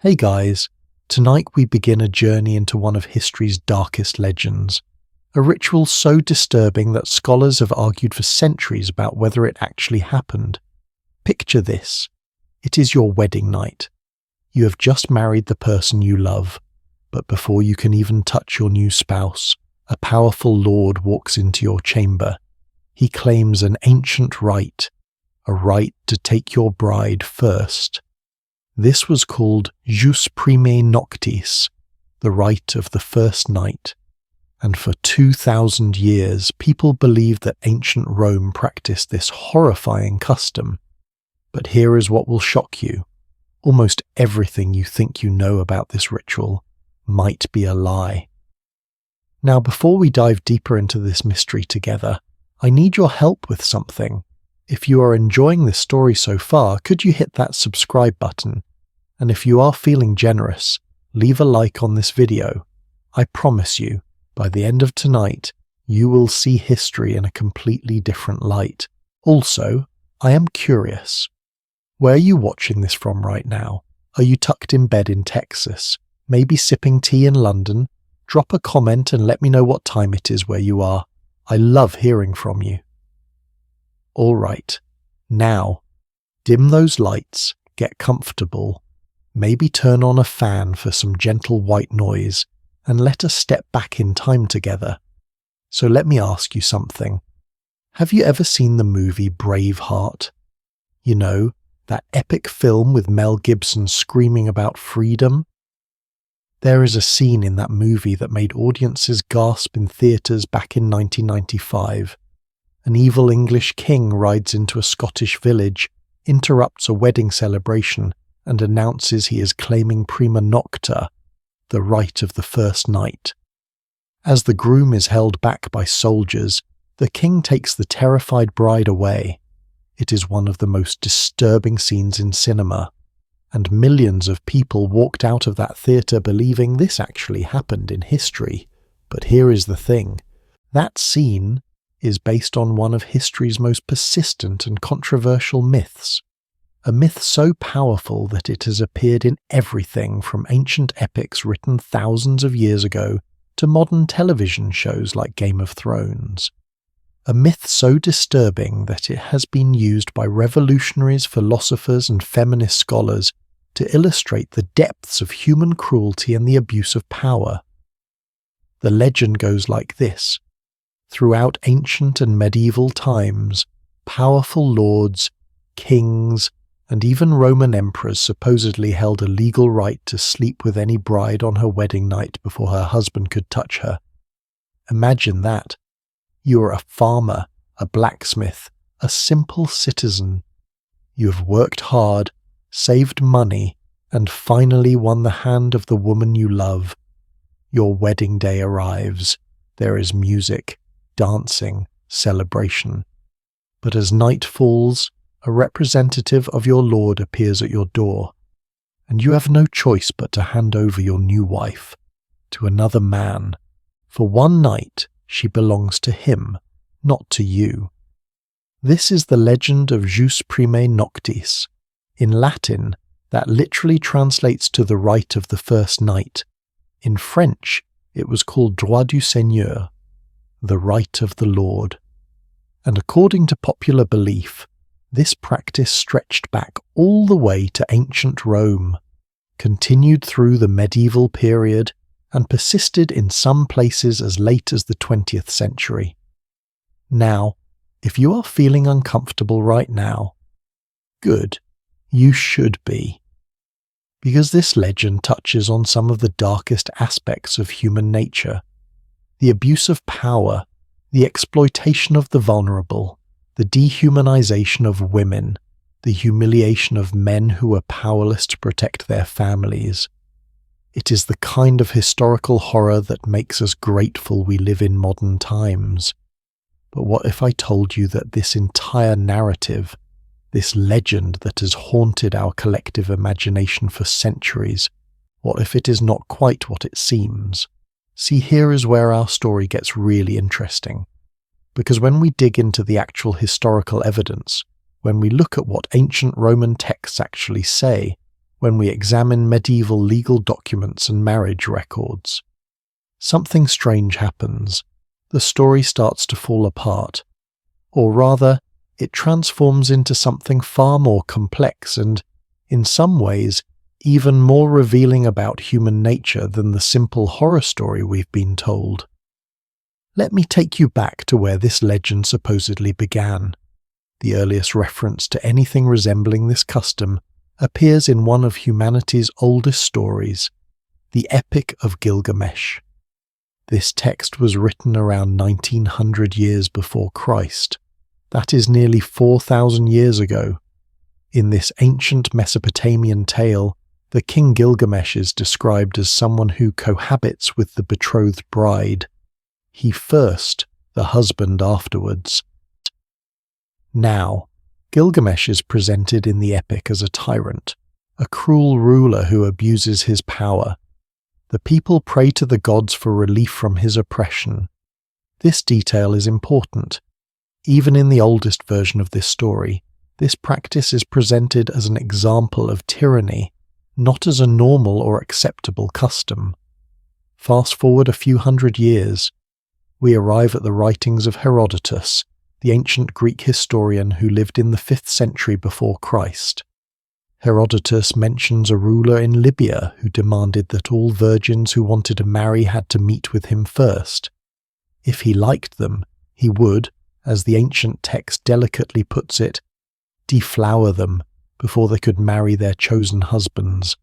Hey guys, tonight we begin a journey into one of history's darkest legends, a ritual so disturbing that scholars have argued for centuries about whether it actually happened. Picture this. It is your wedding night. You have just married the person you love, but before you can even touch your new spouse, a powerful lord walks into your chamber. He claims an ancient right, a right to take your bride first. This was called jus primae noctis, the rite of the first night, and for 2,000 years people believed that ancient Rome practiced this horrifying custom. But here is what will shock you. Almost everything you think you know about this ritual might be a lie. Now, before we dive deeper into this mystery together, I need your help with something. If you are enjoying this story so far, could you hit that subscribe button? And if you are feeling generous, leave a like on this video. I promise you, by the end of tonight, you will see history in a completely different light. Also, I am curious. Where are you watching this from right now? Are you tucked in bed in Texas? Maybe sipping tea in London? Drop a comment and let me know what time it is where you are. I love hearing from you. All right, now, dim those lights, get comfortable. Maybe turn on a fan for some gentle white noise, and let us step back in time together. So let me ask you something. Have you ever seen the movie Braveheart? You know, that epic film with Mel Gibson screaming about freedom? There is a scene in that movie that made audiences gasp in theatres back in 1995. An evil English king rides into a Scottish village, interrupts a wedding celebration, and announces he is claiming prima nocta, the right of the first night. As the groom is held back by soldiers, the king takes the terrified bride away. It is one of the most disturbing scenes in cinema, and millions of people walked out of that theatre believing this actually happened in history. But here is the thing. That scene is based on one of history's most persistent and controversial myths. A myth so powerful that it has appeared in everything from ancient epics written thousands of years ago to modern television shows like Game of Thrones. A myth so disturbing that it has been used by revolutionaries, philosophers, and feminist scholars to illustrate the depths of human cruelty and the abuse of power. The legend goes like this. Throughout ancient and medieval times, powerful lords, kings, and even Roman emperors supposedly held a legal right to sleep with any bride on her wedding night before her husband could touch her. Imagine that. You are a farmer, a blacksmith, a simple citizen. You have worked hard, saved money, and finally won the hand of the woman you love. Your wedding day arrives. There is music, dancing, celebration. But as night falls, a representative of your lord appears at your door, and you have no choice but to hand over your new wife to another man. For one night, she belongs to him, not to you. This is the legend of jus primae noctis. In Latin, that literally translates to the right of the first night. In French, it was called droit du seigneur, the right of the Lord. And according to popular belief, this practice stretched back all the way to ancient Rome, continued through the medieval period, and persisted in some places as late as the 20th century. Now, if you are feeling uncomfortable right now, good, you should be. Because this legend touches on some of the darkest aspects of human nature. The abuse of power, the exploitation of the vulnerable, the dehumanization of women, the humiliation of men who are powerless to protect their families. It is the kind of historical horror that makes us grateful we live in modern times. But what if I told you that this entire narrative, this legend that has haunted our collective imagination for centuries, what if it is not quite what it seems? See, here is where our story gets really interesting. Because when we dig into the actual historical evidence, when we look at what ancient Roman texts actually say, when we examine medieval legal documents and marriage records. Something strange happens. The story starts to fall apart. Or rather, it transforms into something far more complex and, in some ways, even more revealing about human nature than the simple horror story we've been told. Let me take you back to where this legend supposedly began. The earliest reference to anything resembling this custom appears in one of humanity's oldest stories, the Epic of Gilgamesh. This text was written around 1900 years before Christ. That is nearly 4,000 years ago. In this ancient Mesopotamian tale, the king Gilgamesh is described as someone who cohabits with the betrothed bride. He first, the husband afterwards. Now, Gilgamesh is presented in the epic as a tyrant, a cruel ruler who abuses his power. The people pray to the gods for relief from his oppression. This detail is important. Even in the oldest version of this story, this practice is presented as an example of tyranny, not as a normal or acceptable custom. Fast forward a few hundred years, we arrive at the writings of Herodotus, the ancient Greek historian who lived in the 5th century before Christ. Herodotus mentions a ruler in Libya who demanded that all virgins who wanted to marry had to meet with him first. If he liked them, he would, as the ancient text delicately puts it, deflower them before they could marry their chosen husbands.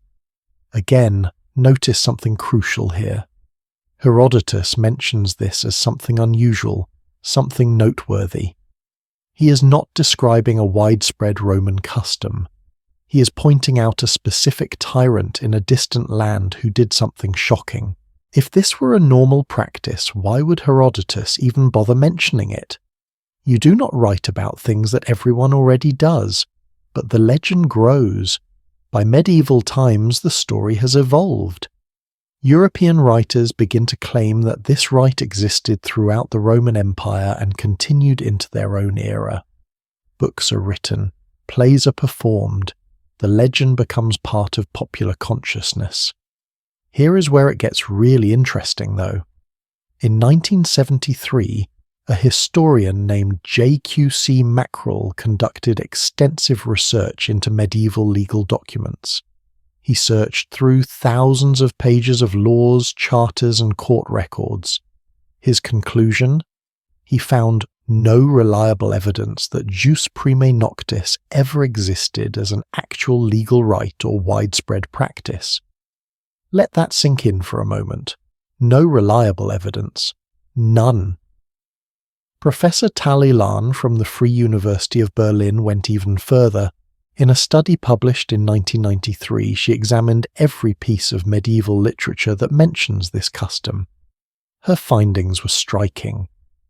Again, notice something crucial here. Herodotus mentions this as something unusual, something noteworthy. He is not describing a widespread Roman custom. He is pointing out a specific tyrant in a distant land who did something shocking. If this were a normal practice, why would Herodotus even bother mentioning it? You do not write about things that everyone already does, but the legend grows. By medieval times, the story has evolved. European writers begin to claim that this rite existed throughout the Roman Empire and continued into their own era. Books are written, plays are performed, the legend becomes part of popular consciousness. Here is where it gets really interesting, though. In 1973, a historian named J.Q.C. Mackerel conducted extensive research into medieval legal documents. He searched through thousands of pages of laws, charters, and court records. His conclusion? He found no reliable evidence that jus primae noctis ever existed as an actual legal right or widespread practice. Let that sink in for a moment. No reliable evidence. None. Professor Tali Lahn from the Free University of Berlin went even further. In a study published in 1993, she examined every piece of medieval literature that mentions this custom. Her findings were striking.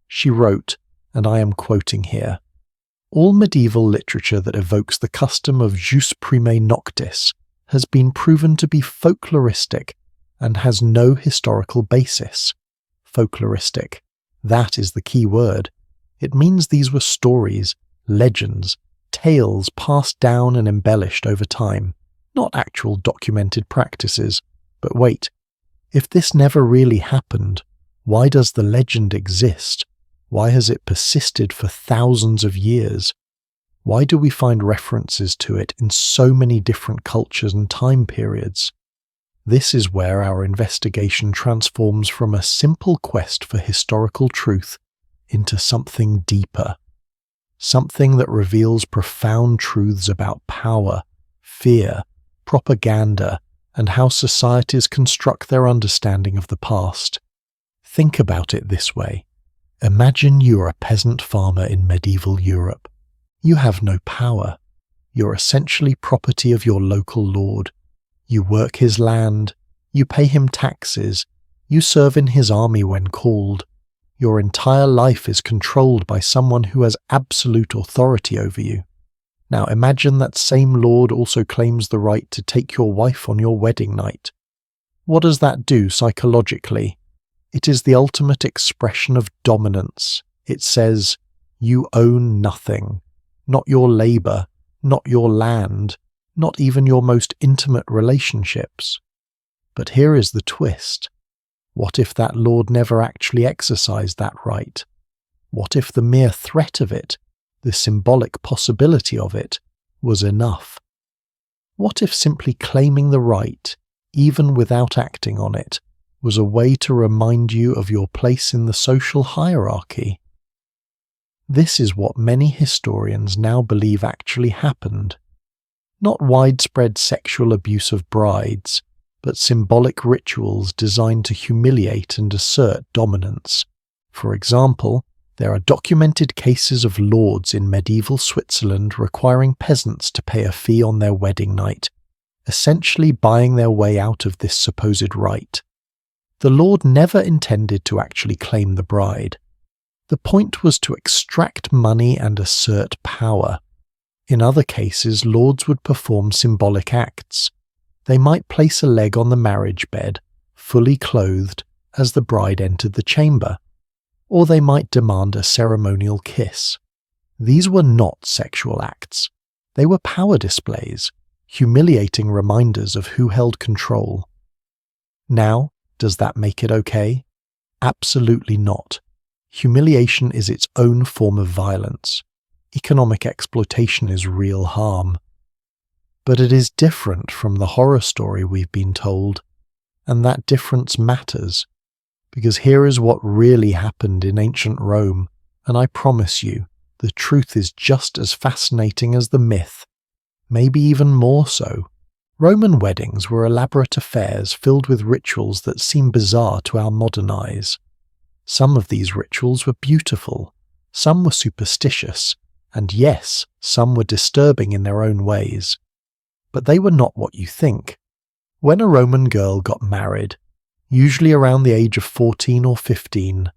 She wrote, and I am quoting here, "All medieval literature that evokes the custom of jus primae noctis has been proven to be folkloristic and has no historical basis." Folkloristic. That is the key word. It means these were stories, legends, tales passed down and embellished over time, not actual documented practices. But wait, if this never really happened, why does the legend exist? Why has it persisted for thousands of years? Why do we find references to it in so many different cultures and time periods? This is where our investigation transforms from a simple quest for historical truth into something deeper. Something that reveals profound truths about power, fear, propaganda, and how societies construct their understanding of the past. Think about it this way. Imagine you're a peasant farmer in medieval Europe. You have no power. You're essentially property of your local lord. You work his land, you pay him taxes, you serve in his army when called. Your entire life is controlled by someone who has absolute authority over you. Now imagine that same lord also claims the right to take your wife on your wedding night. What does that do psychologically? It is the ultimate expression of dominance. It says, you own nothing, not your labour, not your land, not even your most intimate relationships. But here is the twist. What if that lord never actually exercised that right? What if the mere threat of it, the symbolic possibility of it, was enough? What if simply claiming the right, even without acting on it, was a way to remind you of your place in the social hierarchy? This is what many historians now believe actually happened. Not widespread sexual abuse of brides, but symbolic rituals designed to humiliate and assert dominance. For example, there are documented cases of lords in medieval Switzerland requiring peasants to pay a fee on their wedding night, essentially buying their way out of this supposed right. The lord never intended to actually claim the bride. The point was to extract money and assert power. In other cases, lords would perform symbolic acts. They might place a leg on the marriage bed, fully clothed, as the bride entered the chamber. Or they might demand a ceremonial kiss. These were not sexual acts. They were power displays, humiliating reminders of who held control. Now, does that make it okay? Absolutely not. Humiliation is its own form of violence. Economic exploitation is real harm. But it is different from the horror story we've been told, and that difference matters, because here is what really happened in ancient Rome, and I promise you, the truth is just as fascinating as the myth, maybe even more so. Roman weddings were elaborate affairs filled with rituals that seem bizarre to our modern eyes. Some of these rituals were beautiful, some were superstitious, and yes, some were disturbing in their own ways. But they were not what you think. When a Roman girl got married, usually around the age of 14 or 15,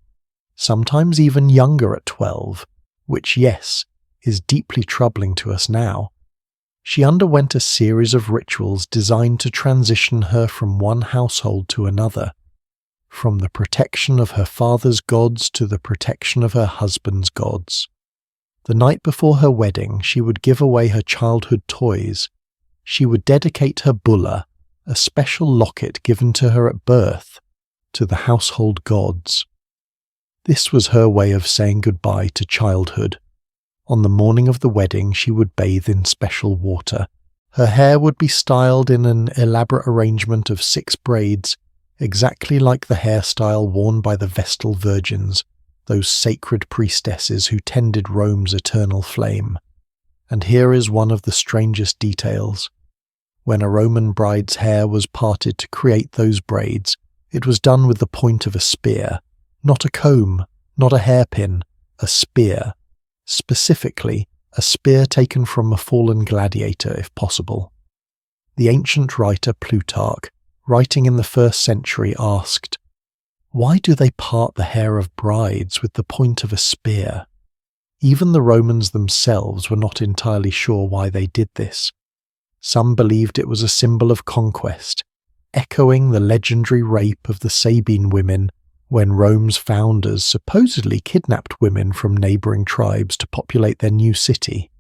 sometimes even younger at 12, which, yes, is deeply troubling to us now, she underwent a series of rituals designed to transition her from one household to another, from the protection of her father's gods to the protection of her husband's gods. The night before her wedding, she would give away her childhood toys. She would dedicate her bulla, a special locket given to her at birth, to the household gods. This was her way of saying goodbye to childhood. On the morning of the wedding, she would bathe in special water. Her hair would be styled in an elaborate arrangement of 6 braids, exactly like the hairstyle worn by the Vestal Virgins, those sacred priestesses who tended Rome's eternal flame. And here is one of the strangest details. When a Roman bride's hair was parted to create those braids, it was done with the point of a spear, not a comb, not a hairpin, a spear. Specifically, a spear taken from a fallen gladiator, if possible. The ancient writer Plutarch, writing in the 1st century, asked, "Why do they part the hair of brides with the point of a spear?" Even the Romans themselves were not entirely sure why they did this. Some believed it was a symbol of conquest, echoing the legendary rape of the Sabine women when Rome's founders supposedly kidnapped women from neighbouring tribes to populate their new city.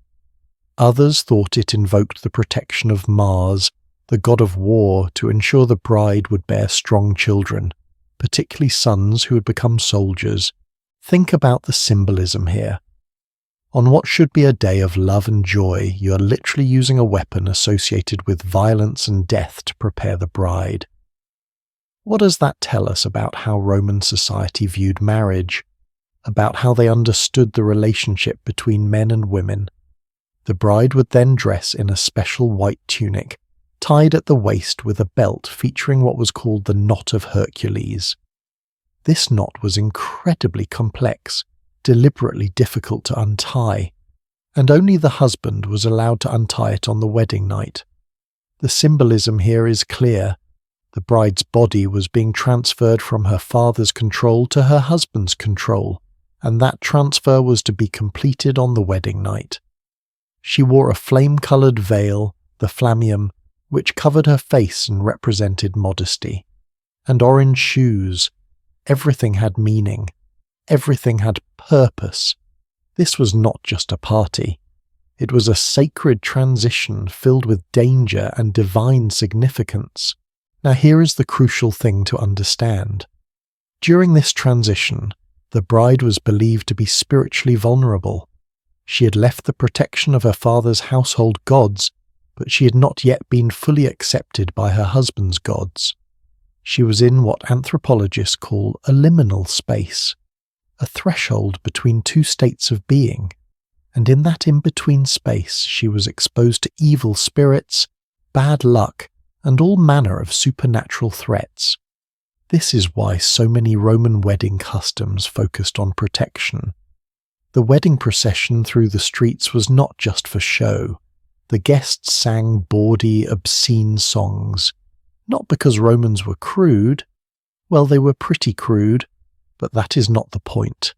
Others thought it invoked the protection of Mars, the god of war, to ensure the bride would bear strong children, particularly sons who would become soldiers. Think about the symbolism here. On what should be a day of love and joy, you are literally using a weapon associated with violence and death to prepare the bride. What does that tell us about how Roman society viewed marriage, about how they understood the relationship between men and women? The bride would then dress in a special white tunic, tied at the waist with a belt featuring what was called the knot of Herculeus. This knot was incredibly complex, deliberately difficult to untie, and only the husband was allowed to untie it on the wedding night. The symbolism here is clear. The bride's body was being transferred from her father's control to her husband's control, and that transfer was to be completed on the wedding night. She wore a flame-coloured veil, the Flammeum, which covered her face and represented modesty, and orange shoes. Everything had meaning. Everything had purpose. This was not just a party. It was a sacred transition filled with danger and divine significance. Now here is the crucial thing to understand. During this transition, the bride was believed to be spiritually vulnerable. She had left the protection of her father's household gods, but she had not yet been fully accepted by her husband's gods. She was in what anthropologists call a liminal space, a threshold between two states of being, and in that in-between space she was exposed to evil spirits, bad luck, and all manner of supernatural threats. This is why so many Roman wedding customs focused on protection. The wedding procession through the streets was not just for show. The guests sang bawdy, obscene songs, not because Romans were crude. Well, they were pretty crude, but that is not the point.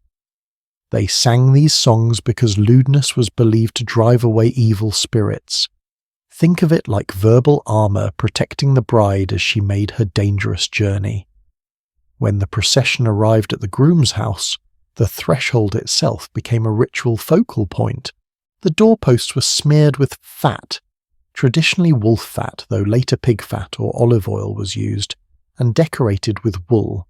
They sang these songs because lewdness was believed to drive away evil spirits. Think of it like verbal armor protecting the bride as she made her dangerous journey. When the procession arrived at the groom's house, the threshold itself became a ritual focal point. The doorposts were smeared with fat, traditionally wolf fat, though later pig fat or olive oil was used, and decorated with wool.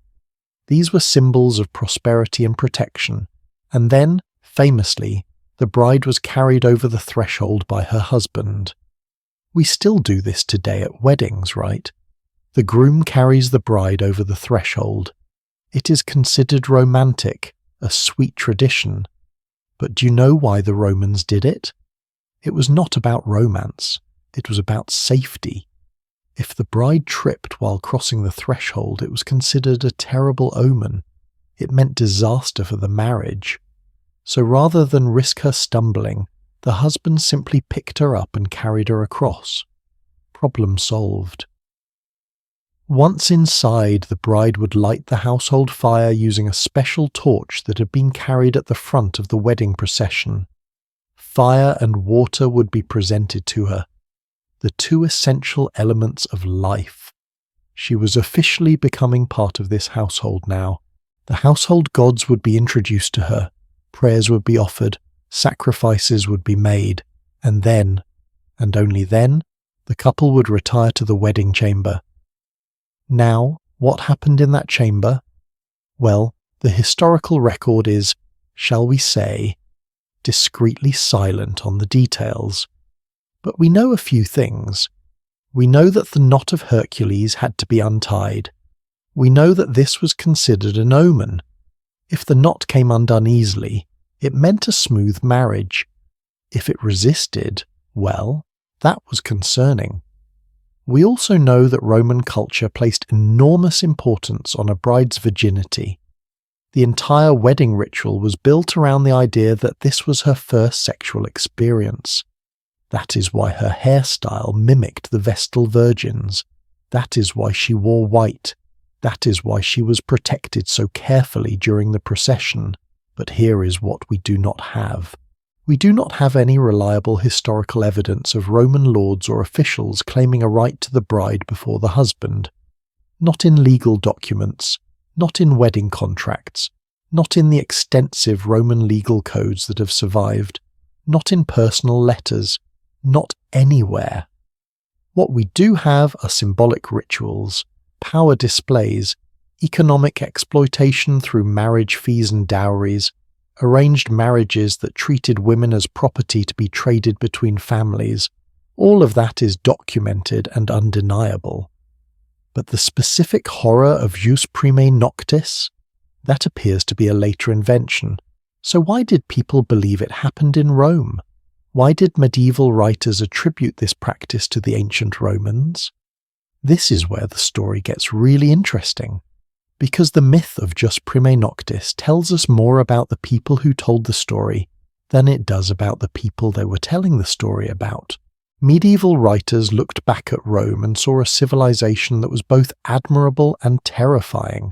These were symbols of prosperity and protection, and then, famously, the bride was carried over the threshold by her husband. We still do this today at weddings, right? The groom carries the bride over the threshold. It is considered romantic, a sweet tradition. But do you know why the Romans did it? It was not about romance. It was about safety. If the bride tripped while crossing the threshold, it was considered a terrible omen. It meant disaster for the marriage. So rather than risk her stumbling, the husband simply picked her up and carried her across. Problem solved. Once inside, the bride would light the household fire using a special torch that had been carried at the front of the wedding procession. Fire and water would be presented to her, the two essential elements of life. She was officially becoming part of this household now. The household gods would be introduced to her, prayers would be offered, sacrifices would be made, and then, and only then, the couple would retire to the wedding chamber. Now, what happened in that chamber? Well, the historical record is, shall we say, discreetly silent on the details. But we know a few things. We know that the knot of Hercules had to be untied. We know that this was considered an omen. If the knot came undone easily, it meant a smooth marriage. If it resisted, well, that was concerning. We also know that Roman culture placed enormous importance on a bride's virginity. The entire wedding ritual was built around the idea that this was her first sexual experience. That is why her hairstyle mimicked the Vestal Virgins. That is why she wore white. That is why she was protected so carefully during the procession. But here is what we do not have. We do not have any reliable historical evidence of Roman lords or officials claiming a right to the bride before the husband. Not in legal documents, not in wedding contracts, not in the extensive Roman legal codes that have survived, not in personal letters, not anywhere. What we do have are symbolic rituals, power displays, economic exploitation through marriage fees and dowries, arranged marriages that treated women as property to be traded between families. All of that is documented and undeniable. But the specific horror of jus prime noctis? That appears to be a later invention. So why did people believe it happened in Rome? Why did medieval writers attribute this practice to the ancient Romans? This is where the story gets really interesting. Because the myth of jus prime noctis tells us more about the people who told the story than it does about the people they were telling the story about. Medieval writers looked back at Rome and saw a civilization that was both admirable and terrifying.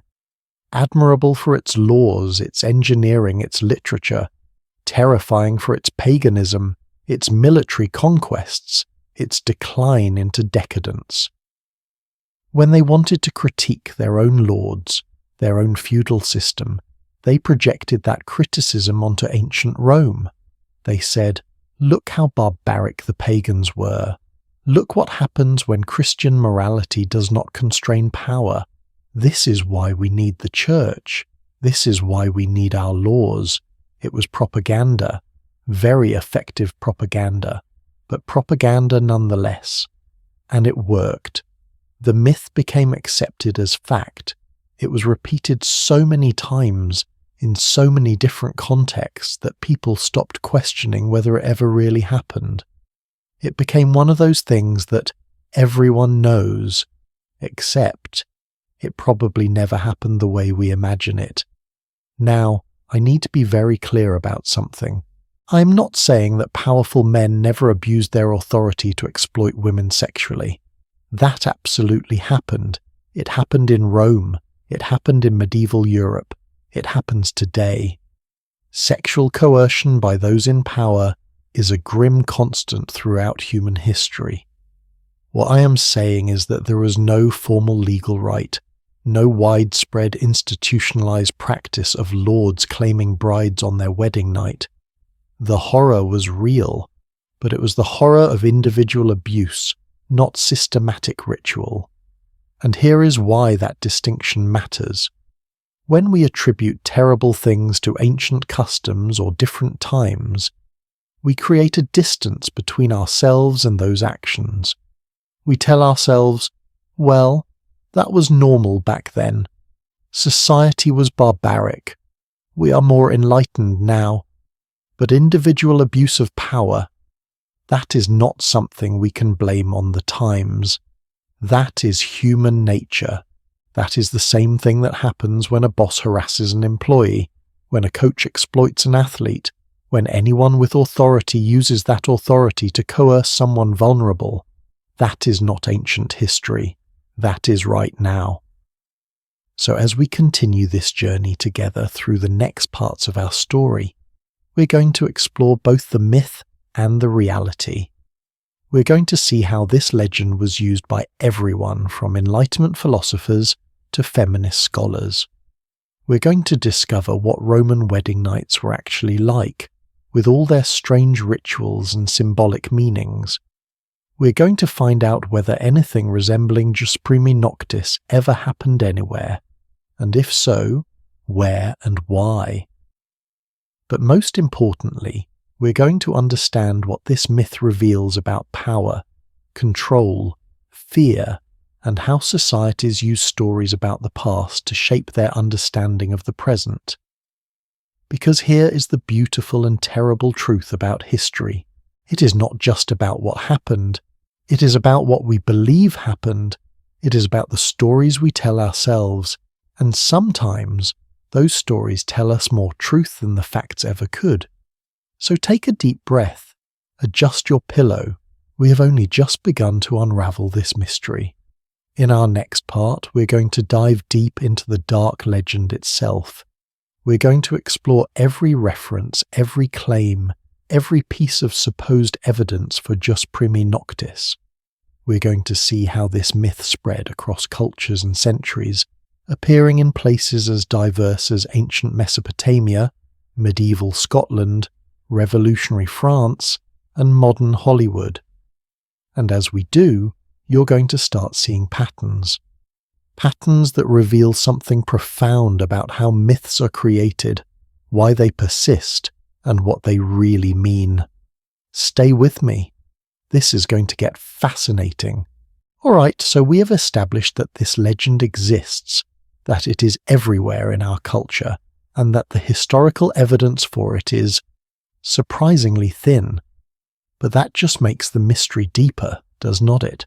Admirable for its laws, its engineering, its literature, terrifying for its paganism, its military conquests, its decline into decadence. When they wanted to critique their own lords, their own feudal system, they projected that criticism onto ancient Rome. They said, Look how barbaric the pagans were. Look what happens when Christian morality does not constrain power. This is why we need the church. This is why we need our laws. It was propaganda, very effective propaganda, but propaganda nonetheless. And it worked. The myth became accepted as fact. It was repeated so many times in so many different contexts that people stopped questioning whether it ever really happened. It became one of those things that everyone knows, except it probably never happened the way we imagine it. Now, I need to be very clear about something. I am not saying that powerful men never abused their authority to exploit women sexually. That absolutely happened. It happened in Rome. It happened in medieval Europe. It happens today. Sexual coercion by those in power is a grim constant throughout human history. What I am saying is that there was no formal legal right, no widespread institutionalized practice of lords claiming brides on their wedding night. The horror was real, but it was the horror of individual abuse, not systematic ritual. And here is why that distinction matters. When we attribute terrible things to ancient customs or different times, we create a distance between ourselves and those actions. We tell ourselves, well, that was normal back then. Society was barbaric. We are more enlightened now. But individual abuse of power, that is not something we can blame on the times. That is human nature. That is the same thing that happens when a boss harasses an employee, when a coach exploits an athlete, when anyone with authority uses that authority to coerce someone vulnerable. That is not ancient history. That is right now. So as we continue this journey together through the next parts of our story, we're going to explore both the myth and the reality. We're going to see how this legend was used by everyone from Enlightenment philosophers to feminist scholars. We're going to discover what Roman wedding nights were actually like, with all their strange rituals and symbolic meanings. We're going to find out whether anything resembling Jus Primi Noctis ever happened anywhere, and if so, where and why. But most importantly, we're going to understand what this myth reveals about power, control, fear, and how societies use stories about the past to shape their understanding of the present. Because here is the beautiful and terrible truth about history. It is not just about what happened. It is about what we believe happened. It is about the stories we tell ourselves, and sometimes those stories tell us more truth than the facts ever could. So take a deep breath, adjust your pillow. We have only just begun to unravel this mystery. In our next part, we're going to dive deep into the dark legend itself. We're going to explore every reference, every claim, every piece of supposed evidence for Jus Primi Noctis. We're going to see how this myth spread across cultures and centuries, appearing in places as diverse as ancient Mesopotamia, medieval Scotland, revolutionary France, and modern Hollywood. And as we do, you're going to start seeing patterns. Patterns that reveal something profound about how myths are created, why they persist, and what they really mean. Stay with me. This is going to get fascinating. Alright, so we have established that this legend exists, that it is everywhere in our culture, and that the historical evidence for it is surprisingly thin. But that just makes the mystery deeper, does not it?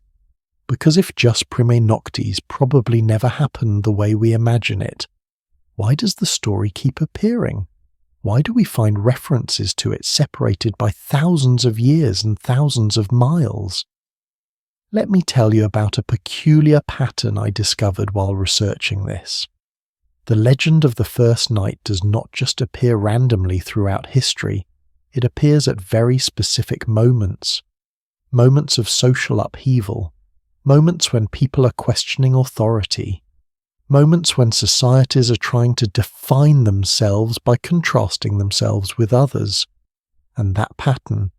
Because if Jus Primi Noctis probably never happened the way we imagine it, why does the story keep appearing? Why do we find references to it separated by thousands of years and thousands of miles? Let me tell you about a peculiar pattern I discovered while researching this. The legend of the first night does not just appear randomly throughout history, it appears at very specific moments. Moments of social upheaval, moments when people are questioning authority, moments when societies are trying to define themselves by contrasting themselves with others. And that pattern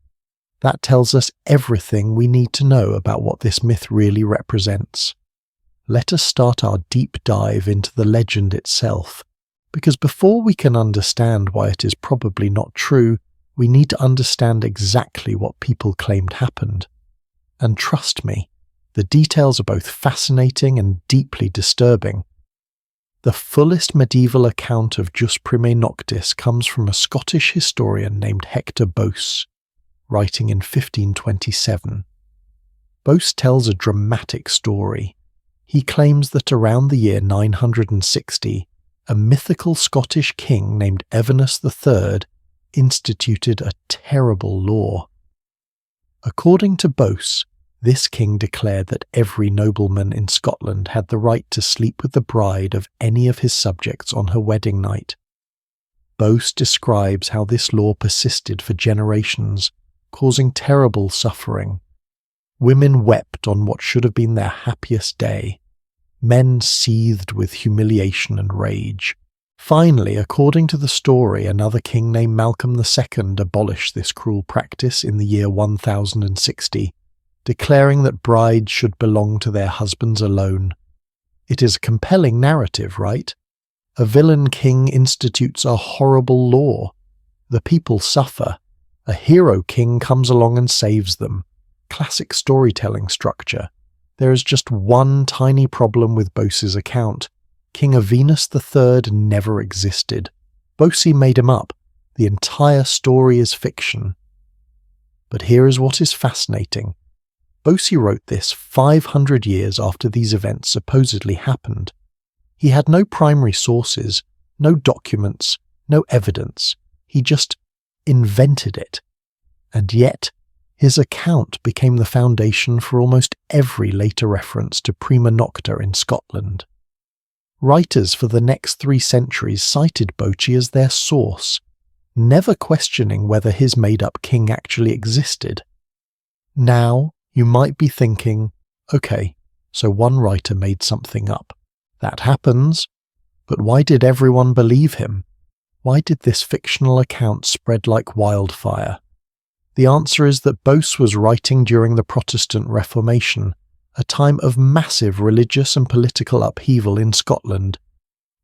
That tells us everything we need to know about what this myth really represents. Let us start our deep dive into the legend itself, because before we can understand why it is probably not true, we need to understand exactly what people claimed happened. And trust me, the details are both fascinating and deeply disturbing. The fullest medieval account of Jus Primae Noctis comes from a Scottish historian named Hector Bose, writing in 1527. Bose tells a dramatic story. He claims that around the year 960, a mythical Scottish king named Evanus III instituted a terrible law. According to Bose, this king declared that every nobleman in Scotland had the right to sleep with the bride of any of his subjects on her wedding night. Bose describes how this law persisted for generations, causing terrible suffering. Women wept on what should have been their happiest day. Men seethed with humiliation and rage. Finally, according to the story, another king named Malcolm II abolished this cruel practice in the year 1060, declaring that brides should belong to their husbands alone. It is a compelling narrative, right? A villain king institutes a horrible law. The people suffer. A hero king comes along and saves them. Classic storytelling structure. There is just one tiny problem with Bose's account. King Evanus III never existed. Bose made him up. The entire story is fiction. But here is what is fascinating. Bose wrote this 500 years after these events supposedly happened. He had no primary sources, no documents, no evidence. He just invented it. And yet, his account became the foundation for almost every later reference to prima nocta in Scotland. Writers for the next 3 centuries cited Bose as their source, never questioning whether his made-up king actually existed. Now, you might be thinking, okay, so one writer made something up. That happens, but why did everyone believe him? Why did this fictional account spread like wildfire? The answer is that Bose was writing during the Protestant Reformation, a time of massive religious and political upheaval in Scotland.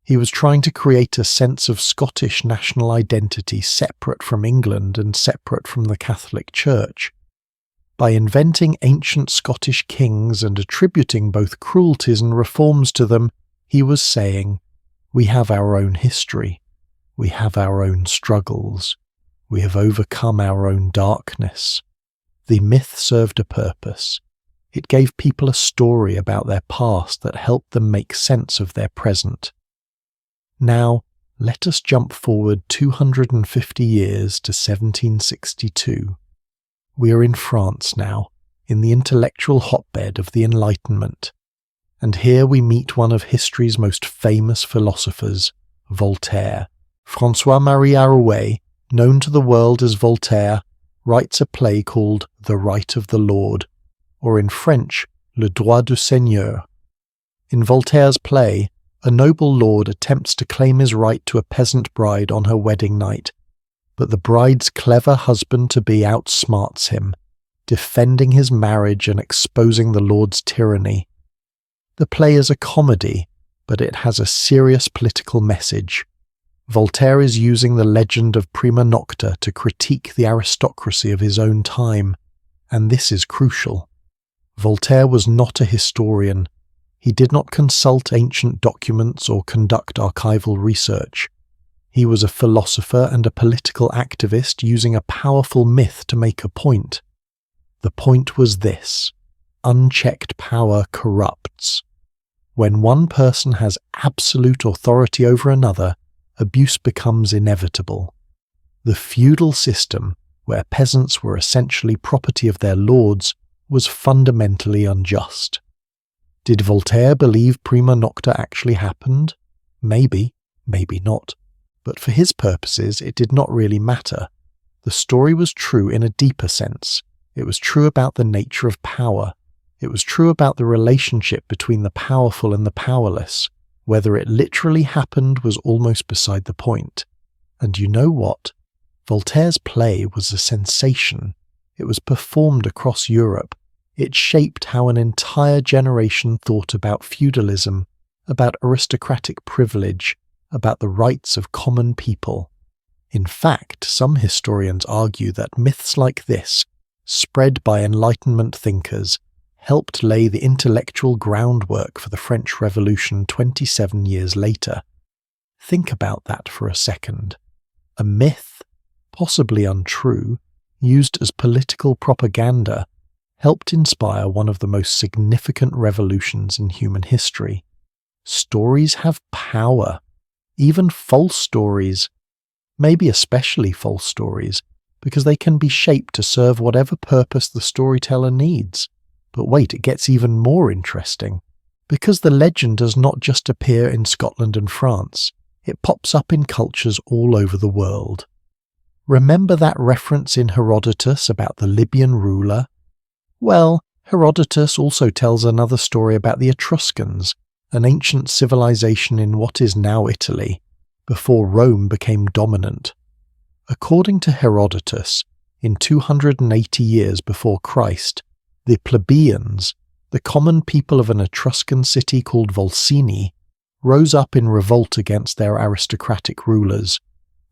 He was trying to create a sense of Scottish national identity separate from England and separate from the Catholic Church. By inventing ancient Scottish kings and attributing both cruelties and reforms to them, he was saying, we have our own history, we have our own struggles, we have overcome our own darkness. The myth served a purpose. It gave people a story about their past that helped them make sense of their present. Now, let us jump forward 250 years to 1762. We are in France now, in the intellectual hotbed of the Enlightenment. And here we meet one of history's most famous philosophers, Voltaire. François-Marie Arouet, known to the world as Voltaire, writes a play called The Right of the Lord, or in French, Le Droit du Seigneur. In Voltaire's play, a noble lord attempts to claim his right to a peasant bride on her wedding night, but the bride's clever husband-to-be outsmarts him, defending his marriage and exposing the lord's tyranny. The play is a comedy, but it has a serious political message. Voltaire is using the legend of prima nocta to critique the aristocracy of his own time, and this is crucial. Voltaire was not a historian. He did not consult ancient documents or conduct archival research. He was a philosopher and a political activist using a powerful myth to make a point. The point was this: unchecked power corrupts. When one person has absolute authority over another, abuse becomes inevitable. The feudal system, where peasants were essentially property of their lords, was fundamentally unjust. Did Voltaire believe prima nocta actually happened? Maybe, maybe not. But for his purposes, it did not really matter. The story was true in a deeper sense. It was true about the nature of power. It was true about the relationship between the powerful and the powerless. Whether it literally happened was almost beside the point. And you know what? Voltaire's play was a sensation. It was performed across Europe. It shaped how an entire generation thought about feudalism, about aristocratic privilege, about the rights of common people. In fact, some historians argue that myths like this, spread by Enlightenment thinkers, helped lay the intellectual groundwork for the French Revolution 27 years later. Think about that for a second. A myth, possibly untrue, used as political propaganda, helped inspire one of the most significant revolutions in human history. Stories have power. Even false stories, maybe especially false stories, because they can be shaped to serve whatever purpose the storyteller needs. But wait, it gets even more interesting. Because the legend does not just appear in Scotland and France, it pops up in cultures all over the world. Remember that reference in Herodotus about the Libyan ruler? Well, Herodotus also tells another story about the Etruscans, an ancient civilization in what is now Italy, before Rome became dominant. According to Herodotus, in 280 years before Christ, the plebeians, the common people of an Etruscan city called Volsini, rose up in revolt against their aristocratic rulers,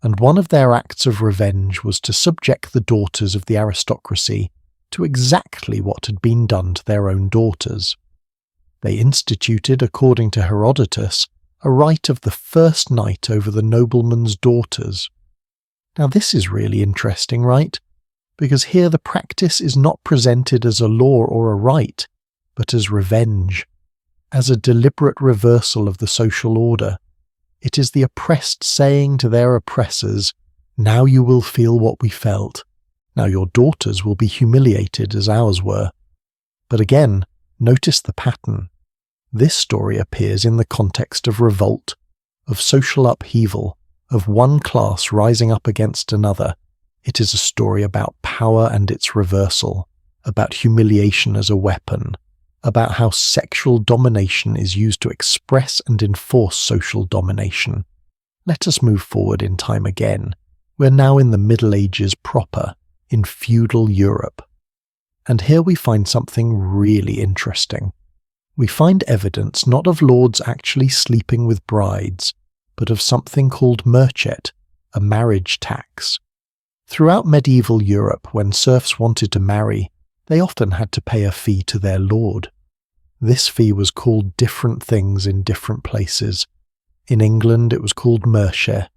and one of their acts of revenge was to subject the daughters of the aristocracy to exactly what had been done to their own daughters. They instituted, according to Herodotus, a right of the first night over the nobleman's daughters. Now this is really interesting, right? Because here the practice is not presented as a law or a right, but as revenge, as a deliberate reversal of the social order. It is the oppressed saying to their oppressors, "Now you will feel what we felt. Now your daughters will be humiliated as ours were." But again, notice the pattern. This story appears in the context of revolt, of social upheaval, of one class rising up against another. It is a story about power and its reversal, about humiliation as a weapon, about how sexual domination is used to express and enforce social domination. Let us move forward in time again. We're now in the Middle Ages proper, in feudal Europe. And here we find something really interesting. We find evidence not of lords actually sleeping with brides, but of something called merchet, a marriage tax. Throughout medieval Europe, when serfs wanted to marry, they often had to pay a fee to their lord. This fee was called different things in different places. In England it was called merchet.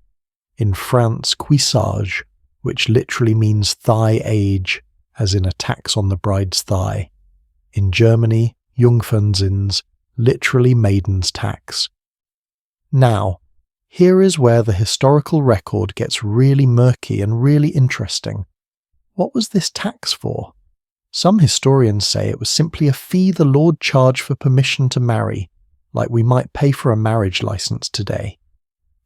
In France, cuissage, which literally means thigh age, as in a tax on the bride's thigh. In Germany, Jungfernzins, literally maiden's tax. Now, here is where the historical record gets really murky and really interesting. What was this tax for? Some historians say it was simply a fee the lord charged for permission to marry, like we might pay for a marriage license today.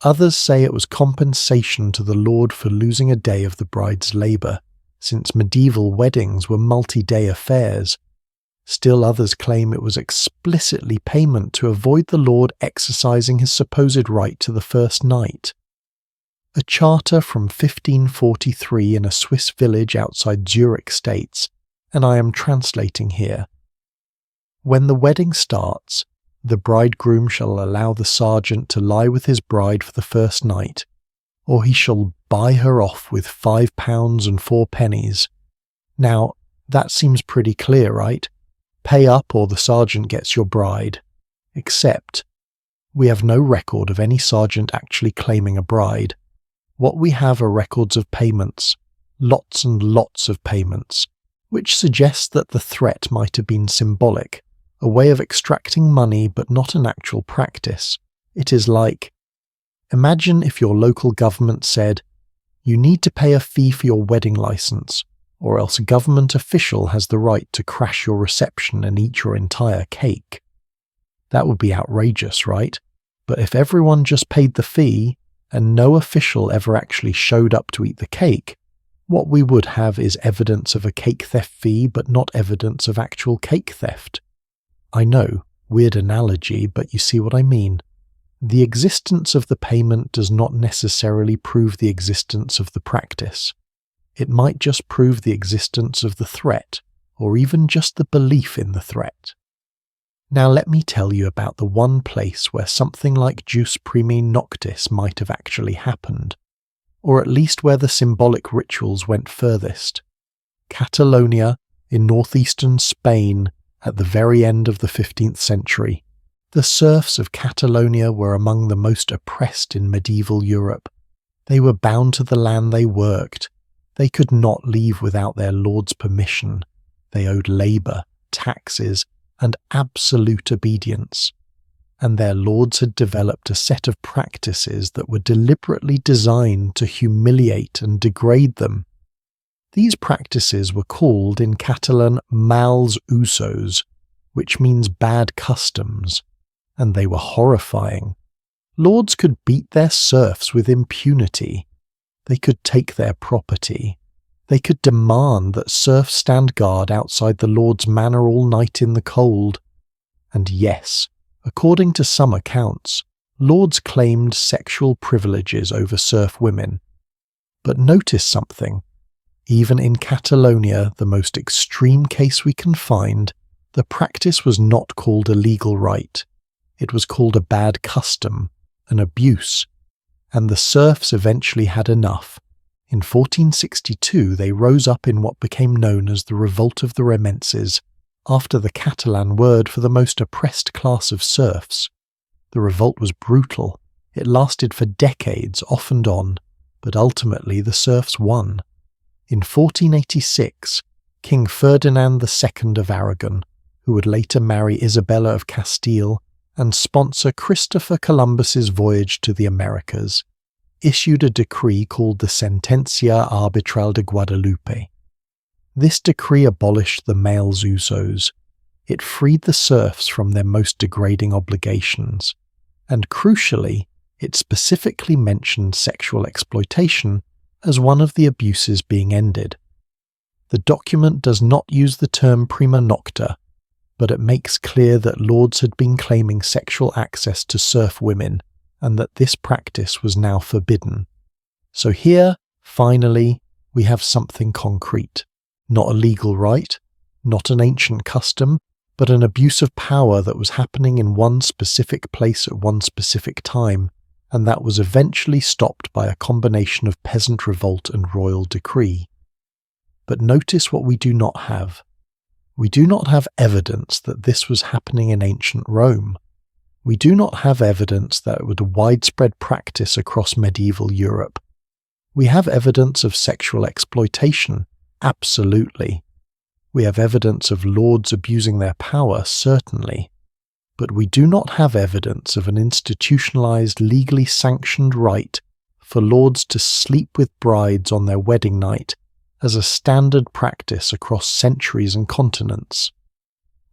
Others say it was compensation to the lord for losing a day of the bride's labour, since medieval weddings were multi-day affairs. Still others claim it was explicitly payment to avoid the lord exercising his supposed right to the first night. A charter from 1543 in a Swiss village outside Zurich states, and I am translating here, "When the wedding starts, the bridegroom shall allow the sergeant to lie with his bride for the first night, or he shall buy her off with 5 pounds and 4 pennies. Now, that seems pretty clear, right? Pay up or the sergeant gets your bride. Except, we have no record of any sergeant actually claiming a bride. What we have are records of payments, lots and lots of payments, which suggests that the threat might have been symbolic, a way of extracting money but not an actual practice. It is like, imagine if your local government said, "You need to pay a fee for your wedding license, or else a government official has the right to crash your reception and eat your entire cake." That would be outrageous, right? But if everyone just paid the fee, and no official ever actually showed up to eat the cake, what we would have is evidence of a cake theft fee but not evidence of actual cake theft. I know, weird analogy, but you see what I mean. The existence of the payment does not necessarily prove the existence of the practice. It might just prove the existence of the threat, or even just the belief in the threat. Now let me tell you about the one place where something like jus primi noctis might have actually happened, or at least where the symbolic rituals went furthest. Catalonia, in northeastern Spain, at the very end of the 15th century. The serfs of Catalonia were among the most oppressed in medieval Europe. They were bound to the land they worked. They could not leave without their lord's permission. They owed labour, taxes, and absolute obedience. And their lords had developed a set of practices that were deliberately designed to humiliate and degrade them. These practices were called in Catalan mals usos, which means bad customs, and they were horrifying. Lords could beat their serfs with impunity. They could take their property. They could demand that serfs stand guard outside the lord's manor all night in the cold. And yes, according to some accounts, lords claimed sexual privileges over serf women. But notice something. Even in Catalonia, the most extreme case we can find, the practice was not called a legal rite. It was called a bad custom, an abuse, and the serfs eventually had enough. In 1462 they rose up in what became known as the Revolt of the Remences, after the Catalan word for the most oppressed class of serfs. The revolt was brutal. It lasted for decades, off and on, but ultimately the serfs won. In 1486, King Ferdinand II of Aragon, who would later marry Isabella of Castile and sponsor Christopher Columbus's voyage to the Americas, issued a decree called the Sentencia Arbitral de Guadalupe. This decree abolished the males usos. It freed the serfs from their most degrading obligations, and crucially, it specifically mentioned sexual exploitation as one of the abuses being ended. The document does not use the term prima nocta, but it makes clear that lords had been claiming sexual access to serf women, and that this practice was now forbidden. So here, finally, we have something concrete. Not a legal rite, not an ancient custom, but an abuse of power that was happening in one specific place at one specific time, and that was eventually stopped by a combination of peasant revolt and royal decree. But notice what we do not have. We do not have evidence that this was happening in ancient Rome. We do not have evidence that it was a widespread practice across medieval Europe. We have evidence of sexual exploitation, absolutely. We have evidence of lords abusing their power, certainly. But we do not have evidence of an institutionalized, legally sanctioned right for lords to sleep with brides on their wedding night as a standard practice across centuries and continents.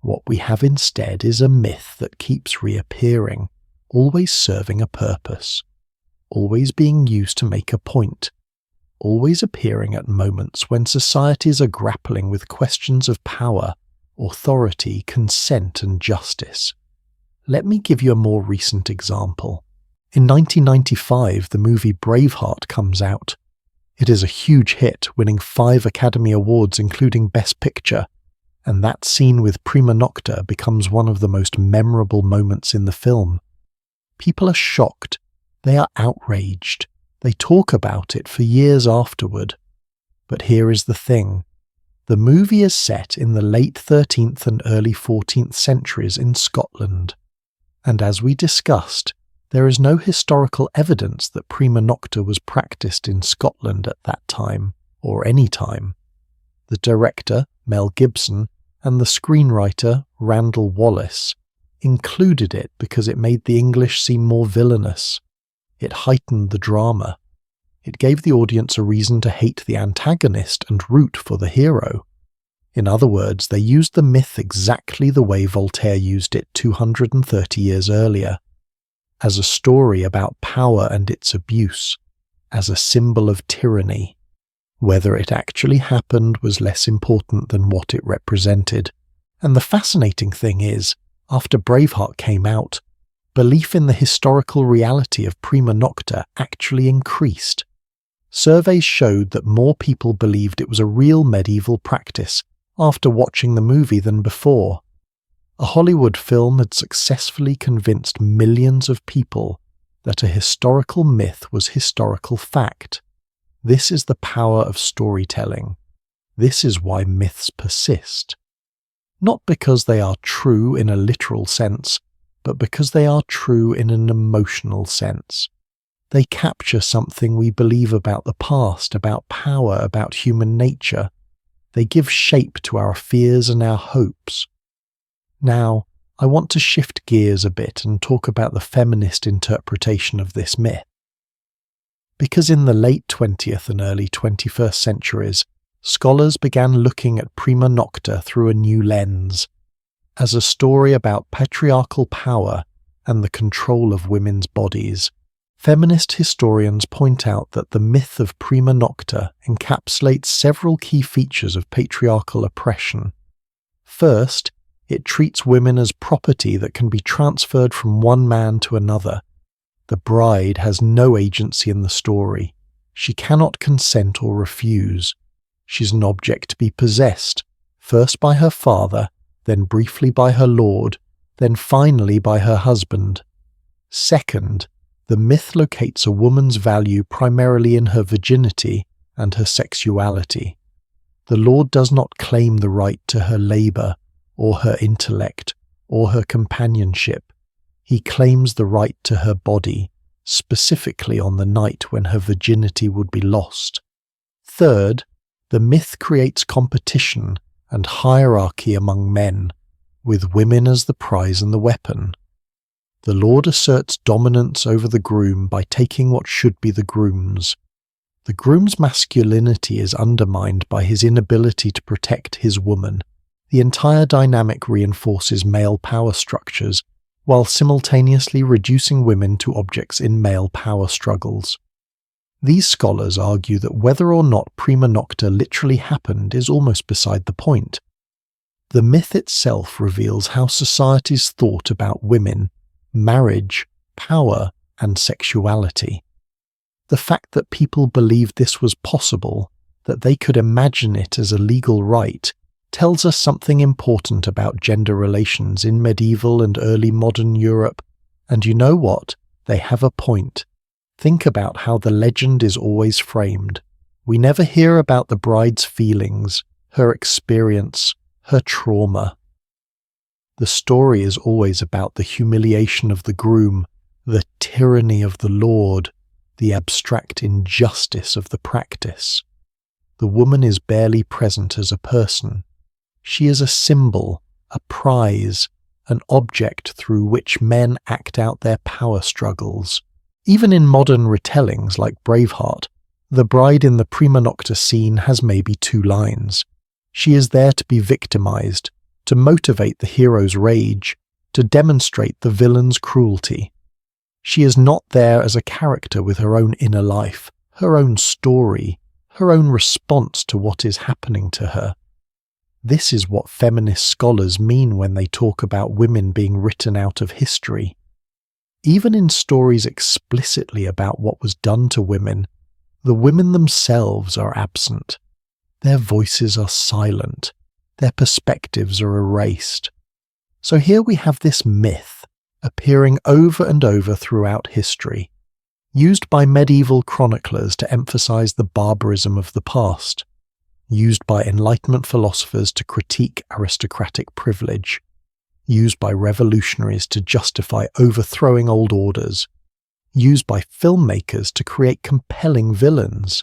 What we have instead is a myth that keeps reappearing, always serving a purpose, always being used to make a point, always appearing at moments when societies are grappling with questions of power, authority, consent, and justice. Let me give you a more recent example. In 1995, the movie Braveheart comes out. It is a huge hit, winning 5 Academy Awards including Best Picture, and that scene with prima nocta becomes one of the most memorable moments in the film. People are shocked. They are outraged. They talk about it for years afterward. But here is the thing. The movie is set in the late 13th and early 14th centuries in Scotland. And as we discussed, there is no historical evidence that prima nocta was practiced in Scotland at that time, or any time. The director, Mel Gibson, and the screenwriter, Randall Wallace, included it because it made the English seem more villainous. It heightened the drama. It gave the audience a reason to hate the antagonist and root for the hero. In other words, they used the myth exactly the way Voltaire used it 230 years earlier, as a story about power and its abuse, as a symbol of tyranny. Whether it actually happened was less important than what it represented. And the fascinating thing is, after Braveheart came out, belief in the historical reality of prima nocta actually increased. Surveys showed that more people believed it was a real medieval practice after watching the movie than before. A Hollywood film had successfully convinced millions of people that a historical myth was historical fact. This is the power of storytelling. This is why myths persist. Not because they are true in a literal sense, but because they are true in an emotional sense. They capture something we believe about the past, about power, about human nature. They give shape to our fears and our hopes. Now, I want to shift gears a bit and talk about the feminist interpretation of this myth. Because in the late 20th and early 21st centuries, scholars began looking at prima nocta through a new lens, as a story about patriarchal power and the control of women's bodies. Feminist historians point out that the myth of prima nocta encapsulates several key features of patriarchal oppression. First, it treats women as property that can be transferred from one man to another. The bride has no agency in the story. She cannot consent or refuse. She's an object to be possessed, first by her father, then briefly by her lord, then finally by her husband. Second, the myth locates a woman's value primarily in her virginity and her sexuality. The lord does not claim the right to her labour, or her intellect, or her companionship. He claims the right to her body, specifically on the night when her virginity would be lost. Third, the myth creates competition and hierarchy among men, with women as the prize and the weapon. The lord asserts dominance over the groom by taking what should be the groom's. The groom's masculinity is undermined by his inability to protect his woman. The entire dynamic reinforces male power structures, while simultaneously reducing women to objects in male power struggles. These scholars argue that whether or not prima nocta literally happened is almost beside the point. The myth itself reveals how societies thought about women, marriage, power, and sexuality. The fact that people believed this was possible, that they could imagine it as a legal right, tells us something important about gender relations in medieval and early modern Europe, and you know what? They have a point. Think about how the legend is always framed. We never hear about the bride's feelings, her experience, her trauma. The story is always about the humiliation of the groom, the tyranny of the lord, the abstract injustice of the practice. The woman is barely present as a person. She is a symbol, a prize, an object through which men act out their power struggles. Even in modern retellings like Braveheart, the bride in the prima nocta scene has maybe 2 lines. She is there to be victimized, to motivate the hero's rage, to demonstrate the villain's cruelty. She is not there as a character with her own inner life, her own story, her own response to what is happening to her. This is what feminist scholars mean when they talk about women being written out of history. Even in stories explicitly about what was done to women, the women themselves are absent. Their voices are silent. Their perspectives are erased. So here we have this myth appearing over and over throughout history, used by medieval chroniclers to emphasize the barbarism of the past, used by Enlightenment philosophers to critique aristocratic privilege, used by revolutionaries to justify overthrowing old orders, used by filmmakers to create compelling villains,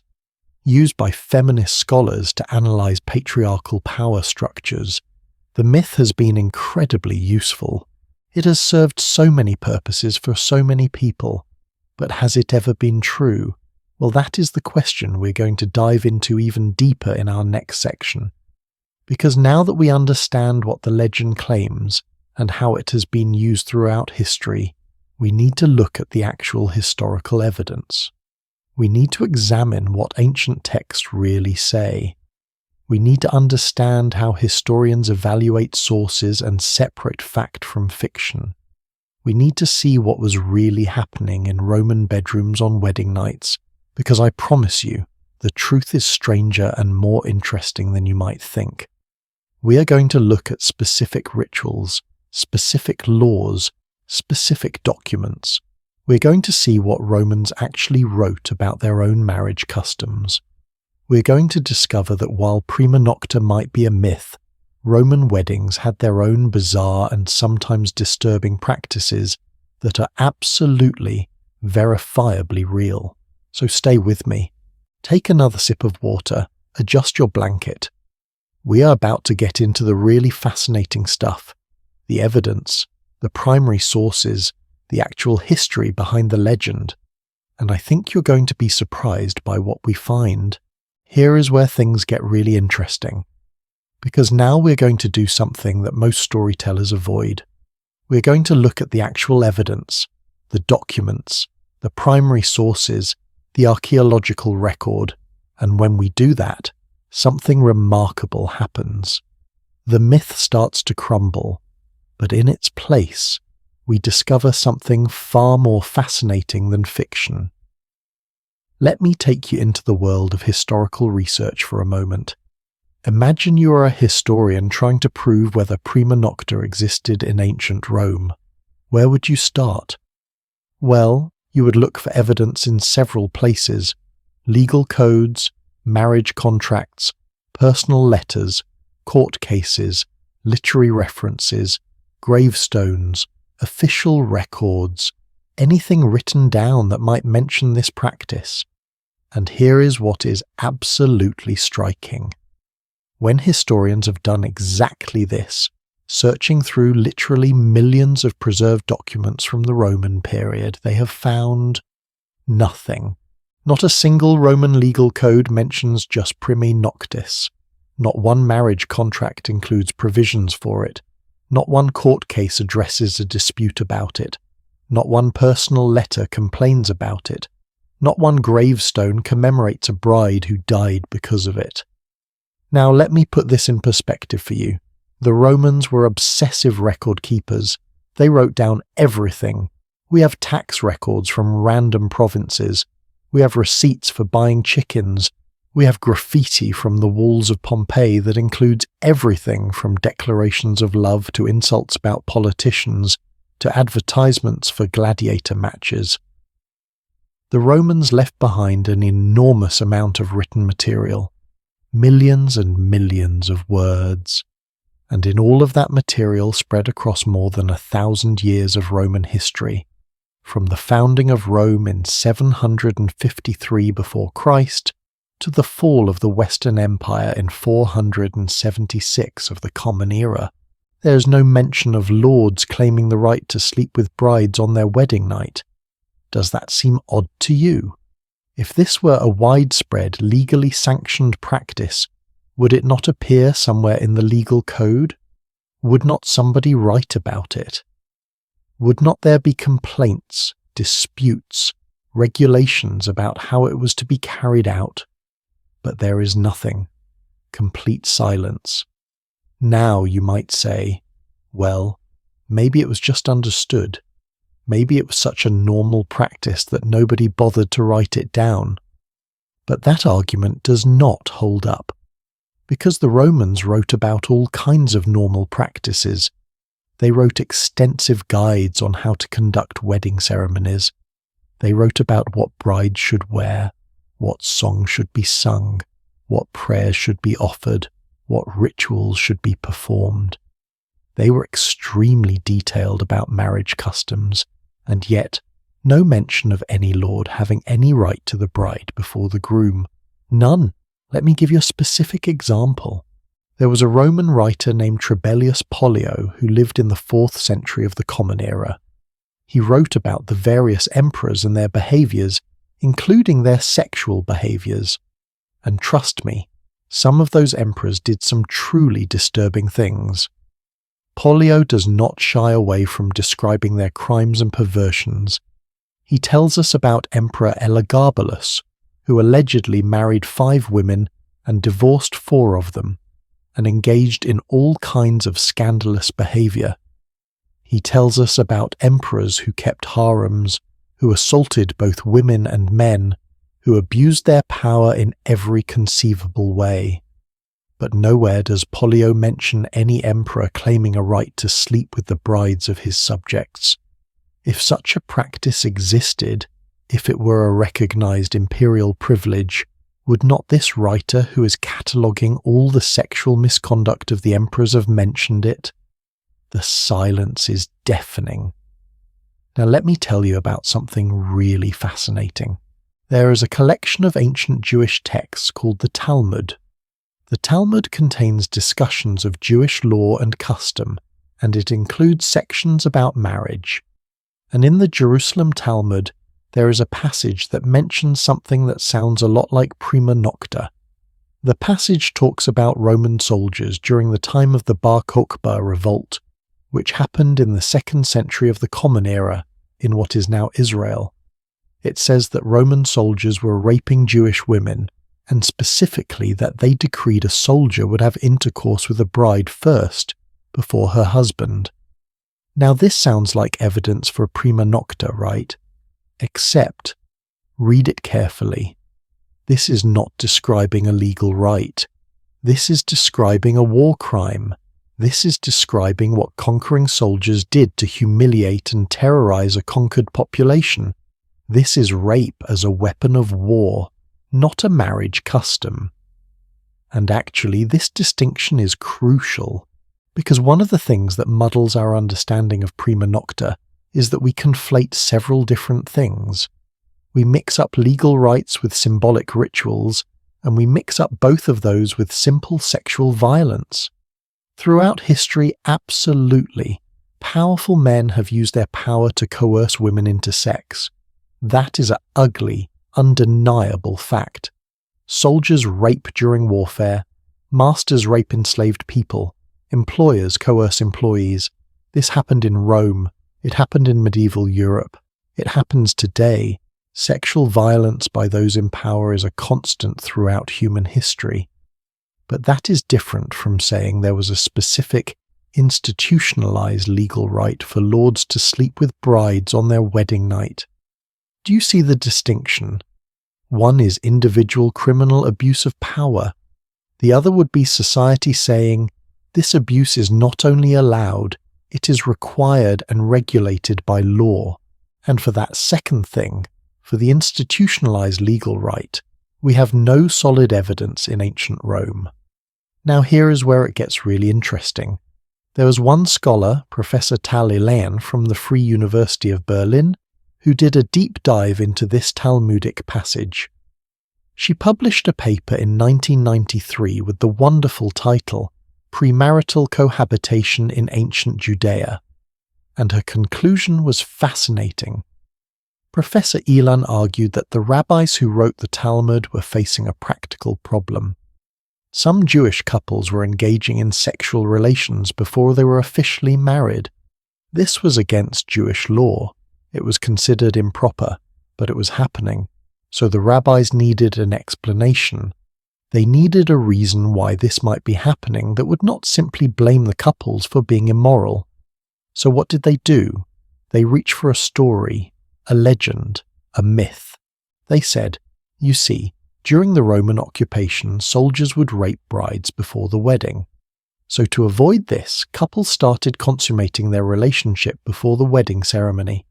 used by feminist scholars to analyze patriarchal power structures. The myth has been incredibly useful. It has served so many purposes for so many people. But has it ever been true? Well, that is the question we're going to dive into even deeper in our next section. Because now that we understand what the legend claims and how it has been used throughout history, we need to look at the actual historical evidence. We need to examine what ancient texts really say. We need to understand how historians evaluate sources and separate fact from fiction. We need to see what was really happening in Roman bedrooms on wedding nights, because I promise you, the truth is stranger and more interesting than you might think. We are going to look at specific rituals, specific laws, specific documents. We're going to see what Romans actually wrote about their own marriage customs. We're going to discover that while prima nocta might be a myth, Roman weddings had their own bizarre and sometimes disturbing practices that are absolutely, verifiably real. So stay with me. Take another sip of water, adjust your blanket. We are about to get into the really fascinating stuff, the evidence, the primary sources, the actual history behind the legend, and I think you're going to be surprised by what we find. Here is where things get really interesting, because now we're going to do something that most storytellers avoid. We're going to look at the actual evidence, the documents, the primary sources, the archaeological record, and when we do that, something remarkable happens. The myth starts to crumble, but in its place, we discover something far more fascinating than fiction. Let me take you into the world of historical research for a moment. Imagine you are a historian trying to prove whether prima nocta existed in ancient Rome. Where would you start? Well, you would look for evidence in several places: legal codes, marriage contracts, personal letters, court cases, literary references, gravestones, official records, anything written down that might mention this practice. And here is what is absolutely striking. When historians have done exactly this, searching through literally millions of preserved documents from the Roman period, they have found nothing. Not a single Roman legal code mentions just primi noctis. Not one marriage contract includes provisions for it. Not one court case addresses a dispute about it. Not one personal letter complains about it. Not one gravestone commemorates a bride who died because of it. Now let me put this in perspective for you. The Romans were obsessive record keepers. They wrote down everything. We have tax records from random provinces. We have receipts for buying chickens. We have graffiti from the walls of Pompeii that includes everything from declarations of love to insults about politicians to advertisements for gladiator matches. The Romans left behind an enormous amount of written material, millions and millions of words, and in all of that material spread across more than 1,000 years of Roman history, from the founding of Rome in 753 before Christ to the fall of the Western Empire in 476 of the Common Era. There is no mention of lords claiming the right to sleep with brides on their wedding night. Does that seem odd to you? If this were a widespread, legally sanctioned practice, would it not appear somewhere in the legal code? Would not somebody write about it? Would not there be complaints, disputes, regulations about how it was to be carried out? But there is nothing. Complete silence. Now you might say, well, maybe it was just understood. Maybe it was such a normal practice that nobody bothered to write it down. But that argument does not hold up, because the Romans wrote about all kinds of normal practices. They wrote extensive guides on how to conduct wedding ceremonies. They wrote about what brides should wear, what songs should be sung, what prayers should be offered, what rituals should be performed. They were extremely detailed about marriage customs, and yet no mention of any lord having any right to the bride before the groom. None. Let me give you a specific example. There was a Roman writer named Trebellius Pollio who lived in the 4th century of the Common Era. He wrote about the various emperors and their behaviours, including their sexual behaviours. And trust me, some of those emperors did some truly disturbing things. Pollio does not shy away from describing their crimes and perversions. He tells us about Emperor Elagabalus, who allegedly married 5 women and divorced 4 of them, and engaged in all kinds of scandalous behaviour. He tells us about emperors who kept harems, who assaulted both women and men, who abused their power in every conceivable way. But nowhere does Pollio mention any emperor claiming a right to sleep with the brides of his subjects. If such a practice existed, if it were a recognized imperial privilege, would not this writer, who is cataloguing all the sexual misconduct of the emperors, have mentioned it? The silence is deafening. Now let me tell you about something really fascinating. There is a collection of ancient Jewish texts called the Talmud. The Talmud contains discussions of Jewish law and custom, and it includes sections about marriage. And in the Jerusalem Talmud, there is a passage that mentions something that sounds a lot like prima nocta. The passage talks about Roman soldiers during the time of the Bar Kokhba revolt, which happened in the 2nd century of the Common Era, in what is now Israel. It says that Roman soldiers were raping Jewish women, and specifically that they decreed a soldier would have intercourse with a bride first, before her husband. Now this sounds like evidence for a prima nocta, right? Except, read it carefully. This is not describing a legal right. This is describing a war crime. This is describing what conquering soldiers did to humiliate and terrorize a conquered population. This is rape as a weapon of war, not a marriage custom. And actually, this distinction is crucial, because one of the things that muddles our understanding of prima nocta is that we conflate several different things. We mix up legal rights with symbolic rituals, and we mix up both of those with simple sexual violence. Throughout history, absolutely, powerful men have used their power to coerce women into sex. That is an ugly, undeniable fact. Soldiers rape during warfare, masters rape enslaved people, employers coerce employees. This happened in Rome. It happened in medieval Europe. It happens today. Sexual violence by those in power is a constant throughout human history. But that is different from saying there was a specific, institutionalized legal right for lords to sleep with brides on their wedding night. Do you see the distinction? One is individual criminal abuse of power. The other would be society saying, this abuse is not only allowed, it is required and regulated by law. And for that second thing, for the institutionalized legal right, we have no solid evidence in ancient Rome. Now here is where it gets really interesting. There was one scholar, Professor Tal Ilan from the Free University of Berlin, who did a deep dive into this Talmudic passage. She published a paper in 1993 with the wonderful title, Premarital Cohabitation in Ancient Judea, and her conclusion was fascinating. Professor Ilan argued that the rabbis who wrote the Talmud were facing a practical problem. Some Jewish couples were engaging in sexual relations before they were officially married. This was against Jewish law. It was considered improper, but it was happening, so the rabbis needed an explanation. They needed a reason why this might be happening that would not simply blame the couples for being immoral. So what did they do? They reached for a story, a legend, a myth. They said, you see, during the Roman occupation, soldiers would rape brides before the wedding. So to avoid this, couples started consummating their relationship before the wedding ceremony.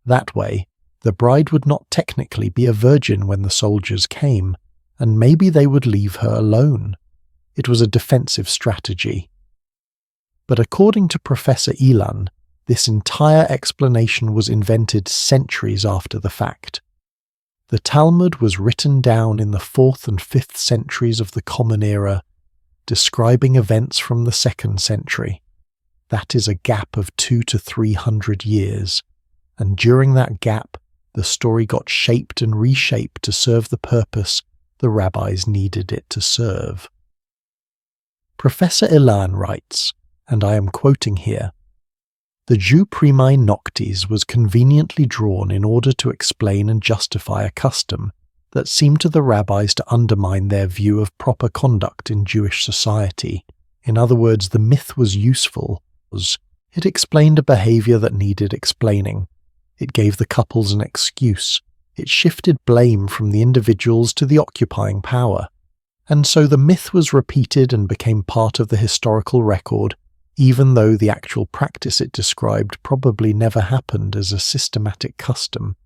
That way, the bride would not technically be a virgin when the soldiers came, and maybe they would leave her alone. It was a defensive strategy. But according to Professor Ilan, this entire explanation was invented centuries after the fact. The Talmud was written down in the 4th and 5th centuries of the Common Era, describing events from the 2nd century. That is a gap of 200 to 300 years, and during that gap, the story got shaped and reshaped to serve the purpose the rabbis needed it to serve. Professor Ilan writes, and I am quoting here, "The Jew Primae Noctis was conveniently drawn in order to explain and justify a custom that seemed to the rabbis to undermine their view of proper conduct in Jewish society. In other words, the myth was useful. It explained a behavior that needed explaining. It gave the couples an excuse, It shifted blame from the individuals to the occupying power, and so the myth was repeated and became part of the historical record, even though the actual practice it described probably never happened as a systematic custom.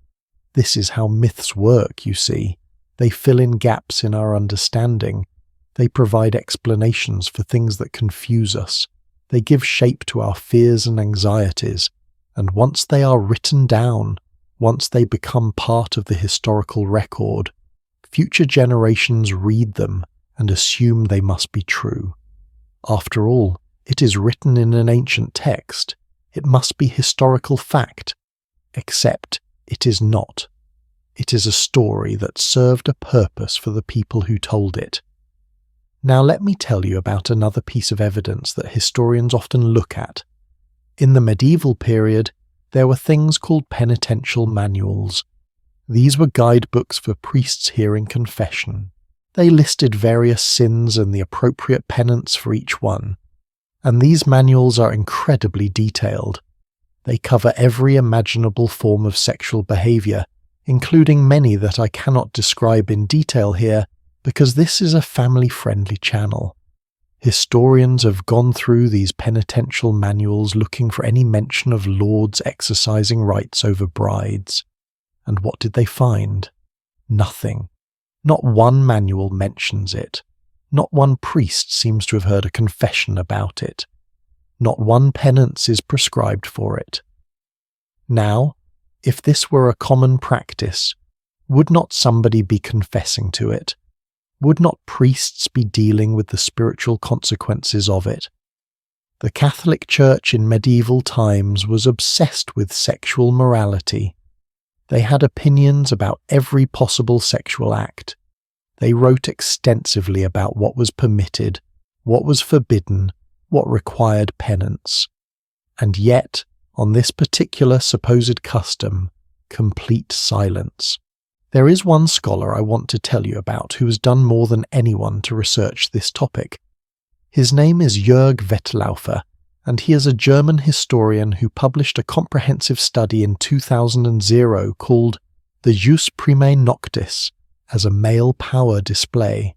This is how myths work, you see. They fill in gaps in our understanding. They provide explanations for things that confuse us. They give shape to our fears and anxieties, and once they are written down, once they become part of the historical record, future generations read them and assume they must be true. After all, it is written in an ancient text. It must be historical fact, except it is not. It is a story that served a purpose for the people who told it. Now let me tell you about another piece of evidence that historians often look at. In the medieval period, there were things called penitential manuals. These were guidebooks for priests hearing confession. They listed various sins and the appropriate penance for each one. And these manuals are incredibly detailed. They cover every imaginable form of sexual behavior, including many that I cannot describe in detail here because this is a family-friendly channel. Historians have gone through these penitential manuals looking for any mention of lords exercising rights over brides. And what did they find? Nothing. Not one manual mentions it. Not one priest seems to have heard a confession about it. Not one penance is prescribed for it. Now, if this were a common practice, would not somebody be confessing to it? Would not priests be dealing with the spiritual consequences of it? The Catholic Church in medieval times was obsessed with sexual morality. They had opinions about every possible sexual act. They wrote extensively about what was permitted, what was forbidden, what required penance. And yet, on this particular supposed custom, complete silence. There is one scholar I want to tell you about who has done more than anyone to research this topic. His name is Jörg Wettlaufer, and he is a German historian who published a comprehensive study in 2000 called The Jus Primae Noctis as a Male Power Display,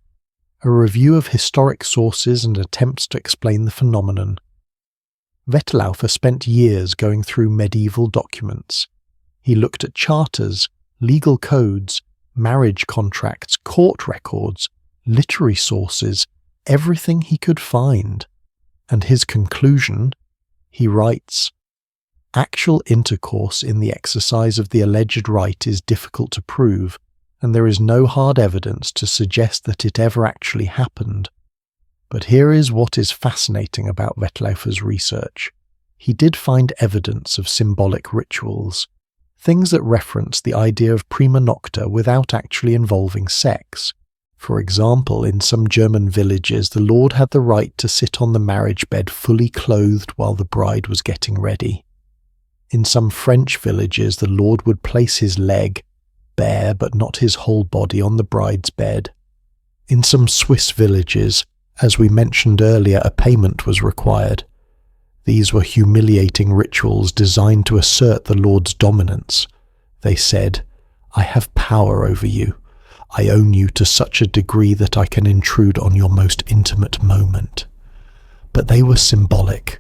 a review of historic sources and attempts to explain the phenomenon. Wettlaufer spent years going through medieval documents. He looked at charters, legal codes, marriage contracts, court records, literary sources, everything he could find. And his conclusion, he writes, "Actual intercourse in the exercise of the alleged rite is difficult to prove, and there is no hard evidence to suggest that it ever actually happened. But here is what is fascinating about Wettlaufer's research. He did find evidence of symbolic rituals, things that reference the idea of prima nocta without actually involving sex. For example, in some German villages, the lord had the right to sit on the marriage bed fully clothed while the bride was getting ready. In some French villages, the lord would place his leg, bare but not his whole body, on the bride's bed. In some Swiss villages, as we mentioned earlier, a payment was required. These were humiliating rituals designed to assert the lord's dominance. They said, "I have power over you. I own you to such a degree that I can intrude on your most intimate moment." But they were symbolic.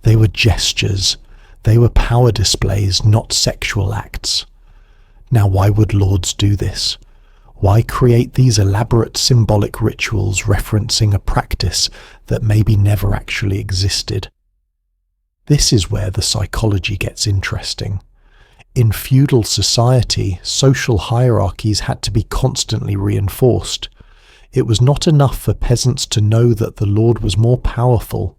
They were gestures. They were power displays, not sexual acts. Now, why would lords do this? Why create these elaborate symbolic rituals referencing a practice that maybe never actually existed? This is where the psychology gets interesting. In feudal society, social hierarchies had to be constantly reinforced. It was not enough for peasants to know that the lord was more powerful.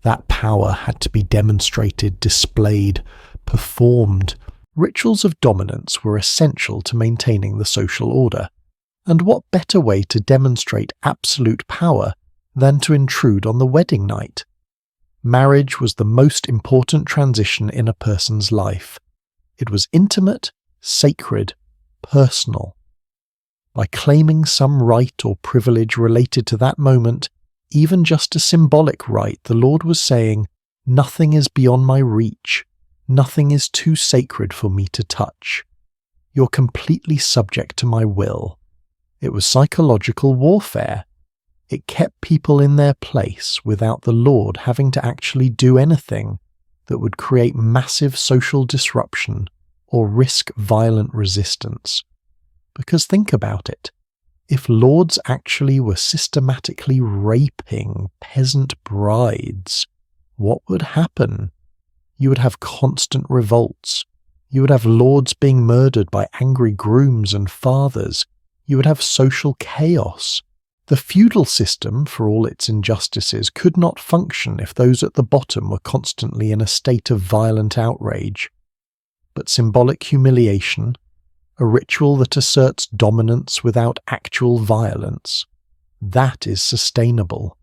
That power had to be demonstrated, displayed, performed. Rituals of dominance were essential to maintaining the social order. And what better way to demonstrate absolute power than to intrude on the wedding night? Marriage was the most important transition in a person's life. It was intimate, sacred, personal. By claiming some right or privilege related to that moment, even just a symbolic right, the Lord was saying, "Nothing is beyond my reach. Nothing is too sacred for me to touch." You're completely subject to my will. It was psychological warfare. It kept people in their place without the Lord having to actually do anything that would create massive social disruption or risk violent resistance. Because think about it. If lords actually were systematically raping peasant brides, what would happen? You would have constant revolts. You would have lords being murdered by angry grooms and fathers. You would have social chaos. The feudal system, for all its injustices, could not function if those at the bottom were constantly in a state of violent outrage. But symbolic humiliation, a ritual that asserts dominance without actual violence, that is sustainable.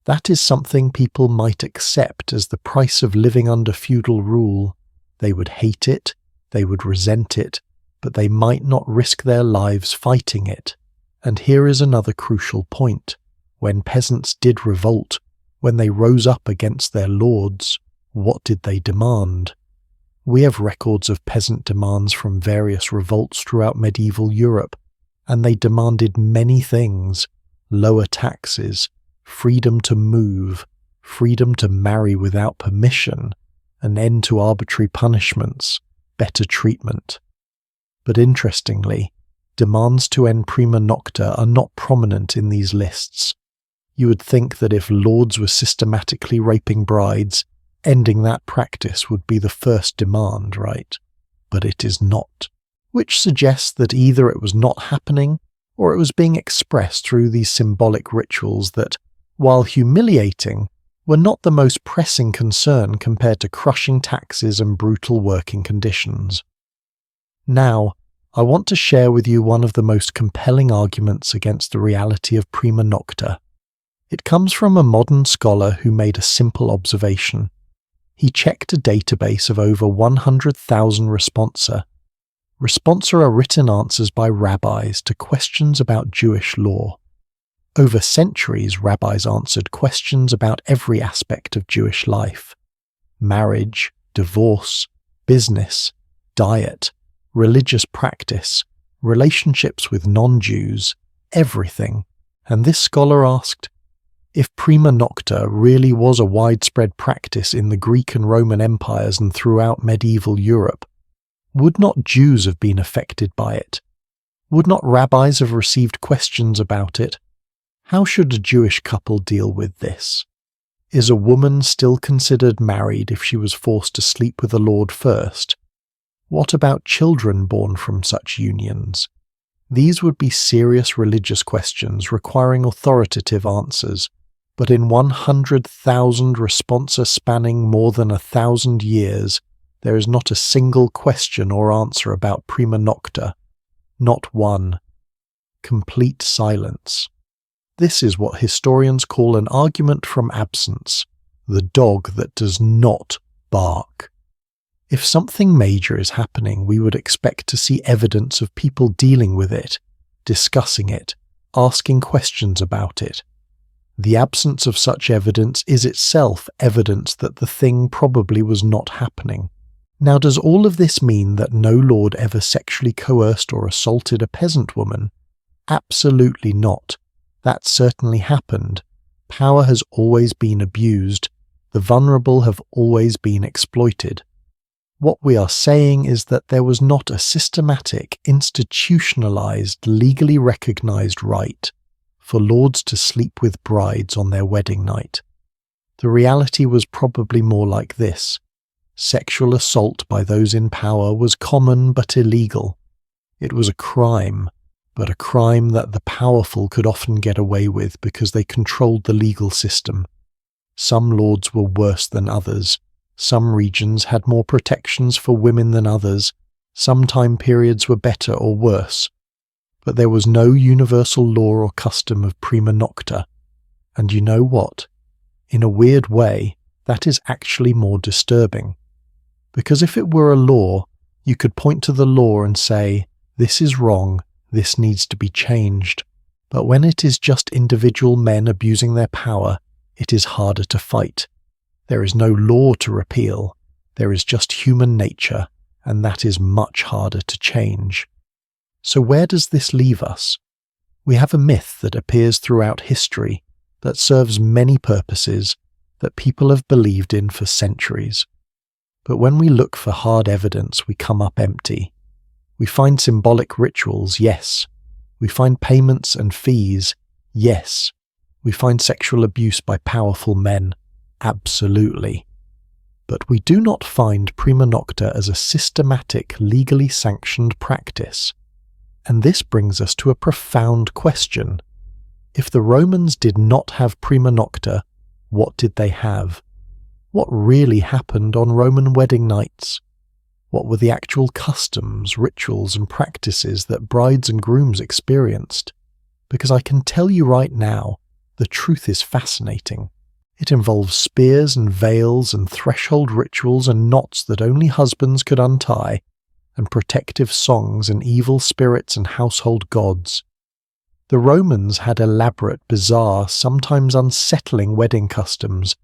That is something people might accept as the price of living under feudal rule. They would hate it, they would resent it, but they might not risk their lives fighting it. And here is another crucial point. When peasants did revolt, when they rose up against their lords, what did they demand? We have records of peasant demands from various revolts throughout medieval Europe, and they demanded many things: lower taxes, freedom to move, freedom to marry without permission, an end to arbitrary punishments, better treatment. But interestingly, demands to end prima nocta are not prominent in these lists. You would think that if lords were systematically raping brides, ending that practice would be the first demand, right? But it is not, which suggests that either it was not happening, or it was being expressed through these symbolic rituals that, while humiliating, were not the most pressing concern compared to crushing taxes and brutal working conditions. Now, I want to share with you one of the most compelling arguments against the reality of prima nocta. It comes from a modern scholar who made a simple observation. He checked a database of over 100,000 responsa. Responsa are written answers by rabbis to questions about Jewish law. Over centuries, rabbis answered questions about every aspect of Jewish life: marriage, divorce, business, diet, religious practice, relationships with non-Jews, everything. And this scholar asked, if prima nocta really was a widespread practice in the Greek and Roman empires and throughout medieval Europe, would not Jews have been affected by it? Would not rabbis have received questions about it? How should a Jewish couple deal with this? Is a woman still considered married if she was forced to sleep with a lord first? What about children born from such unions? These would be serious religious questions requiring authoritative answers, but in 100,000 responsa spanning more than 1,000 years, there is not a single question or answer about prima nocta. Not one. Complete silence. This is what historians call an argument from absence, the dog that does not bark. If something major is happening, we would expect to see evidence of people dealing with it, discussing it, asking questions about it. The absence of such evidence is itself evidence that the thing probably was not happening. Now, does all of this mean that no lord ever sexually coerced or assaulted a peasant woman? Absolutely not. That certainly happened. Power has always been abused. The vulnerable have always been exploited. What we are saying is that there was not a systematic, institutionalized, legally recognized right for lords to sleep with brides on their wedding night. The reality was probably more like this. Sexual assault by those in power was common but illegal. It was a crime, but a crime that the powerful could often get away with because they controlled the legal system. Some lords were worse than others. Some regions had more protections for women than others. Some time periods were better or worse. But there was no universal law or custom of prima nocta. And you know what? In a weird way, that is actually more disturbing. Because if it were a law, you could point to the law and say, this is wrong, this needs to be changed. But when it is just individual men abusing their power, it is harder to fight. There is no law to repeal, there is just human nature, and that is much harder to change. So where does this leave us? We have a myth that appears throughout history that serves many purposes that people have believed in for centuries. But when we look for hard evidence, we come up empty. We find symbolic rituals, yes. We find payments and fees, yes. We find sexual abuse by powerful men, absolutely. But we do not find prima nocta as a systematic, legally sanctioned practice. And this brings us to a profound question. If the Romans did not have prima nocta, what did they have? What really happened on Roman wedding nights? What were the actual customs, rituals, and practices that brides and grooms experienced? Because I can tell you right now, the truth is fascinating. It involves spears and veils and threshold rituals and knots that only husbands could untie, and protective songs and evil spirits and household gods. The Romans had elaborate, bizarre, sometimes unsettling wedding customs.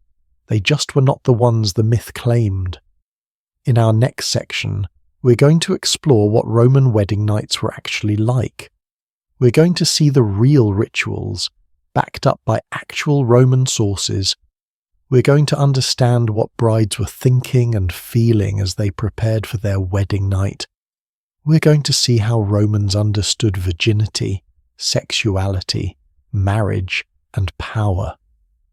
They just were not the ones the myth claimed. In our next section, we're going to explore what Roman wedding nights were actually like. We're going to see the real rituals, backed up by actual Roman sources. We're going to understand what brides were thinking and feeling as they prepared for their wedding night. We're going to see how Romans understood virginity, sexuality, marriage, and power.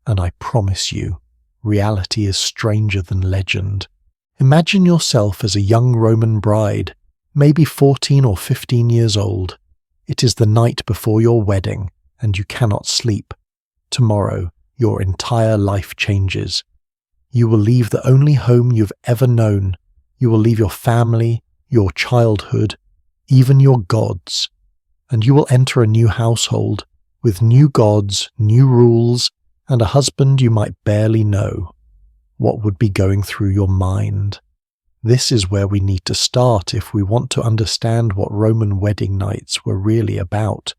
And I promise you, reality is stranger than legend. Imagine yourself as a young Roman bride, maybe 14 or 15 years old. It is the night before your wedding, and you cannot sleep. Tomorrow, your entire life changes. You will leave the only home you've ever known. You will leave your family, your childhood, even your gods. And you will enter a new household, with new gods, new rules, and a husband you might barely know. What would be going through your mind? This is where we need to start if we want to understand what Roman wedding nights were really about.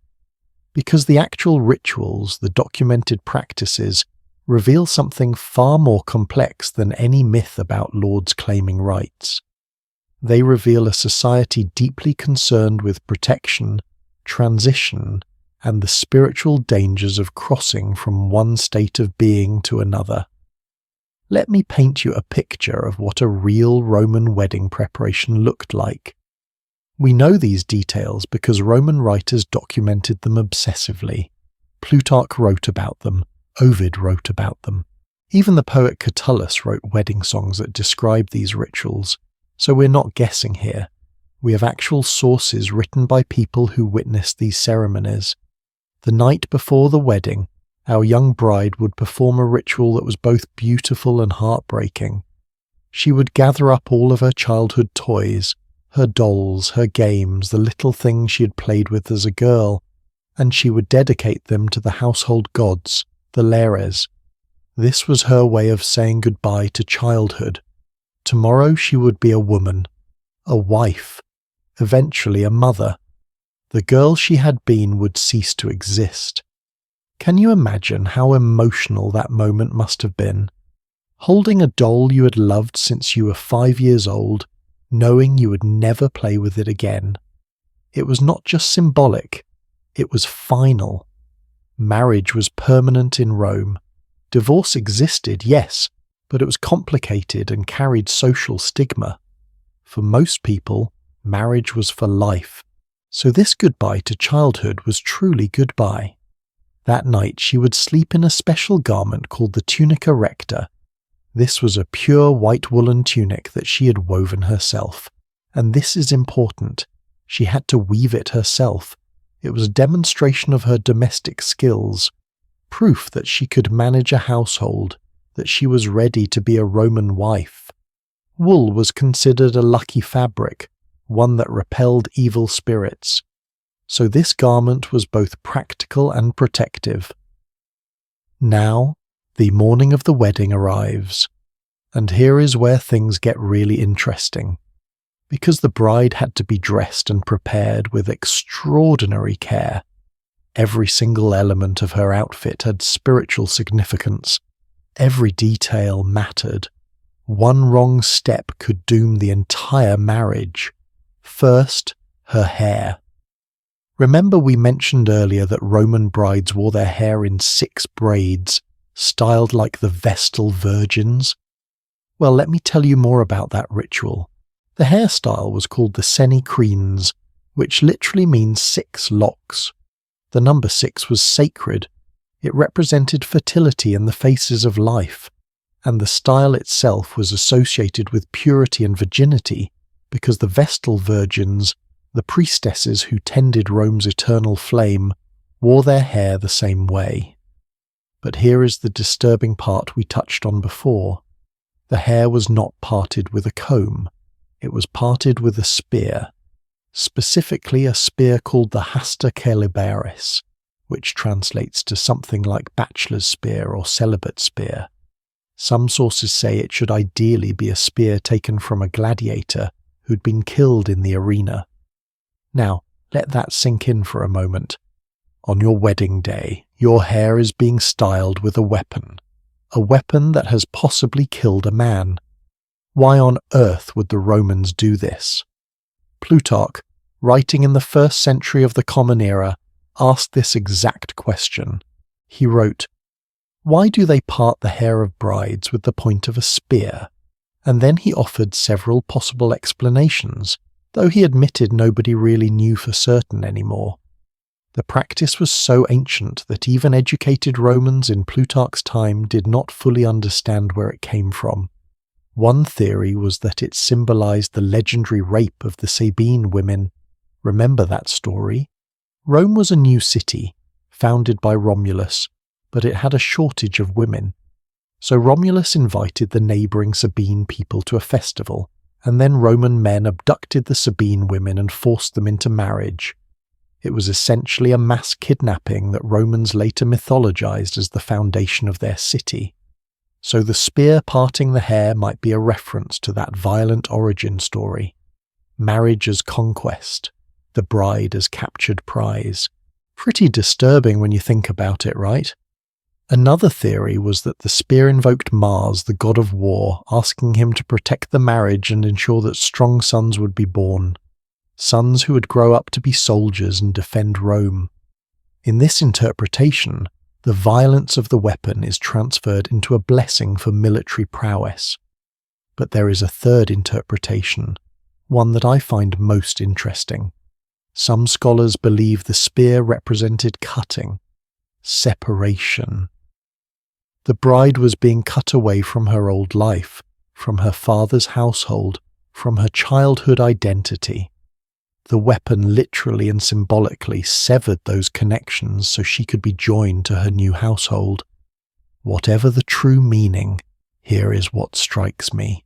Because the actual rituals, the documented practices, reveal something far more complex than any myth about lords claiming rights. They reveal a society deeply concerned with protection, transition, and the spiritual dangers of crossing from one state of being to another. Let me paint you a picture of what a real Roman wedding preparation looked like. We know these details because Roman writers documented them obsessively. Plutarch wrote about them, Ovid wrote about them. Even the poet Catullus wrote wedding songs that describe these rituals, so we're not guessing here. We have actual sources written by people who witnessed these ceremonies. The night before the wedding, our young bride would perform a ritual that was both beautiful and heartbreaking. She would gather up all of her childhood toys, her dolls, her games, the little things she had played with as a girl, and she would dedicate them to the household gods, the lares. This was her way of saying goodbye to childhood. Tomorrow she would be a woman, a wife, eventually a mother. The girl she had been would cease to exist. Can you imagine how emotional that moment must have been? Holding a doll you had loved since you were 5 years old, knowing you would never play with it again. It was not just symbolic, it was final. Marriage was permanent in Rome. Divorce existed, yes, but it was complicated and carried social stigma. For most people, marriage was for life, so this goodbye to childhood was truly goodbye. That night she would sleep in a special garment called the tunica recta. This was a pure white woolen tunic that she had woven herself. And this is important. She had to weave it herself. It was a demonstration of her domestic skills, proof that she could manage a household, that she was ready to be a Roman wife. Wool was considered a lucky fabric, one that repelled evil spirits. So this garment was both practical and protective. Now, the morning of the wedding arrives, and here is where things get really interesting. Because the bride had to be dressed and prepared with extraordinary care. Every single element of her outfit had spiritual significance. Every detail mattered. One wrong step could doom the entire marriage. First, her hair. Remember we mentioned earlier that Roman brides wore their hair in 6 braids, styled like the Vestal Virgins? Well, let me tell you more about that ritual. The hairstyle was called the seni crines, which literally means 6 locks. The number 6 was sacred. It represented fertility and the phases of life, and the style itself was associated with purity and virginity because the Vestal Virgins, the priestesses who tended Rome's eternal flame, wore their hair the same way. But here is the disturbing part we touched on before. The hair was not parted with a comb. It was parted with a spear, specifically a spear called the hasta celibaris, which translates to something like bachelor's spear or celibate spear. Some sources say it should ideally be a spear taken from a gladiator who'd been killed in the arena. Now, let that sink in for a moment. On your wedding day, your hair is being styled with a weapon that has possibly killed a man. Why on earth would the Romans do this? Plutarch, writing in the 1st century of the Common Era, asked this exact question. He wrote, "Why do they part the hair of brides with the point of a spear?" And then he offered several possible explanations, though he admitted nobody really knew for certain anymore. The practice was so ancient that even educated Romans in Plutarch's time did not fully understand where it came from. One theory was that it symbolized the legendary rape of the Sabine women. Remember that story? Rome was a new city, founded by Romulus, but it had a shortage of women. So Romulus invited the neighbouring Sabine people to a festival, and then Roman men abducted the Sabine women and forced them into marriage. It was essentially a mass kidnapping that Romans later mythologized as the foundation of their city. So the spear parting the hair might be a reference to that violent origin story. Marriage as conquest, the bride as captured prize. Pretty disturbing when you think about it, right? Another theory was that the spear invoked Mars, the god of war, asking him to protect the marriage and ensure that strong sons would be born. Sons who would grow up to be soldiers and defend Rome. In this interpretation, the violence of the weapon is transferred into a blessing for military prowess. But there is a third interpretation, one that I find most interesting. Some scholars believe the spear represented cutting, separation. The bride was being cut away from her old life, from her father's household, from her childhood identity. The weapon literally and symbolically severed those connections so she could be joined to her new household. Whatever the true meaning, here is what strikes me.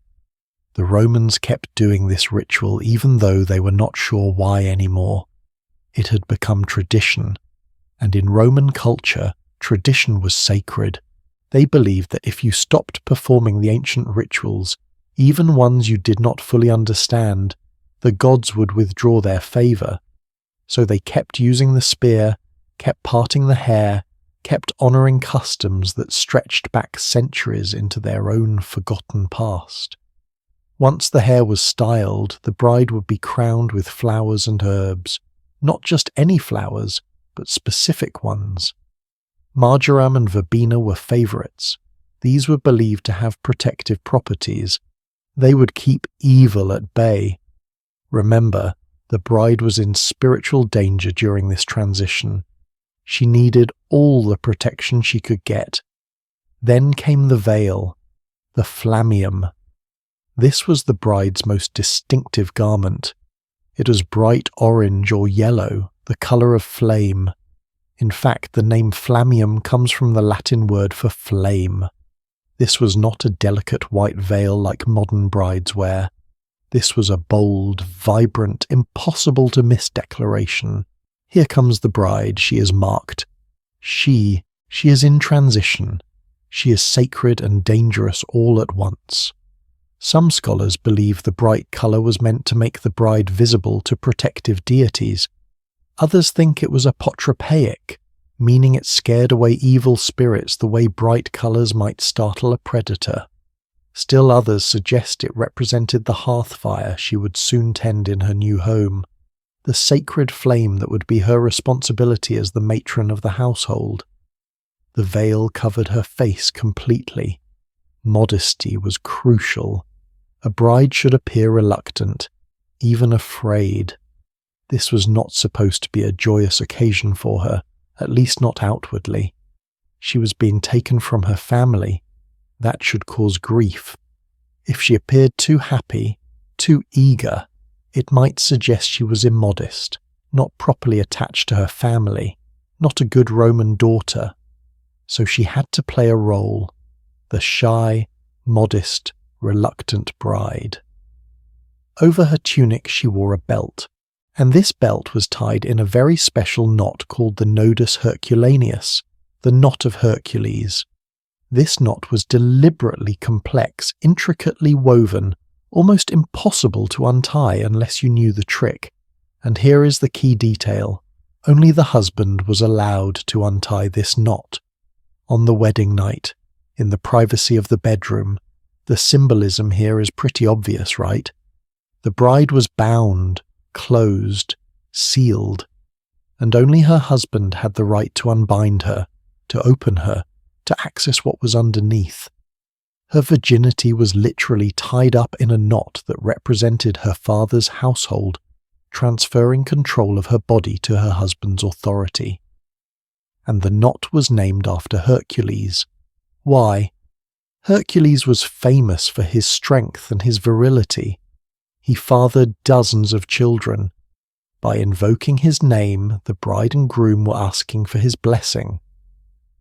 The Romans kept doing this ritual even though they were not sure why anymore. It had become tradition, and in Roman culture, tradition was sacred. They believed that if you stopped performing the ancient rituals, even ones you did not fully understand, the gods would withdraw their favour. So they kept using the spear, kept parting the hair, kept honouring customs that stretched back centuries into their own forgotten past. Once the hair was styled, the bride would be crowned with flowers and herbs, not just any flowers, but specific ones. Marjoram and verbena were favourites. These were believed to have protective properties. They would keep evil at bay. Remember, the bride was in spiritual danger during this transition. She needed all the protection she could get. Then came the veil, the flammeum. This was the bride's most distinctive garment. It was bright orange or yellow, the colour of flame. In fact, the name flammeum comes from the Latin word for flame. This was not a delicate white veil like modern brides wear. This was a bold, vibrant, impossible-to-miss declaration. Here comes the bride, she is marked. She is in transition. She is sacred and dangerous all at once. Some scholars believe the bright colour was meant to make the bride visible to protective deities. Others think it was apotropaic, meaning it scared away evil spirits the way bright colours might startle a predator. Still others suggest it represented the hearth fire she would soon tend in her new home. the sacred flame that would be her responsibility as the matron of the household. The veil covered her face completely. Modesty was crucial. A bride should appear reluctant, even afraid. This was not supposed to be a joyous occasion for her, at least not outwardly. She was being taken from her family. That should cause grief. If she appeared too happy, too eager, it might suggest she was immodest, not properly attached to her family, not a good Roman daughter. So she had to play a role, the shy, modest, reluctant bride. Over her tunic she wore a belt, and this belt was tied in a very special knot called the nodus Herculeus, the knot of Hercules. This knot was deliberately complex, intricately woven, almost impossible to untie unless you knew the trick. And here is the key detail. Only the husband was allowed to untie this knot. On the wedding night, in the privacy of the bedroom, the symbolism here is pretty obvious, right? The bride was bound, closed, sealed, and only her husband had the right to unbind her, to open her, to access what was underneath. Her virginity was literally tied up in a knot that represented her father's household, transferring control of her body to her husband's authority. And the knot was named after Hercules. Why? Hercules was famous for his strength and his virility. He fathered dozens of children. By invoking his name, the bride and groom were asking for his blessing.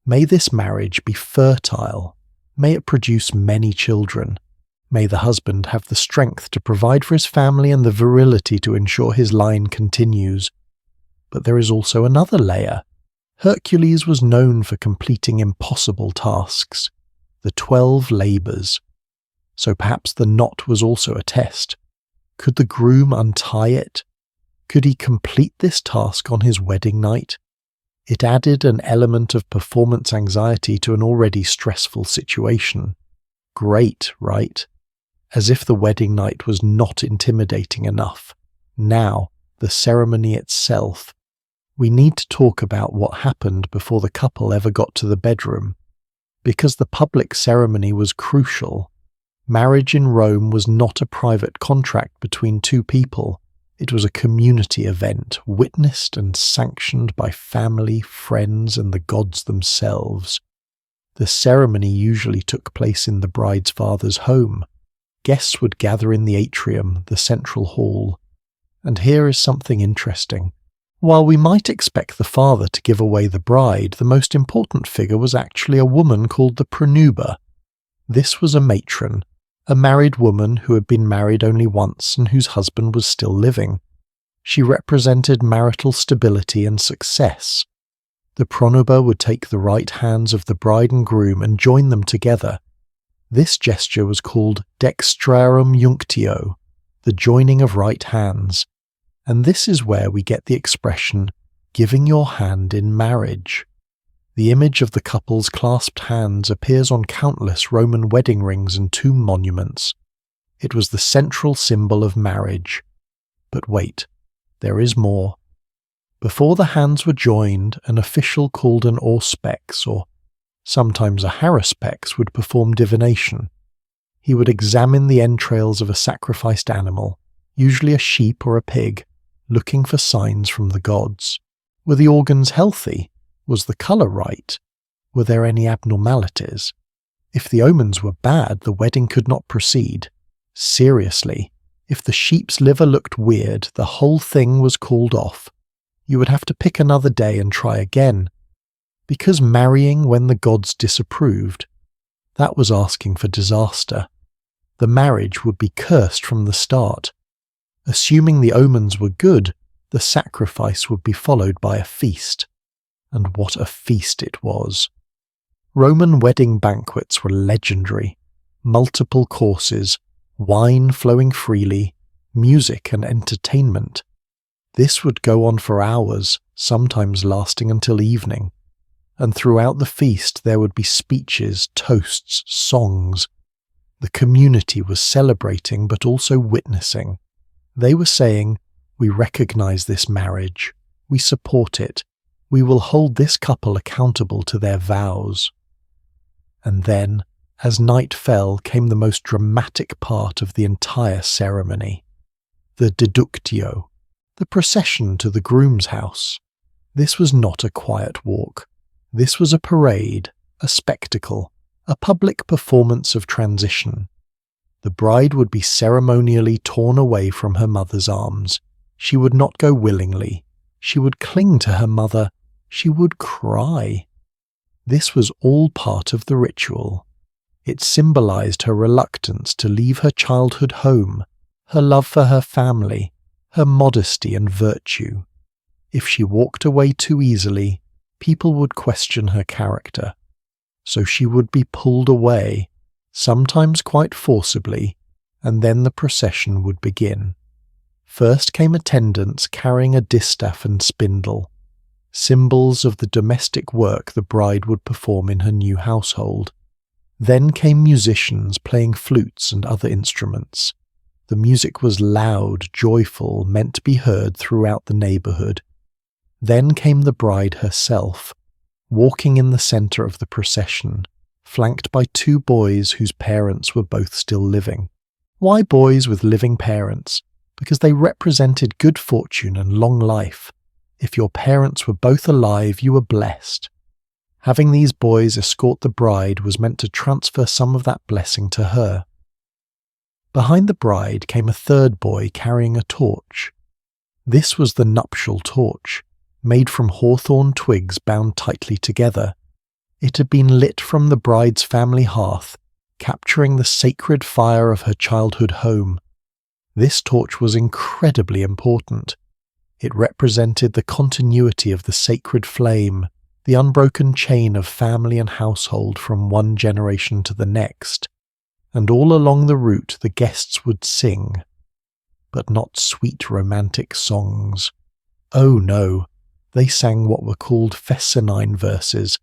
May this marriage be fertile. May it produce many children. May the husband have the strength to provide for his family and the virility to ensure his line continues. But there is also another layer. Hercules was known for completing impossible tasks, the 12 labours. So perhaps the knot was also a test. Could the groom untie it? Could he complete this task on his wedding night? It added an element of performance anxiety to an already stressful situation. Great, right? As if the wedding night was not intimidating enough. Now, the ceremony itself. We need to talk about what happened before the couple ever got to the bedroom. Because the public ceremony was crucial. Marriage in Rome was not a private contract between two people. It was a community event, witnessed and sanctioned by family, friends, and the gods themselves. The ceremony usually took place in the bride's father's home. Guests would gather in the atrium, the central hall. And here is something interesting. While we might expect the father to give away the bride, the most important figure was actually a woman called the Pronuba. This was a matron, a married woman who had been married only once and whose husband was still living. She represented marital stability and success. The Pronuba would take the right hands of the bride and groom and join them together. This gesture was called Dextrarum Iunctio, the joining of right hands. And this is where we get the expression, giving your hand in marriage. The image of the couple's clasped hands appears on countless Roman wedding rings and tomb monuments. It was the central symbol of marriage. But wait, there is more. Before the hands were joined, an official called an auspex, or sometimes a haruspex, would perform divination. He would examine the entrails of a sacrificed animal, usually a sheep or a pig, looking for signs from the gods. Were the organs healthy? Was the colour right? Were there any abnormalities? If the omens were bad, the wedding could not proceed. Seriously, if the sheep's liver looked weird, the whole thing was called off. You would have to pick another day and try again. Because marrying when the gods disapproved, that was asking for disaster. The marriage would be cursed from the start. Assuming the omens were good, the sacrifice would be followed by a feast. And what a feast it was. Roman wedding banquets were legendary. Multiple courses, wine flowing freely, music and entertainment. This would go on for hours, sometimes lasting until evening. And throughout the feast there would be speeches, toasts, songs. The community was celebrating but also witnessing. They were saying, We recognize this marriage. We support it. We will hold this couple accountable to their vows. And then, as night fell, came the most dramatic part of the entire ceremony. The deductio, the procession to the groom's house. This was not a quiet walk. This was a parade, a spectacle, a public performance of transition. The bride would be ceremonially torn away from her mother's arms. She would not go willingly. She would cling to her mother. She would cry. This was all part of the ritual. It symbolized her reluctance to leave her childhood home, her love for her family, her modesty and virtue. If she walked away too easily, people would question her character. So she would be pulled away, sometimes quite forcibly, and then the procession would begin. First came attendants carrying a distaff and spindle, symbols of the domestic work the bride would perform in her new household. Then came musicians playing flutes and other instruments. The music was loud, joyful, meant to be heard throughout the neighborhood. Then came the bride herself, walking in the center of the procession, flanked by two boys whose parents were both still living. Why boys with living parents? Because they represented good fortune and long life. If your parents were both alive, you were blessed. Having these boys escort the bride was meant to transfer some of that blessing to her. Behind the bride came a third boy carrying a torch. This was the nuptial torch, made from hawthorn twigs bound tightly together. It had been lit from the bride's family hearth, capturing the sacred fire of her childhood home. This torch was incredibly important. It represented the continuity of the sacred flame, the unbroken chain of family and household from one generation to the next. And all along the route the guests would sing, but not sweet romantic songs. Oh no, they sang what were called fescennine verses.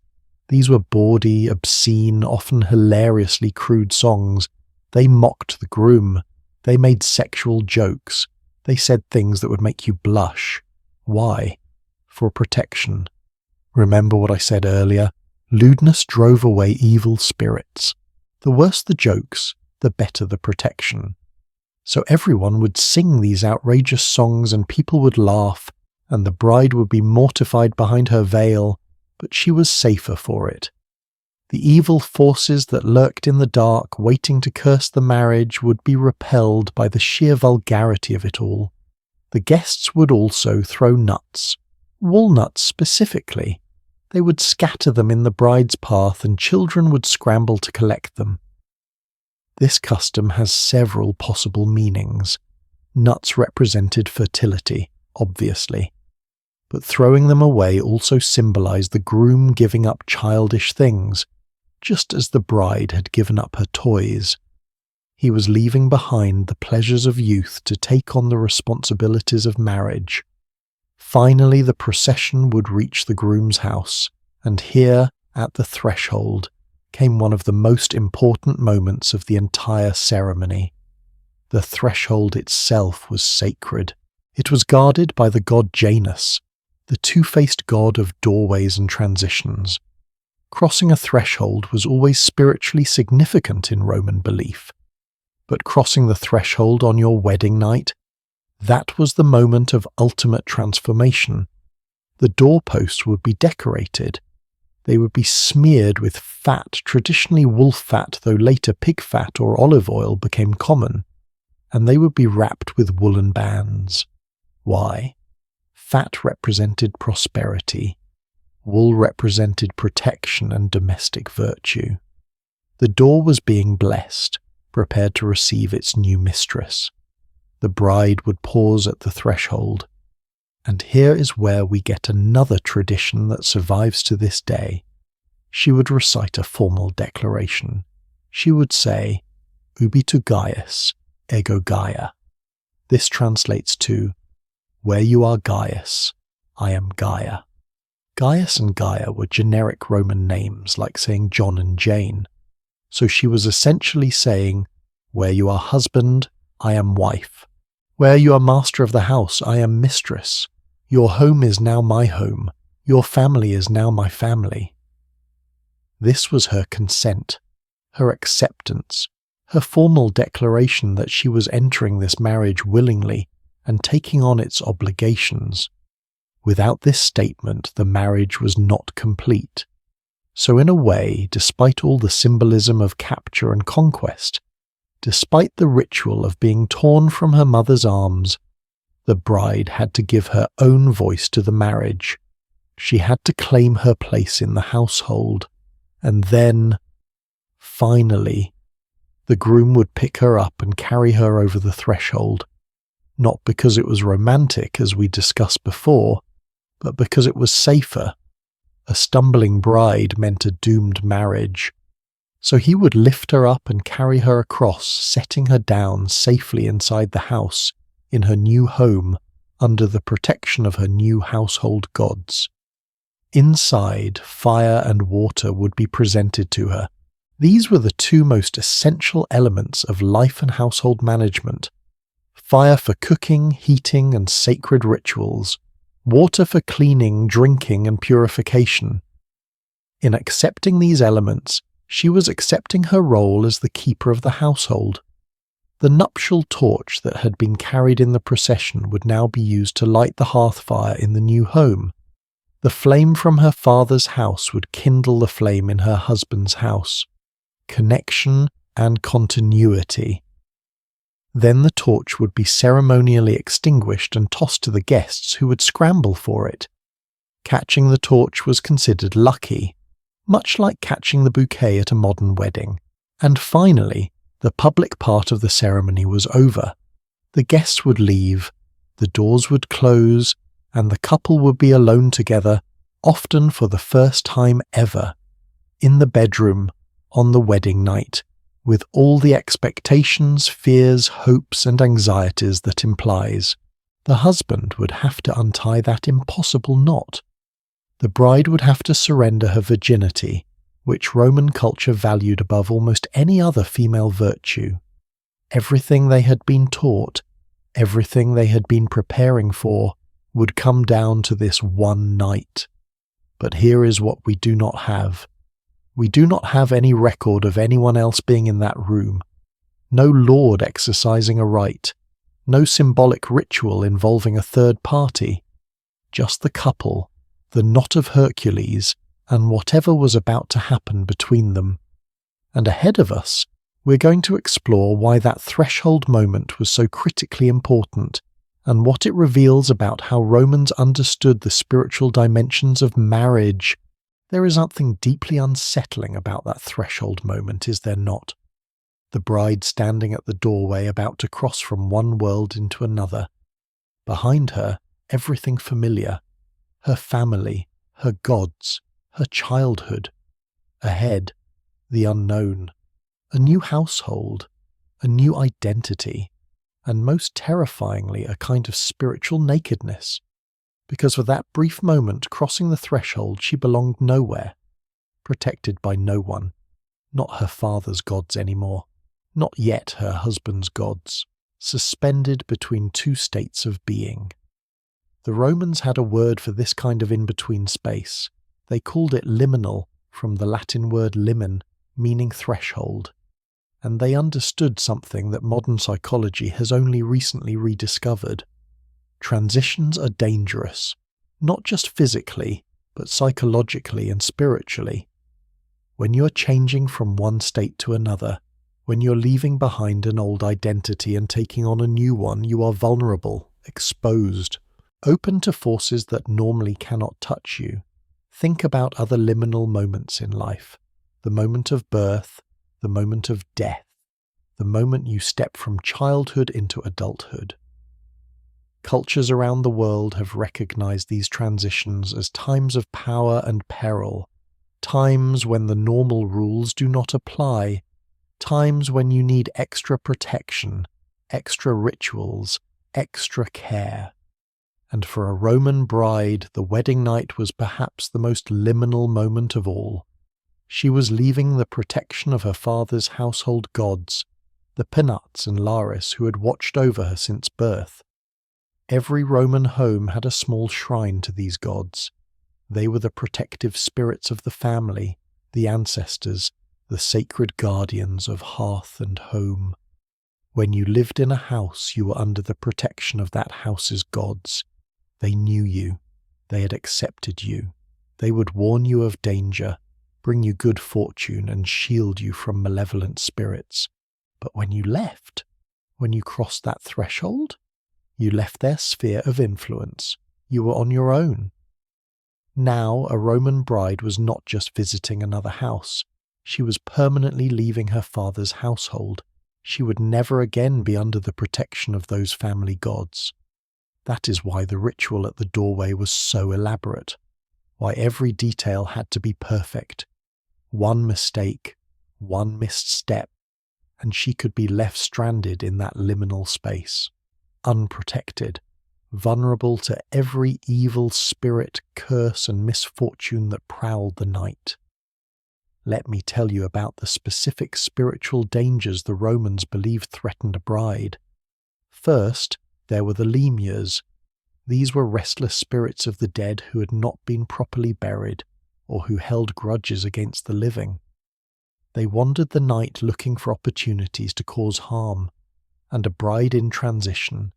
These were bawdy, obscene, often hilariously crude songs. They mocked the groom. They made sexual jokes. They said things that would make you blush. Why? For protection. Remember what I said earlier? Lewdness drove away evil spirits. The worse the jokes, the better the protection. So everyone would sing these outrageous songs and people would laugh, and the bride would be mortified behind her veil, but she was safer for it. The evil forces that lurked in the dark, waiting to curse the marriage, would be repelled by the sheer vulgarity of it all. The guests would also throw nuts, walnuts specifically. They would scatter them in the bride's path and children would scramble to collect them. This custom has several possible meanings. Nuts represented fertility, obviously. But throwing them away also symbolized the groom giving up childish things, just as the bride had given up her toys. He was leaving behind the pleasures of youth to take on the responsibilities of marriage. Finally, the procession would reach the groom's house, and here, at the threshold, came one of the most important moments of the entire ceremony. The threshold itself was sacred. It was guarded by the god Janus, the two-faced god of doorways and transitions. Crossing a threshold was always spiritually significant in Roman belief. But crossing the threshold on your wedding night, that was the moment of ultimate transformation. The doorposts would be decorated. They would be smeared with fat, traditionally wolf fat, though later pig fat or olive oil became common, and they would be wrapped with woolen bands. Why? Fat represented prosperity. Wool represented protection and domestic virtue. The door was being blessed, prepared to receive its new mistress. The bride would pause at the threshold. And here is where we get another tradition that survives to this day. She would recite a formal declaration. She would say, "Ubi tu Gaius, ego Gaia." This translates to, "Where you are Gaius, I am Gaia." Gaius and Gaia were generic Roman names, like saying John and Jane. So she was essentially saying, "Where you are husband, I am wife. Where you are master of the house, I am mistress. Your home is now my home. Your family is now my family. This was her consent, her acceptance, her formal declaration that she was entering this marriage willingly and taking on its obligations. Without this statement, the marriage was not complete. So in a way, despite all the symbolism of capture and conquest, despite the ritual of being torn from her mother's arms, the bride had to give her own voice to the marriage. She had to claim her place in the household, and then, finally, the groom would pick her up and carry her over the threshold, not because it was romantic, as we discussed before, but because it was safer. A stumbling bride meant a doomed marriage. So he would lift her up and carry her across, setting her down safely inside the house, in her new home, under the protection of her new household gods. Inside, fire and water would be presented to her. These were the two most essential elements of life and household management. Fire for cooking, heating, and sacred rituals. Water for cleaning, drinking, and purification. In accepting these elements, she was accepting her role as the keeper of the household. The nuptial torch that had been carried in the procession would now be used to light the hearth fire in the new home. The flame from her father's house would kindle the flame in her husband's house. Connection and continuity. Then the torch would be ceremonially extinguished and tossed to the guests who would scramble for it. Catching the torch was considered lucky, much like catching the bouquet at a modern wedding. And finally, the public part of the ceremony was over. The guests would leave, the doors would close, and the couple would be alone together, often for the first time ever, in the bedroom, on the wedding night, with all the expectations, fears, hopes, and anxieties that implies. The husband would have to untie that impossible knot. The bride would have to surrender her virginity, which Roman culture valued above almost any other female virtue. Everything they had been taught, everything they had been preparing for, would come down to this one night. But here is what we do not have. We do not have any record of anyone else being in that room. No lord exercising a rite. No symbolic ritual involving a third party. Just the couple, the knot of Hercules, and whatever was about to happen between them. And ahead of us, we're going to explore why that threshold moment was so critically important, and what it reveals about how Romans understood the spiritual dimensions of marriage. There is something deeply unsettling about that threshold moment, is there not? The bride standing at the doorway about to cross from one world into another. Behind her, everything familiar. Her family, her gods, her childhood. Ahead, the unknown. A new household, a new identity, and most terrifyingly a kind of spiritual nakedness. Because for that brief moment crossing the threshold she belonged nowhere, protected by no one, not her father's gods anymore, not yet her husband's gods, suspended between two states of being. The Romans had a word for this kind of in-between space. They called it liminal, from the Latin word limen, meaning threshold. And they understood something that modern psychology has only recently rediscovered. Transitions are dangerous, not just physically, but psychologically and spiritually. When you're changing from one state to another, when you're leaving behind an old identity and taking on a new one, you are vulnerable, exposed, open to forces that normally cannot touch you. Think about other liminal moments in life. The moment of birth, the moment of death, the moment you step from childhood into adulthood. Cultures around the world have recognized these transitions as times of power and peril, times when the normal rules do not apply, times when you need extra protection, extra rituals, extra care. And for a Roman bride, the wedding night was perhaps the most liminal moment of all. She was leaving the protection of her father's household gods, the Penates and Lares who had watched over her since birth. Every Roman home had a small shrine to these gods. They were the protective spirits of the family, the ancestors, the sacred guardians of hearth and home. When you lived in a house, you were under the protection of that house's gods. They knew you. They had accepted you. They would warn you of danger, bring you good fortune, and shield you from malevolent spirits. But when you left, when you crossed that threshold, you left their sphere of influence. You were on your own. Now, a Roman bride was not just visiting another house. She was permanently leaving her father's household. She would never again be under the protection of those family gods. That is why the ritual at the doorway was so elaborate, why every detail had to be perfect. One mistake, one missed step, and she could be left stranded in that liminal space, unprotected, vulnerable to every evil spirit, curse, and misfortune that prowled the night. Let me tell you about the specific spiritual dangers the Romans believed threatened a bride. First, there were the lemures. These were restless spirits of the dead who had not been properly buried, or who held grudges against the living. They wandered the night looking for opportunities to cause harm, and a bride in transition,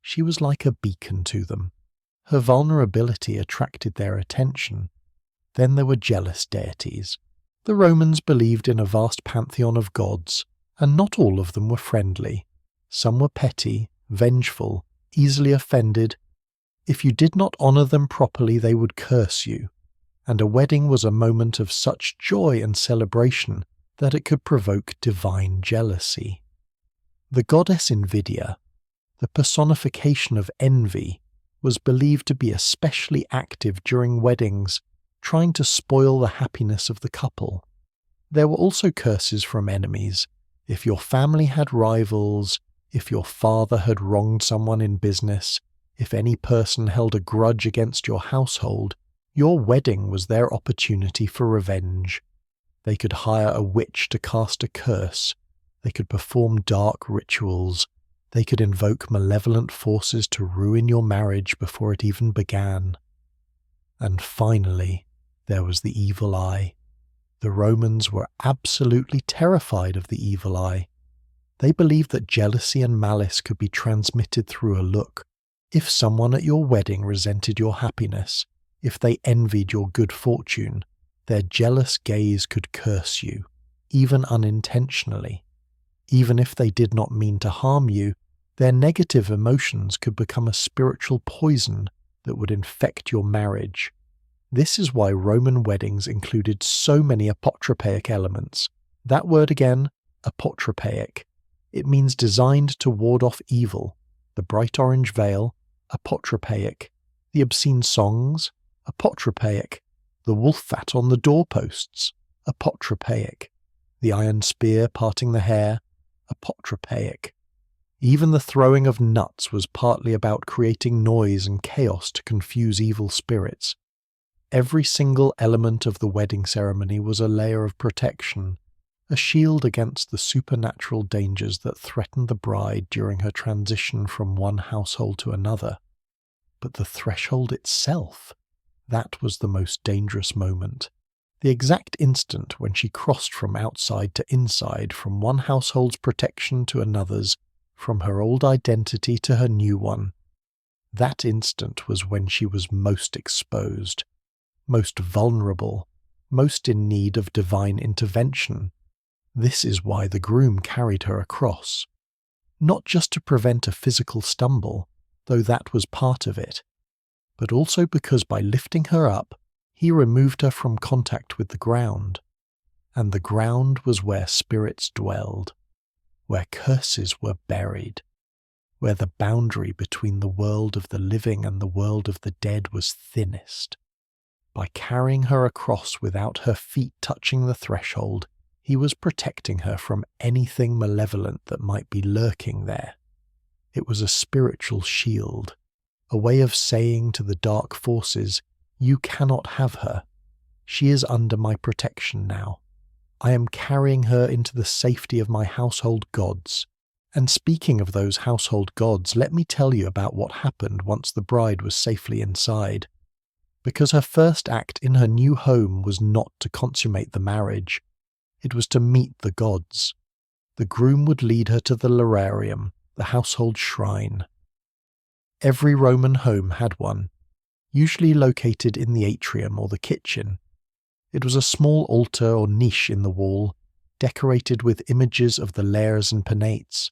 she was like a beacon to them. Her vulnerability attracted their attention. Then there were jealous deities. The Romans believed in a vast pantheon of gods, and not all of them were friendly. Some were petty, vengeful, easily offended. If you did not honour them properly, they would curse you, and a wedding was a moment of such joy and celebration that it could provoke divine jealousy. The goddess Invidia, the personification of envy, was believed to be especially active during weddings, trying to spoil the happiness of the couple. There were also curses from enemies. If your family had rivals, if your father had wronged someone in business, if any person held a grudge against your household, your wedding was their opportunity for revenge. They could hire a witch to cast a curse. They could perform dark rituals. They could invoke malevolent forces to ruin your marriage before it even began. And finally, there was the evil eye. The Romans were absolutely terrified of the evil eye. They believed that jealousy and malice could be transmitted through a look. If someone at your wedding resented your happiness, if they envied your good fortune, their jealous gaze could curse you, even unintentionally. Even if they did not mean to harm you, their negative emotions could become a spiritual poison that would infect your marriage. This is why Roman weddings included so many apotropaic elements. That word again, apotropaic. It means designed to ward off evil. The bright orange veil, apotropaic. The obscene songs, apotropaic. The wolf fat on the doorposts, apotropaic. The iron spear parting the hair, apotropaic. Even the throwing of nuts was partly about creating noise and chaos to confuse evil spirits. Every single element of the wedding ceremony was a layer of protection, a shield against the supernatural dangers that threatened the bride during her transition from one household to another. But the threshold itself, that was the most dangerous moment. The exact instant when she crossed from outside to inside, from one household's protection to another's, from her old identity to her new one. That instant was when she was most exposed, most vulnerable, most in need of divine intervention. This is why the groom carried her across. Not just to prevent a physical stumble, though that was part of it, but also because by lifting her up, he removed her from contact with the ground. And the ground was where spirits dwelled, where curses were buried, where the boundary between the world of the living and the world of the dead was thinnest. By carrying her across without her feet touching the threshold, he was protecting her from anything malevolent that might be lurking there. It was a spiritual shield, a way of saying to the dark forces, "You cannot have her. She is under my protection now. I am carrying her into the safety of my household gods. And speaking of those household gods, let me tell you about what happened once the bride was safely inside. Because her first act in her new home was not to consummate the marriage, it was to meet the gods. The groom would lead her to the laurarium, the household shrine. Every Roman home had one, usually located in the atrium or the kitchen. It was a small altar or niche in the wall, decorated with images of the lares and penates.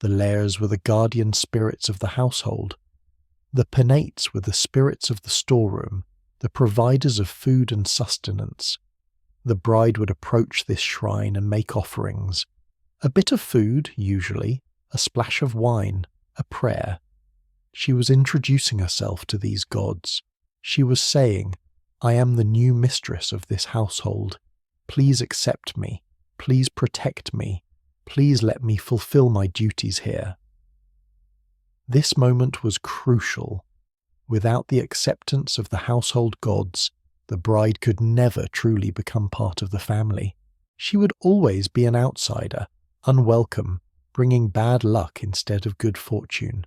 The lares were the guardian spirits of the household. The penates were the spirits of the storeroom, the providers of food and sustenance. The bride would approach this shrine and make offerings. A bit of food, usually, a splash of wine, a prayer. She was introducing herself to these gods. She was saying, I am the new mistress of this household. Please accept me. Please protect me. Please let me fulfill my duties here. This moment was crucial. Without the acceptance of the household gods, the bride could never truly become part of the family. She would always be an outsider, unwelcome, bringing bad luck instead of good fortune.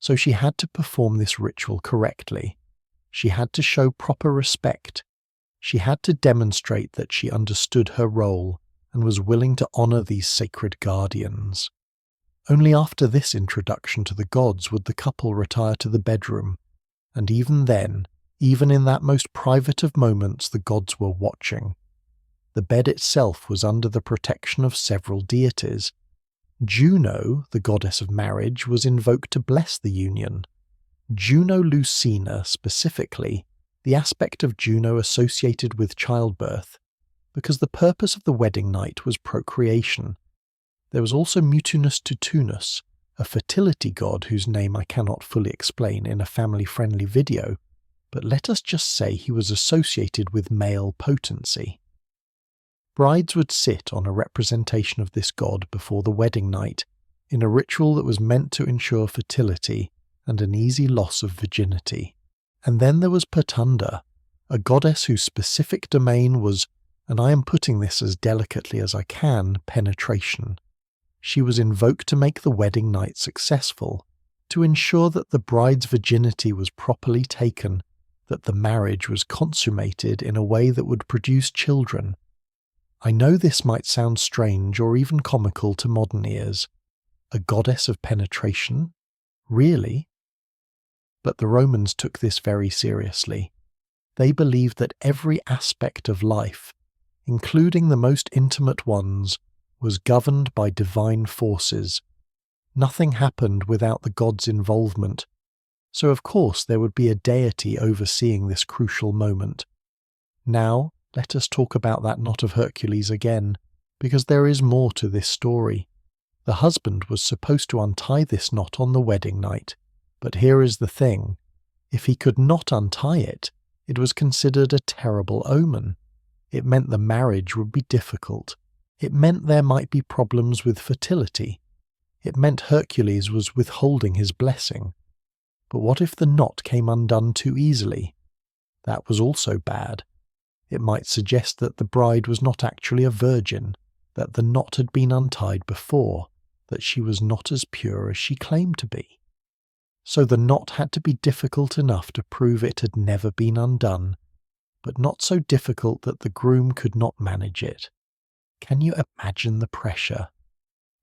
So she had to perform this ritual correctly. She had to show proper respect. She had to demonstrate that she understood her role and was willing to honor these sacred guardians. Only after this introduction to the gods would the couple retire to the bedroom, and even then, even in that most private of moments, the gods were watching. The bed itself was under the protection of several deities. Juno, the goddess of marriage, was invoked to bless the union. Juno Lucina specifically, the aspect of Juno associated with childbirth, because the purpose of the wedding night was procreation. There was also Mutunus Tutunus, a fertility god whose name I cannot fully explain in a family-friendly video, but let us just say he was associated with male potency. Brides would sit on a representation of this god before the wedding night, in a ritual that was meant to ensure fertility and an easy loss of virginity. And then there was Pertunda, a goddess whose specific domain was, and I am putting this as delicately as I can, penetration. She was invoked to make the wedding night successful, to ensure that the bride's virginity was properly taken, that the marriage was consummated in a way that would produce children. I know this might sound strange or even comical to modern ears. A goddess of penetration? Really? But the Romans took this very seriously. They believed that every aspect of life, including the most intimate ones, was governed by divine forces. Nothing happened without the gods' involvement, so of course there would be a deity overseeing this crucial moment. Now, let us talk about that knot of Hercules again, because there is more to this story. The husband was supposed to untie this knot on the wedding night, but here is the thing. If he could not untie it, it was considered a terrible omen. It meant the marriage would be difficult. It meant there might be problems with fertility. It meant Hercules was withholding his blessing. But what if the knot came undone too easily? That was also bad. It might suggest that the bride was not actually a virgin, that the knot had been untied before, that she was not as pure as she claimed to be. So the knot had to be difficult enough to prove it had never been undone, but not so difficult that the groom could not manage it. Can you imagine the pressure?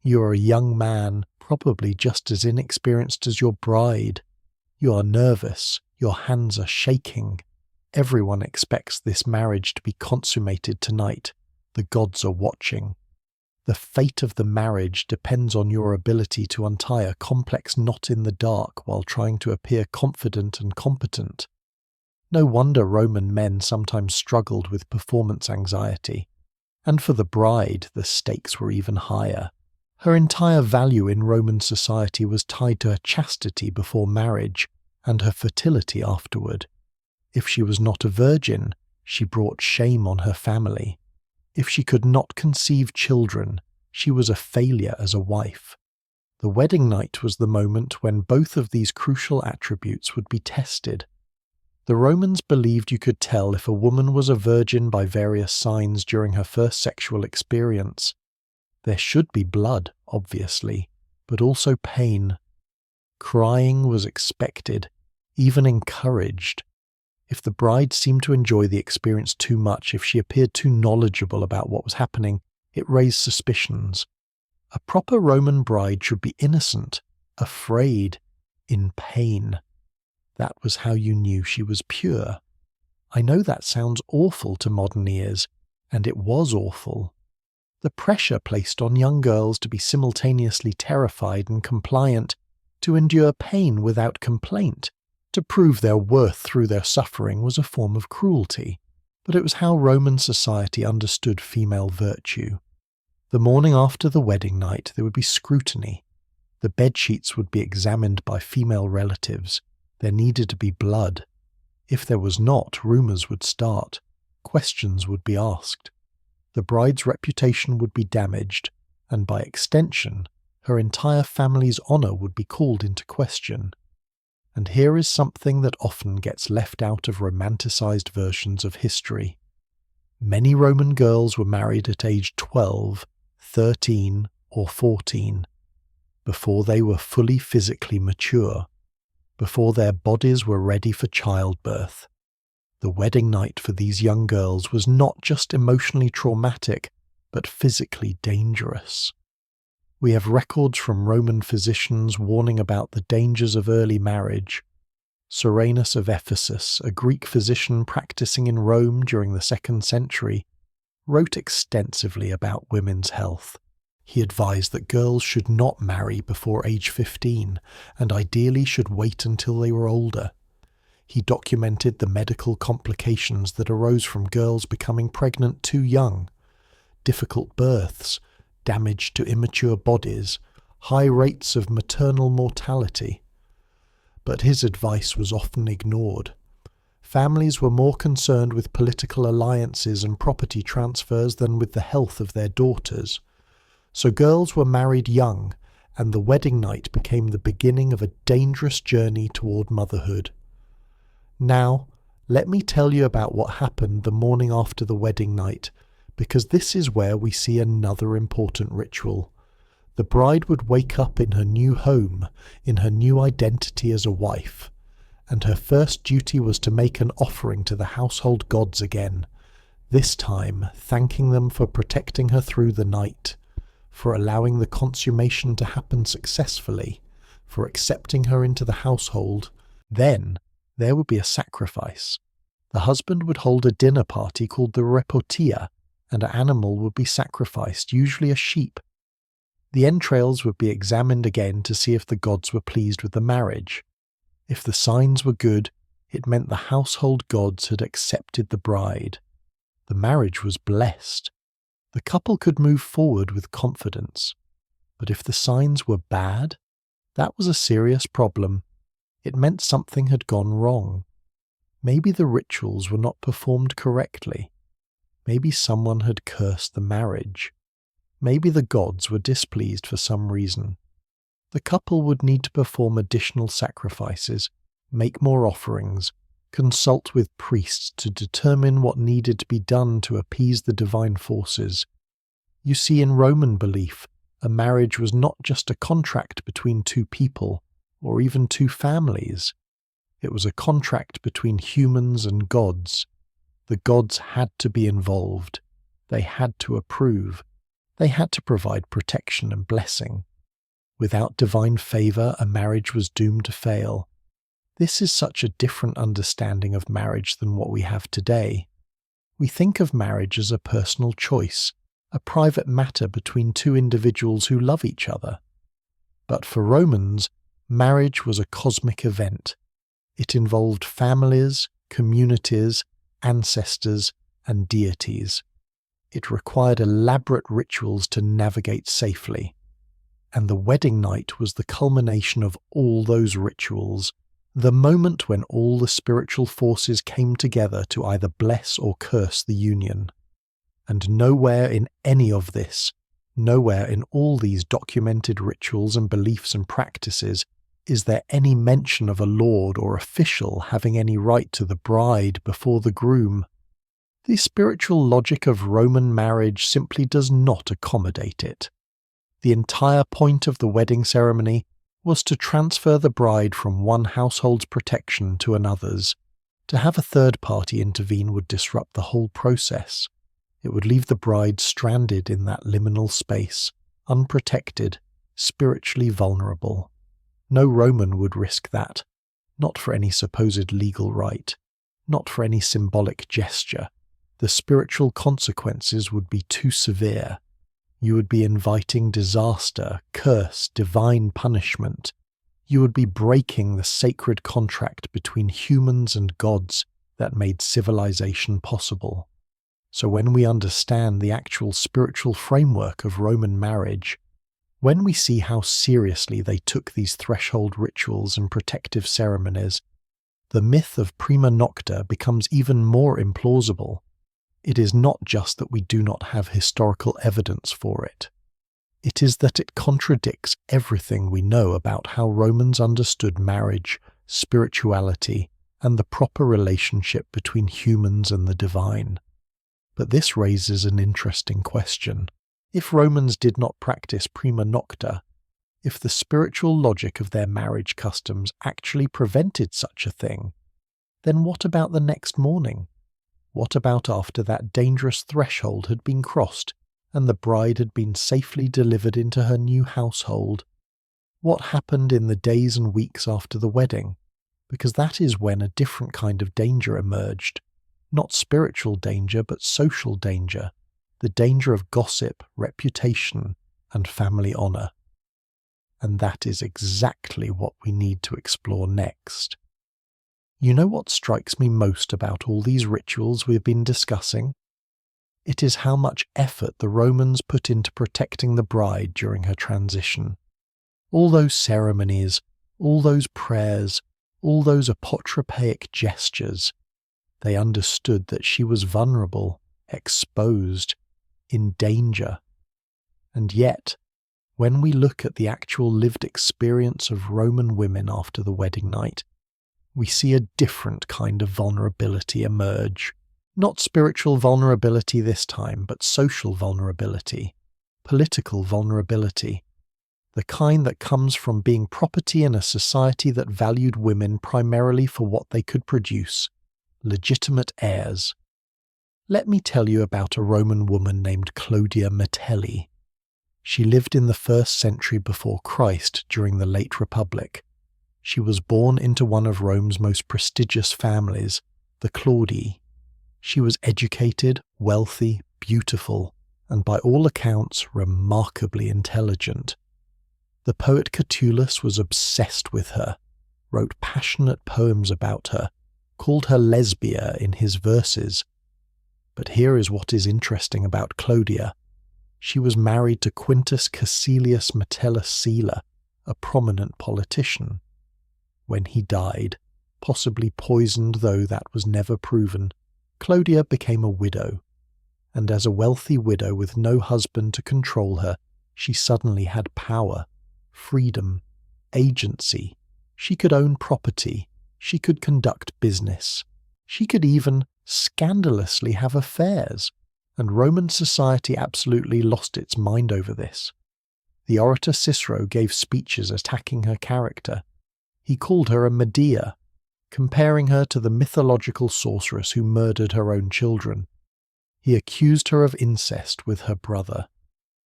You are a young man, probably just as inexperienced as your bride. You are nervous, your hands are shaking. Everyone expects this marriage to be consummated tonight. The gods are watching. The fate of the marriage depends on your ability to untie a complex knot in the dark while trying to appear confident and competent. No wonder Roman men sometimes struggled with performance anxiety. And for the bride, the stakes were even higher. Her entire value in Roman society was tied to her chastity before marriage and her fertility afterward. If she was not a virgin, she brought shame on her family. If she could not conceive children, she was a failure as a wife. The wedding night was the moment when both of these crucial attributes would be tested. The Romans believed you could tell if a woman was a virgin by various signs during her first sexual experience. There should be blood, obviously, but also pain. Crying was expected, even encouraged. If the bride seemed to enjoy the experience too much, if she appeared too knowledgeable about what was happening, it raised suspicions. A proper Roman bride should be innocent, afraid, in pain. That was how you knew she was pure. I know that sounds awful to modern ears, and it was awful. The pressure placed on young girls to be simultaneously terrified and compliant, to endure pain without complaint, to prove their worth through their suffering was a form of cruelty, but it was how Roman society understood female virtue. The morning after the wedding night there would be scrutiny. The bedsheets would be examined by female relatives. There needed to be blood. If there was not, rumours would start. Questions would be asked. The bride's reputation would be damaged, and by extension, her entire family's honour would be called into question. And here is something that often gets left out of romanticised versions of history. Many Roman girls were married at age 12, 13, or 14, before they were fully physically mature, before their bodies were ready for childbirth. The wedding night for these young girls was not just emotionally traumatic, but physically dangerous. We have records from Roman physicians warning about the dangers of early marriage. Soranus of Ephesus, a Greek physician practicing in Rome during the 2nd century, wrote extensively about women's health. He advised that girls should not marry before age 15, and ideally should wait until they were older. He documented the medical complications that arose from girls becoming pregnant too young, difficult births, damage to immature bodies, high rates of maternal mortality. But his advice was often ignored. Families were more concerned with political alliances and property transfers than with the health of their daughters. So girls were married young, and the wedding night became the beginning of a dangerous journey toward motherhood. Now, let me tell you about what happened the morning after the wedding night, because this is where we see another important ritual. The bride would wake up in her new home, in her new identity as a wife, and her first duty was to make an offering to the household gods again, this time thanking them for protecting her through the night, for allowing the consummation to happen successfully, for accepting her into the household. Then there would be a sacrifice. The husband would hold a dinner party called the repotia, and an animal would be sacrificed, usually a sheep. The entrails would be examined again to see if the gods were pleased with the marriage. If the signs were good, it meant the household gods had accepted the bride. The marriage was blessed. The couple could move forward with confidence. But if the signs were bad, that was a serious problem. It meant something had gone wrong. Maybe the rituals were not performed correctly. Maybe someone had cursed the marriage. Maybe the gods were displeased for some reason. The couple would need to perform additional sacrifices, make more offerings, consult with priests to determine what needed to be done to appease the divine forces. You see, in Roman belief, a marriage was not just a contract between two people, or even two families. It was a contract between humans and gods. The gods had to be involved. They had to approve. They had to provide protection and blessing. Without divine favour, a marriage was doomed to fail. This is such a different understanding of marriage than what we have today. We think of marriage as a personal choice, a private matter between two individuals who love each other. But for Romans, marriage was a cosmic event. It involved families, communities, ancestors, and deities. It required elaborate rituals to navigate safely. And the wedding night was the culmination of all those rituals, the moment when all the spiritual forces came together to either bless or curse the union. And nowhere in any of this, nowhere in all these documented rituals and beliefs and practices, Is there any mention of a lord or official having any right to the bride before the groom? The spiritual logic of Roman marriage simply does not accommodate it. The entire point of the wedding ceremony was to transfer the bride from one household's protection to another's. To have a third party intervene would disrupt the whole process. It would leave the bride stranded in that liminal space, unprotected, spiritually vulnerable. No Roman would risk that, not for any supposed legal right, not for any symbolic gesture. The spiritual consequences would be too severe. You would be inviting disaster, curse, divine punishment. You would be breaking the sacred contract between humans and gods that made civilization possible. So when we understand the actual spiritual framework of Roman marriage, when we see how seriously they took these threshold rituals and protective ceremonies, the myth of prima nocta becomes even more implausible. It is not just that we do not have historical evidence for it. It is that it contradicts everything we know about how Romans understood marriage, spirituality, and the proper relationship between humans and the divine. But this raises an interesting question. If Romans did not practice prima nocta, if the spiritual logic of their marriage customs actually prevented such a thing, then what about the next morning? What about after that dangerous threshold had been crossed and the bride had been safely delivered into her new household? What happened in the days and weeks after the wedding? Because that is when a different kind of danger emerged. Not spiritual danger, but social danger. The danger of gossip, reputation, and family honor. And that is exactly what we need to explore next. You know what strikes me most about all these rituals we've been discussing? It is how much effort the Romans put into protecting the bride during her transition. All those ceremonies, all those prayers, all those apotropaic gestures. They understood that she was vulnerable, exposed, in danger. And yet, when we look at the actual lived experience of Roman women after the wedding night, we see a different kind of vulnerability emerge. Not spiritual vulnerability this time, but social vulnerability, political vulnerability, the kind that comes from being property in a society that valued women primarily for what they could produce, legitimate heirs. Let me tell you about a Roman woman named Clodia Metelli. She lived in the 1st century before Christ during the late Republic. She was born into one of Rome's most prestigious families, the Claudii. She was educated, wealthy, beautiful, and by all accounts remarkably intelligent. The poet Catullus was obsessed with her, wrote passionate poems about her, called her Lesbia in his verses. But here is what is interesting about Clodia. She was married to Quintus Caecilius Metellus Sylla, a prominent politician. When he died, possibly poisoned though that was never proven, Clodia became a widow. And as a wealthy widow with no husband to control her, she suddenly had power, freedom, agency. She could own property. She could conduct business. She could even scandalously have affairs. And Roman society absolutely lost its mind over this. The orator Cicero gave speeches attacking her character. He called her a Medea, comparing her to the mythological sorceress who murdered her own children. He accused her of incest with her brother.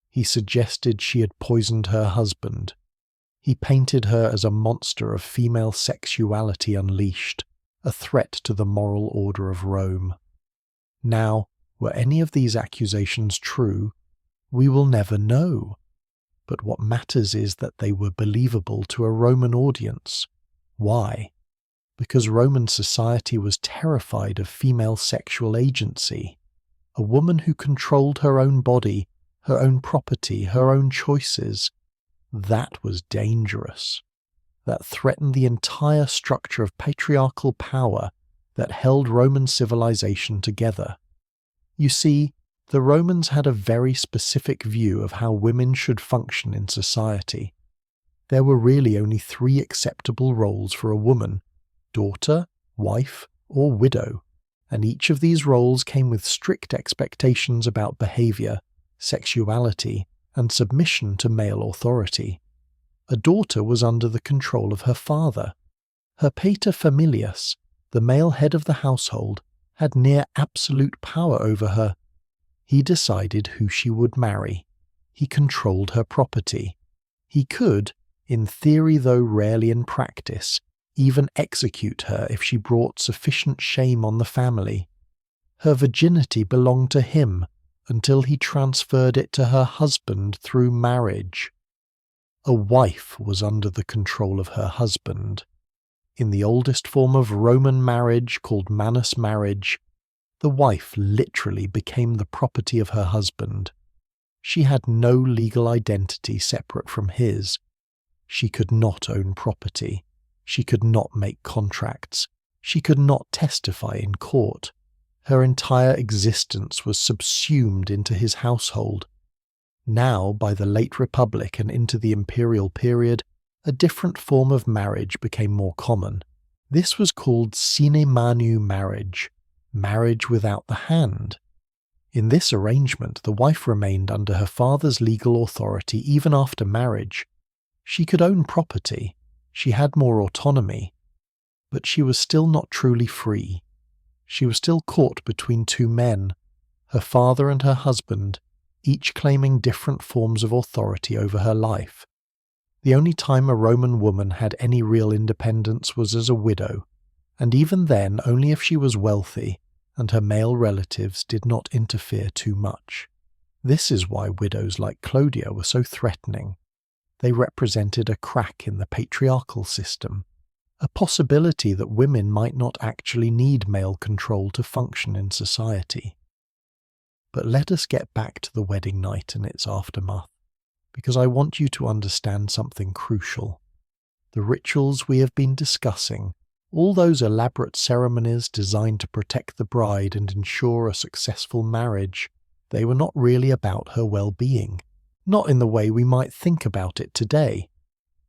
He suggested she had poisoned her husband. He painted her as a monster of female sexuality unleashed, a threat to the moral order of Rome. Now, were any of these accusations true? We will never know. But what matters is that they were believable to a Roman audience. Why? Because Roman society was terrified of female sexual agency. A woman who controlled her own body, her own property, her own choices. That was dangerous. That threatened the entire structure of patriarchal power that held Roman civilization together. You see, the Romans had a very specific view of how women should function in society. There were really only 3 acceptable roles for a woman: daughter, wife, or widow, and each of these roles came with strict expectations about behaviour, sexuality, and submission to male authority. A daughter was under the control of her father. Her pater familias, the male head of the household, had near absolute power over her. He decided who she would marry. He controlled her property. He could, in theory though rarely in practice, even execute her if she brought sufficient shame on the family. Her virginity belonged to him until he transferred it to her husband through marriage. A wife was under the control of her husband. In the oldest form of Roman marriage, called manus marriage, the wife literally became the property of her husband. She had no legal identity separate from his. She could not own property. She could not make contracts. She could not testify in court. Her entire existence was subsumed into his household. Now, by the late Republic and into the imperial period, a different form of marriage became more common. This was called sine manu marriage, marriage without the hand. In this arrangement, the wife remained under her father's legal authority even after marriage. She could own property, she had more autonomy, but she was still not truly free. She was still caught between 2 men, her father and her husband, each claiming different forms of authority over her life. The only time a Roman woman had any real independence was as a widow, and even then only if she was wealthy and her male relatives did not interfere too much. This is why widows like Clodia were so threatening. They represented a crack in the patriarchal system, a possibility that women might not actually need male control to function in society. But let us get back to the wedding night and its aftermath, because I want you to understand something crucial. The rituals we have been discussing, all those elaborate ceremonies designed to protect the bride and ensure a successful marriage, they were not really about her well-being, not in the way we might think about it today.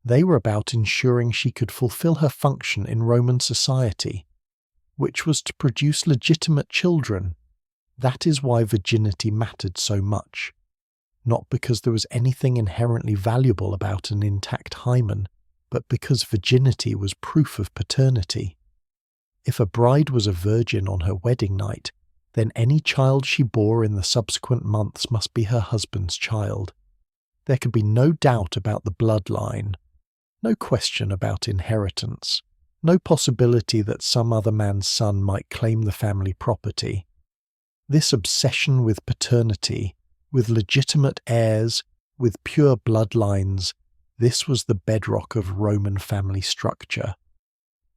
They were about ensuring she could fulfill her function in Roman society, which was to produce legitimate children. That is why virginity mattered so much. Not because there was anything inherently valuable about an intact hymen, but because virginity was proof of paternity. If a bride was a virgin on her wedding night, then any child she bore in the subsequent months must be her husband's child. There could be no doubt about the bloodline, no question about inheritance, no possibility that some other man's son might claim the family property. This obsession with paternity, with legitimate heirs, with pure bloodlines, this was the bedrock of Roman family structure.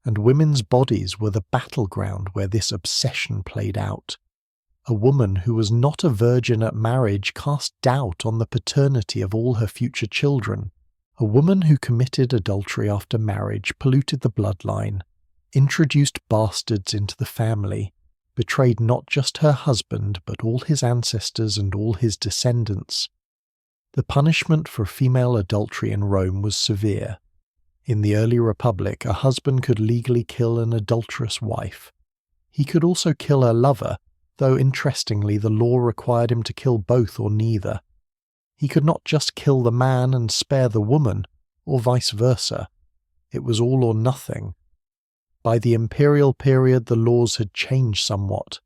And women's bodies were the battleground where this obsession played out. A woman who was not a virgin at marriage cast doubt on the paternity of all her future children. A woman who committed adultery after marriage polluted the bloodline, introduced bastards into the family, betrayed not just her husband but all his ancestors and all his descendants. The punishment for female adultery in Rome was severe. In the early Republic, a husband could legally kill an adulterous wife. He could also kill her lover, though interestingly the law required him to kill both or neither. He could not just kill the man and spare the woman, or vice versa. It was all or nothing. By the imperial period the laws had changed somewhat.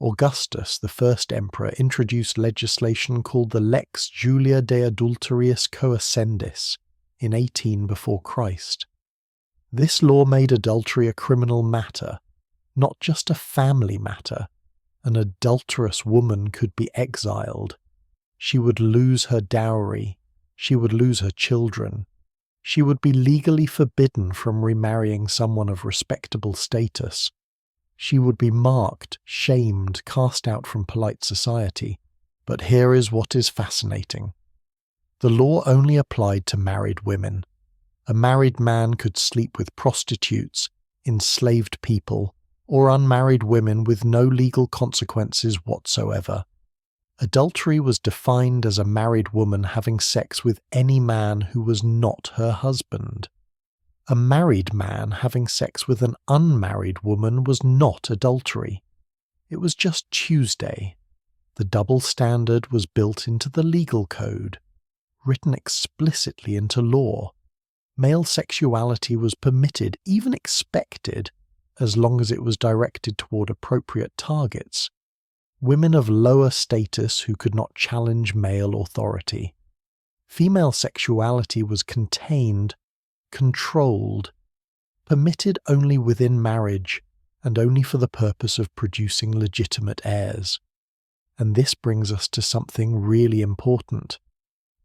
Augustus, the first emperor, introduced legislation called the Lex Julia de Adulteriis Coascendis in 18 before Christ. This law made adultery a criminal matter, not just a family matter. An adulterous woman could be exiled. She would lose her dowry. She would lose her children. She would be legally forbidden from remarrying someone of respectable status. She would be marked, shamed, cast out from polite society. But here is what is fascinating. The law only applied to married women. A married man could sleep with prostitutes, enslaved people, or unmarried women with no legal consequences whatsoever. Adultery was defined as a married woman having sex with any man who was not her husband. A married man having sex with an unmarried woman was not adultery. It was just Tuesday. The double standard was built into the legal code, written explicitly into law. Male sexuality was permitted, even expected, as long as it was directed toward appropriate targets. Women of lower status who could not challenge male authority. Female sexuality was contained, controlled, permitted only within marriage and only for the purpose of producing legitimate heirs. And this brings us to something really important.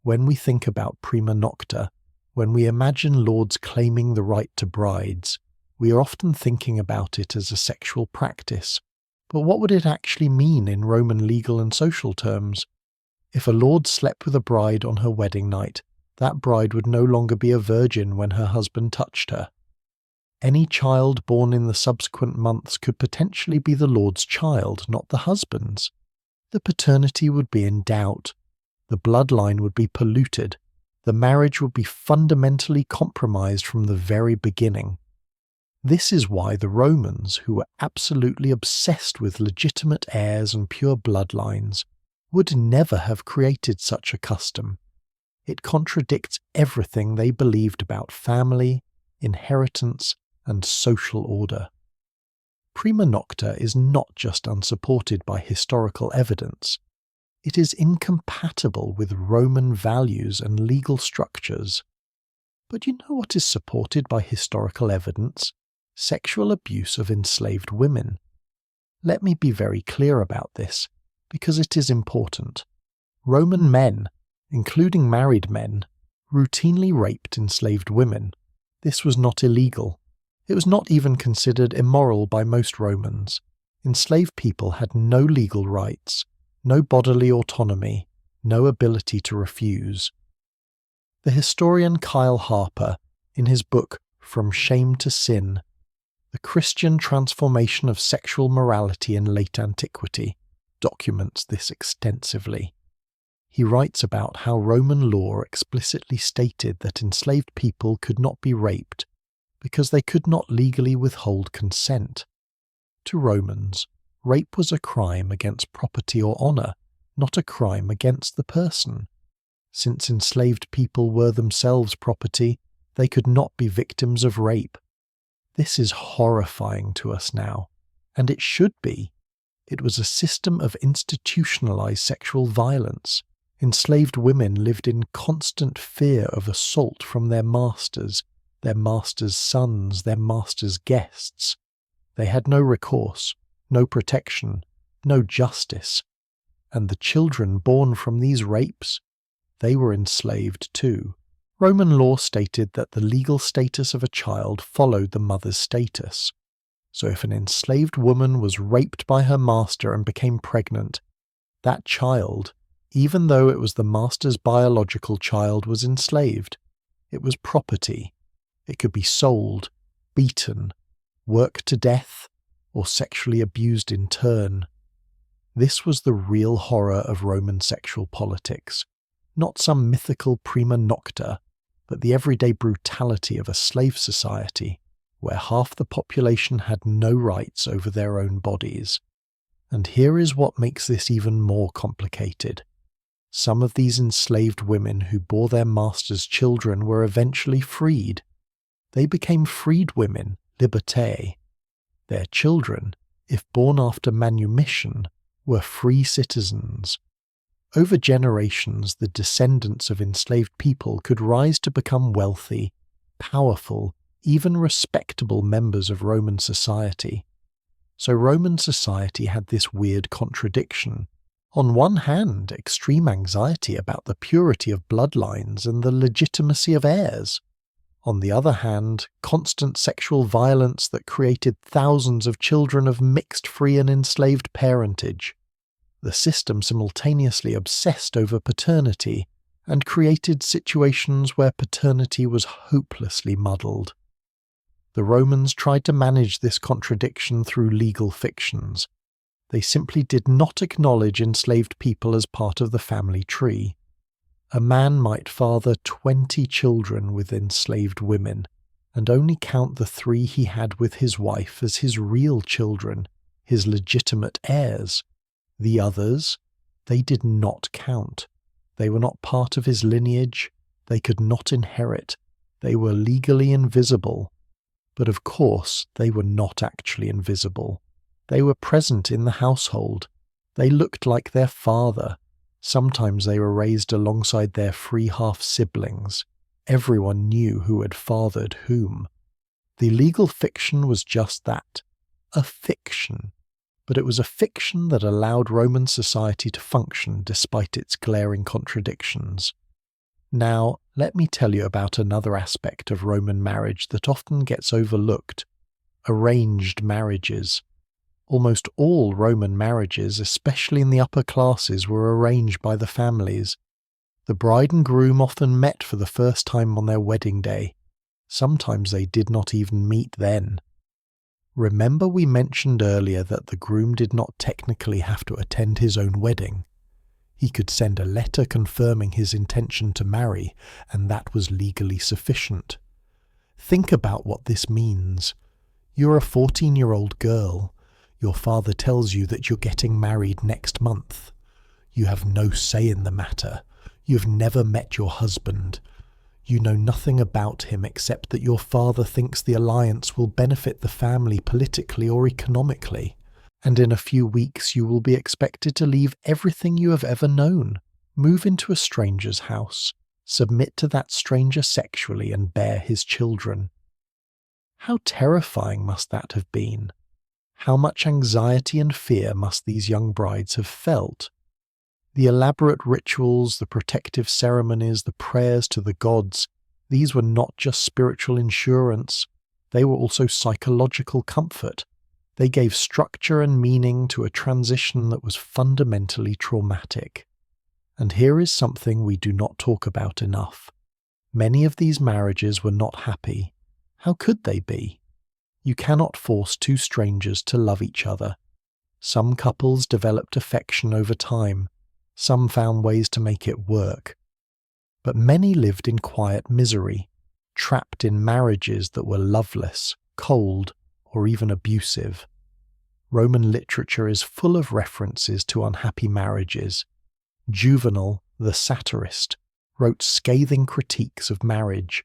When we think about prima nocta, when we imagine lords claiming the right to brides, we are often thinking about it as a sexual practice. But what would it actually mean in Roman legal and social terms? If a lord slept with a bride on her wedding night, that bride would no longer be a virgin when her husband touched her. Any child born in the subsequent months could potentially be the lord's child, not the husband's. The paternity would be in doubt. The bloodline would be polluted. The marriage would be fundamentally compromised from the very beginning. This is why the Romans, who were absolutely obsessed with legitimate heirs and pure bloodlines, would never have created such a custom. It contradicts everything they believed about family, inheritance, and social order. Prima nocta is not just unsupported by historical evidence. It is incompatible with Roman values and legal structures. But you know what is supported by historical evidence? Sexual abuse of enslaved women. Let me be very clear about this, because it is important. Roman men, including married men, routinely raped enslaved women. This was not illegal. It was not even considered immoral by most Romans. Enslaved people had no legal rights, no bodily autonomy, no ability to refuse. The historian Kyle Harper, in his book From Shame to Sin, The Christian Transformation of Sexual Morality in Late Antiquity, documents this extensively. He writes about how Roman law explicitly stated that enslaved people could not be raped because they could not legally withhold consent. To Romans, rape was a crime against property or honour, not a crime against the person. Since enslaved people were themselves property, they could not be victims of rape. This is horrifying to us now, and it should be. It was a system of institutionalized sexual violence. Enslaved women lived in constant fear of assault from their masters' sons, their masters' guests. They had no recourse, no protection, no justice. And the children born from these rapes, they were enslaved too. Roman law stated that the legal status of a child followed the mother's status. So if an enslaved woman was raped by her master and became pregnant, that child, even though it was the master's biological child, was enslaved. It was property. It could be sold, beaten, worked to death, or sexually abused in turn. This was the real horror of Roman sexual politics, not some mythical prima nocta, but the everyday brutality of a slave society where half the population had no rights over their own bodies. And here is what makes this even more complicated. Some of these enslaved women who bore their masters' children were eventually freed. They became freed women, libertae. Their children, if born after manumission, were free citizens. Over generations, the descendants of enslaved people could rise to become wealthy, powerful, even respectable members of Roman society. So Roman society had this weird contradiction. On one hand, extreme anxiety about the purity of bloodlines and the legitimacy of heirs. On the other hand, constant sexual violence that created thousands of children of mixed free and enslaved parentage. The system simultaneously obsessed over paternity and created situations where paternity was hopelessly muddled. The Romans tried to manage this contradiction through legal fictions. They simply did not acknowledge enslaved people as part of the family tree. A man might father 20 children with enslaved women, and only count the 3 he had with his wife as his real children, his legitimate heirs. The others, they did not count. They were not part of his lineage. They could not inherit. They were legally invisible. But of course, they were not actually invisible. They were present in the household. They looked like their father. Sometimes they were raised alongside their free half-siblings. Everyone knew who had fathered whom. The legal fiction was just that, a fiction. But it was a fiction that allowed Roman society to function despite its glaring contradictions. Now, let me tell you about another aspect of Roman marriage that often gets overlooked: arranged marriages. Almost all Roman marriages, especially in the upper classes, were arranged by the families. The bride and groom often met for the first time on their wedding day. Sometimes they did not even meet then. Remember we mentioned earlier that the groom did not technically have to attend his own wedding. He could send a letter confirming his intention to marry, and that was legally sufficient. Think about what this means. You're a 14-year-old girl. Your father tells you that you're getting married next month. You have no say in the matter. You've never met your husband. You know nothing about him except that your father thinks the alliance will benefit the family politically or economically, and in a few weeks you will be expected to leave everything you have ever known, move into a stranger's house, submit to that stranger sexually, and bear his children. How terrifying must that have been? How much anxiety and fear must these young brides have felt? The elaborate rituals, the protective ceremonies, the prayers to the gods, these were not just spiritual insurance, they were also psychological comfort. They gave structure and meaning to a transition that was fundamentally traumatic. And here is something we do not talk about enough. Many of these marriages were not happy. How could they be? You cannot force 2 strangers to love each other. Some couples developed affection over time. Some found ways to make it work. But many lived in quiet misery, trapped in marriages that were loveless, cold, or even abusive. Roman literature is full of references to unhappy marriages. Juvenal, the satirist, wrote scathing critiques of marriage.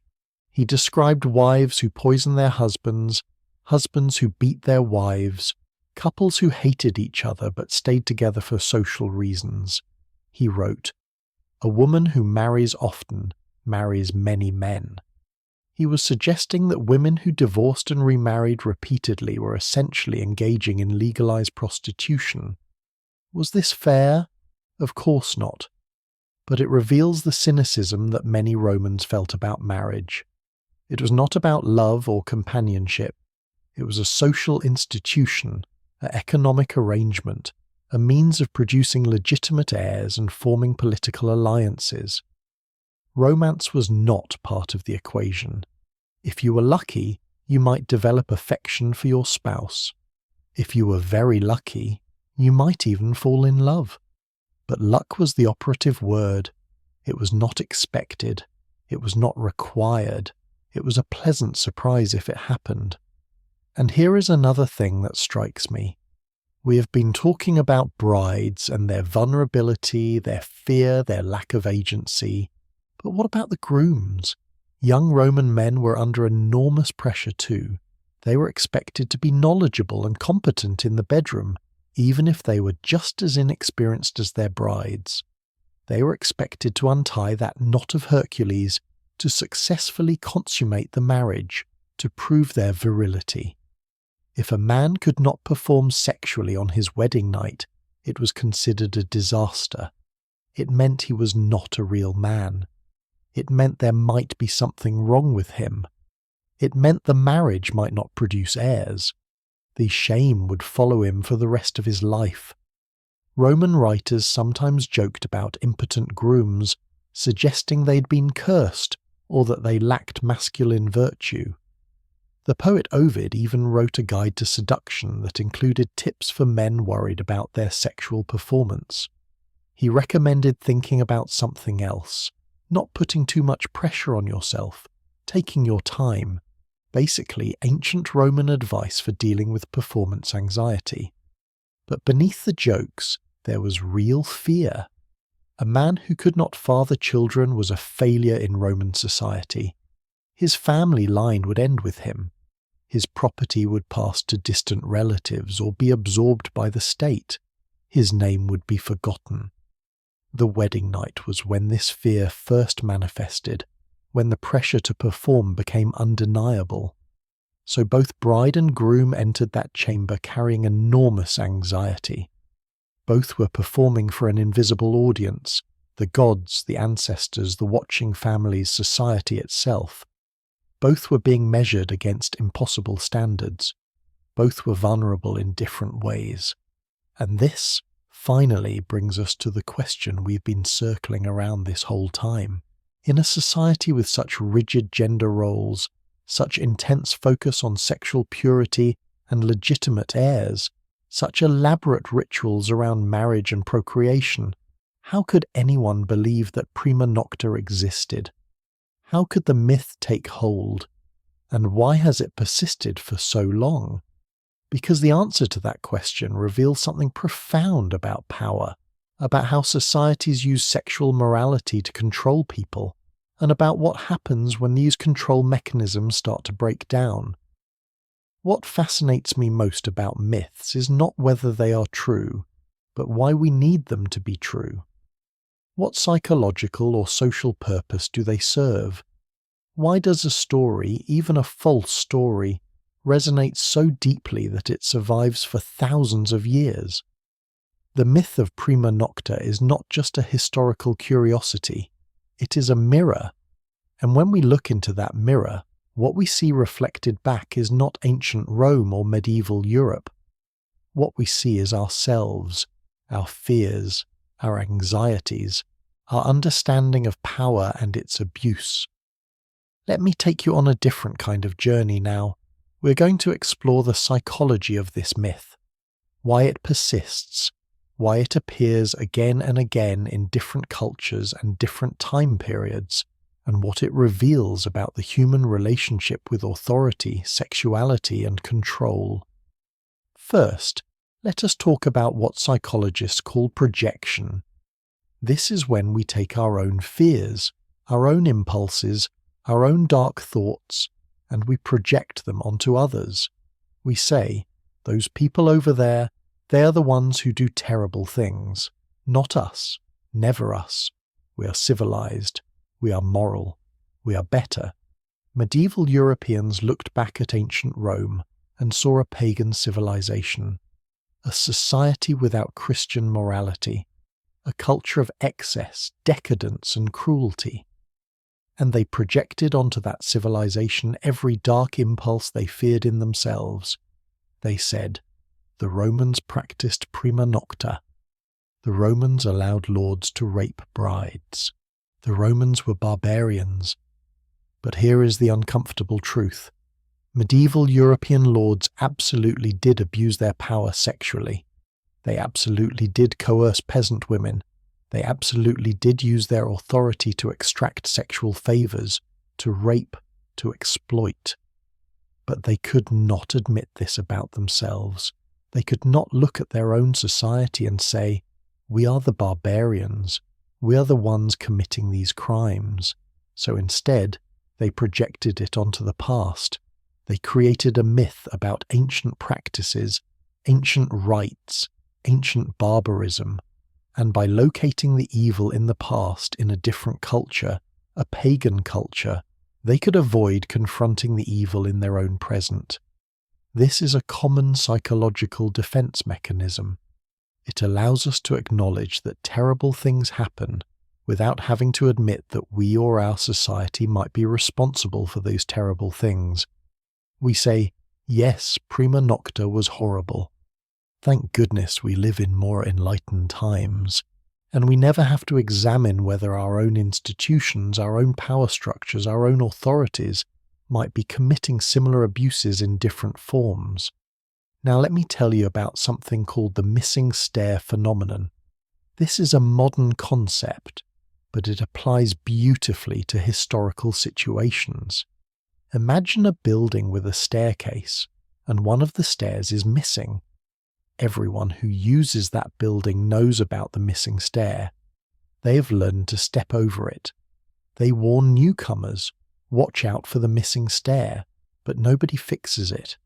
He described wives who poisoned their husbands, husbands who beat their wives, couples who hated each other but stayed together for social reasons. He wrote, "A woman who marries often marries many men." He was suggesting that women who divorced and remarried repeatedly were essentially engaging in legalized prostitution. Was this fair? Of course not. But it reveals the cynicism that many Romans felt about marriage. It was not about love or companionship. It was a social institution, an economic arrangement, a means of producing legitimate heirs and forming political alliances. Romance was not part of the equation. If you were lucky, you might develop affection for your spouse. If you were very lucky, you might even fall in love. But luck was the operative word. It was not expected. It was not required. It was a pleasant surprise if it happened. And here is another thing that strikes me. We have been talking about brides and their vulnerability, their fear, their lack of agency. But what about the grooms? Young Roman men were under enormous pressure too. They were expected to be knowledgeable and competent in the bedroom, even if they were just as inexperienced as their brides. They were expected to untie that knot of Hercules, to successfully consummate the marriage, to prove their virility. If a man could not perform sexually on his wedding night, it was considered a disaster. It meant he was not a real man. It meant there might be something wrong with him. It meant the marriage might not produce heirs. The shame would follow him for the rest of his life. Roman writers sometimes joked about impotent grooms, suggesting they'd been cursed or that they lacked masculine virtue. The poet Ovid even wrote a guide to seduction that included tips for men worried about their sexual performance. He recommended thinking about something else, not putting too much pressure on yourself, taking your time. Basically, ancient Roman advice for dealing with performance anxiety. But beneath the jokes, there was real fear. A man who could not father children was a failure in Roman society. His family line would end with him. His property would pass to distant relatives or be absorbed by the state. His name would be forgotten. The wedding night was when this fear first manifested, when the pressure to perform became undeniable. So both bride and groom entered that chamber carrying enormous anxiety. Both were performing for an invisible audience, the gods, the ancestors, the watching families, society itself. Both were being measured against impossible standards. Both were vulnerable in different ways. And this, finally, brings us to the question we've been circling around this whole time. In a society with such rigid gender roles, such intense focus on sexual purity and legitimate heirs, such elaborate rituals around marriage and procreation, how could anyone believe that prima nocta existed? How could the myth take hold? And why has it persisted for so long? Because the answer to that question reveals something profound about power, about how societies use sexual morality to control people, and about what happens when these control mechanisms start to break down. What fascinates me most about myths is not whether they are true, but why we need them to be true. What psychological or social purpose do they serve? Why does a story, even a false story, resonate so deeply that it survives for thousands of years? The myth of prima nocta is not just a historical curiosity, it is a mirror. And when we look into that mirror, what we see reflected back is not ancient Rome or medieval Europe. What we see is ourselves, our fears, our anxieties, our understanding of power and its abuse. Let me take you on a different kind of journey now. We're going to explore the psychology of this myth, why it persists, why it appears again and again in different cultures and different time periods, and what it reveals about the human relationship with authority, sexuality, and control. First, let us talk about what psychologists call projection. This is when we take our own fears, our own impulses, our own dark thoughts, and we project them onto others. We say, those people over there, they are the ones who do terrible things. Not us. Never us. We are civilized. We are moral. We are better. Medieval Europeans looked back at ancient Rome and saw a pagan civilization, a society without Christian morality, a culture of excess, decadence, and cruelty. And they projected onto that civilization every dark impulse they feared in themselves. They said, the Romans practiced prima nocta. The Romans allowed lords to rape brides. The Romans were barbarians. But here is the uncomfortable truth. Medieval European lords absolutely did abuse their power sexually. They absolutely did coerce peasant women. They absolutely did use their authority to extract sexual favors, to rape, to exploit. But they could not admit this about themselves. They could not look at their own society and say, we are the barbarians. We are the ones committing these crimes. So instead, they projected it onto the past. They created a myth about ancient practices, ancient rites, ancient barbarism, and by locating the evil in the past in a different culture, a pagan culture, they could avoid confronting the evil in their own present. This is a common psychological defense mechanism. It allows us to acknowledge that terrible things happen without having to admit that we or our society might be responsible for those terrible things. We say, yes, prima nocta was horrible. Thank goodness we live in more enlightened times, and we never have to examine whether our own institutions, our own power structures, our own authorities might be committing similar abuses in different forms. Now let me tell you about something called the missing stair phenomenon. This is a modern concept, but it applies beautifully to historical situations. Imagine a building with a staircase, and one of the stairs is missing. Everyone who uses that building knows about the missing stair. They have learned to step over it. They warn newcomers, watch out for the missing stair, but nobody fixes it.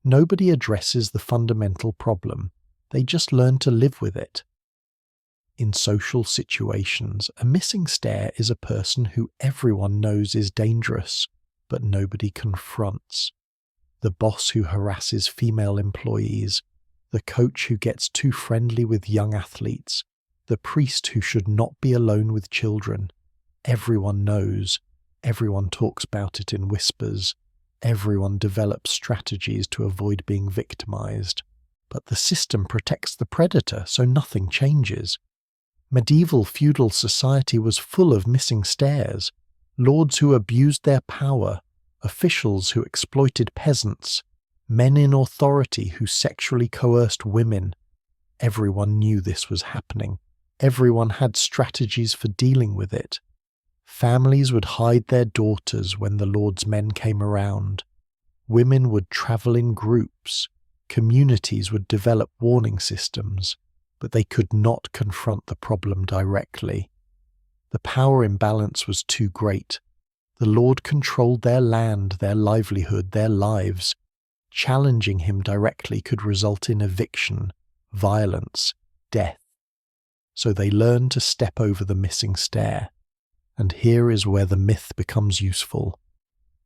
Nobody addresses the fundamental problem. They just learn to live with it. In social situations, a missing stair is a person who everyone knows is dangerous, but nobody confronts. The boss who harasses female employees, the coach who gets too friendly with young athletes, the priest who should not be alone with children. Everyone knows. Everyone talks about it in whispers. Everyone develops strategies to avoid being victimized. But the system protects the predator, so nothing changes. Medieval feudal society was full of missing stairs, lords who abused their power, officials who exploited peasants, men in authority who sexually coerced women. Everyone knew this was happening. Everyone had strategies for dealing with it. Families would hide their daughters when the lord's men came around. Women would travel in groups. Communities would develop warning systems, but they could not confront the problem directly. The power imbalance was too great. The lord controlled their land, their livelihood, their lives. Challenging him directly could result in eviction, violence, death. So they learned to step over the missing stair. And here is where the myth becomes useful.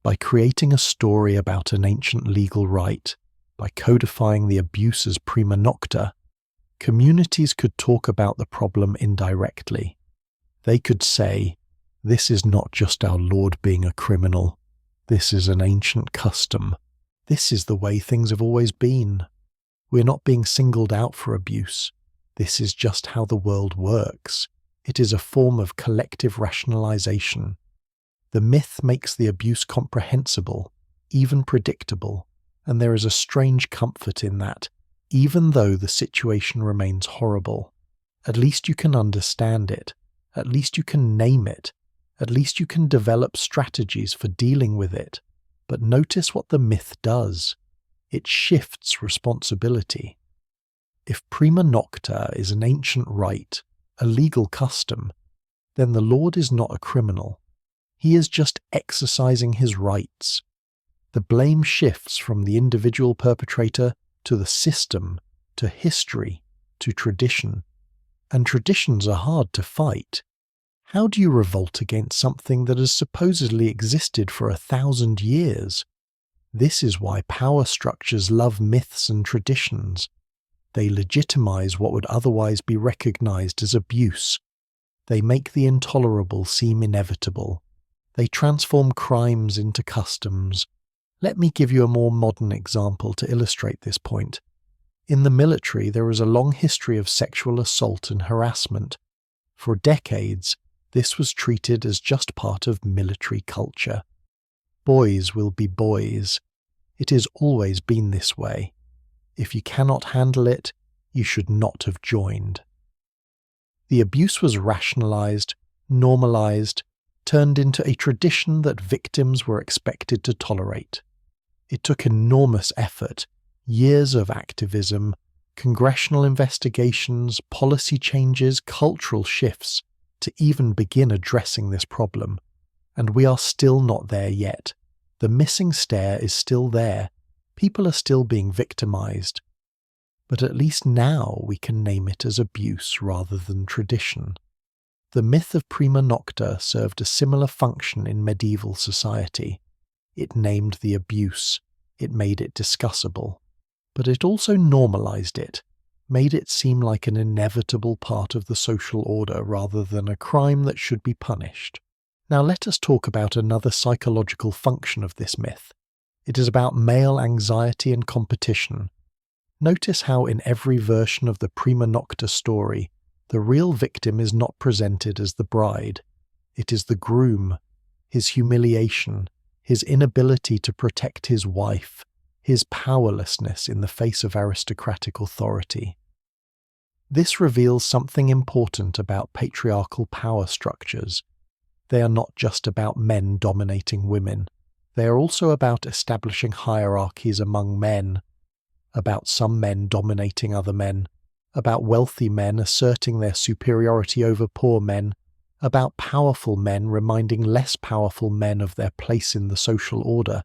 By creating a story about an ancient legal right, by codifying the abuse as prima nocta, communities could talk about the problem indirectly. They could say, this is not just our lord being a criminal. This is an ancient custom. This is the way things have always been. We're not being singled out for abuse. This is just how the world works. It is a form of collective rationalization. The myth makes the abuse comprehensible, even predictable, and there is a strange comfort in that, even though the situation remains horrible. At least you can understand it. At least you can name it. At least you can develop strategies for dealing with it. But notice what the myth does. It shifts responsibility. If prima nocta is an ancient rite, a legal custom, then the lord is not a criminal. He is just exercising his rights. The blame shifts from the individual perpetrator to the system, to history, to tradition. And traditions are hard to fight. How do you revolt against something that has supposedly existed for 1,000 years? This is why power structures love myths and traditions. They legitimize what would otherwise be recognized as abuse. They make the intolerable seem inevitable. They transform crimes into customs. Let me give you a more modern example to illustrate this point. In the military, there is a long history of sexual assault and harassment. For decades, this was treated as just part of military culture. Boys will be boys. It has always been this way. If you cannot handle it, you should not have joined. The abuse was rationalized, normalized, turned into a tradition that victims were expected to tolerate. It took enormous effort, years of activism, congressional investigations, policy changes, cultural shifts, to even begin addressing this problem. And we are still not there yet. The missing stair is still there. People are still being victimized. But at least now we can name it as abuse rather than tradition. The myth of prima nocta served a similar function in medieval society. It named the abuse. It made it discussable. But it also normalized it, made it seem like an inevitable part of the social order rather than a crime that should be punished. Now let us talk about another psychological function of this myth. It is about male anxiety and competition. Notice how in every version of the prima nocta story, the real victim is not presented as the bride. It is the groom, his humiliation, his inability to protect his wife, his powerlessness in the face of aristocratic authority. This reveals something important about patriarchal power structures. They are not just about men dominating women. They are also about establishing hierarchies among men, about some men dominating other men, about wealthy men asserting their superiority over poor men, about powerful men reminding less powerful men of their place in the social order.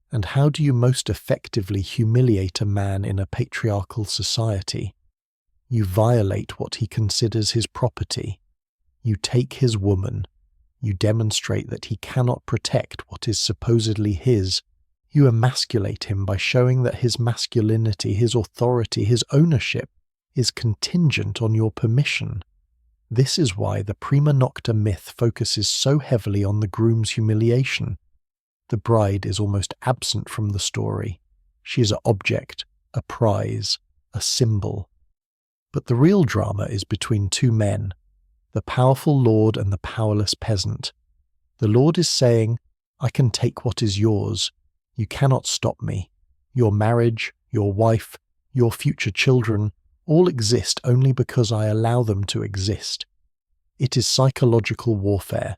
And how do you most effectively humiliate a man in a patriarchal society? You violate what he considers his property. You take his woman. You demonstrate that he cannot protect what is supposedly his. You emasculate him by showing that his masculinity, his authority, his ownership is contingent on your permission. This is why the prima nocta myth focuses so heavily on the groom's humiliation. The bride is almost absent from the story. She is an object, a prize, a symbol. But the real drama is between two men, the powerful lord and the powerless peasant. The lord is saying, I can take what is yours. You cannot stop me. Your marriage, your wife, your future children, all exist only because I allow them to exist. It is psychological warfare.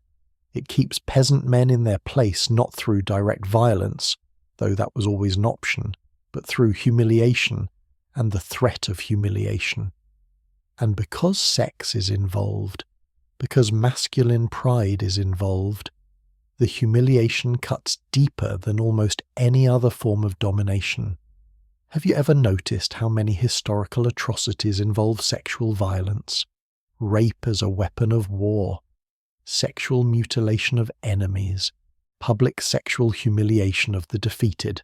It keeps peasant men in their place not through direct violence, though that was always an option, but through humiliation and the threat of humiliation. And because sex is involved, because masculine pride is involved, the humiliation cuts deeper than almost any other form of domination. Have you ever noticed how many historical atrocities involve sexual violence? Rape as a weapon of war, sexual mutilation of enemies, public sexual humiliation of the defeated.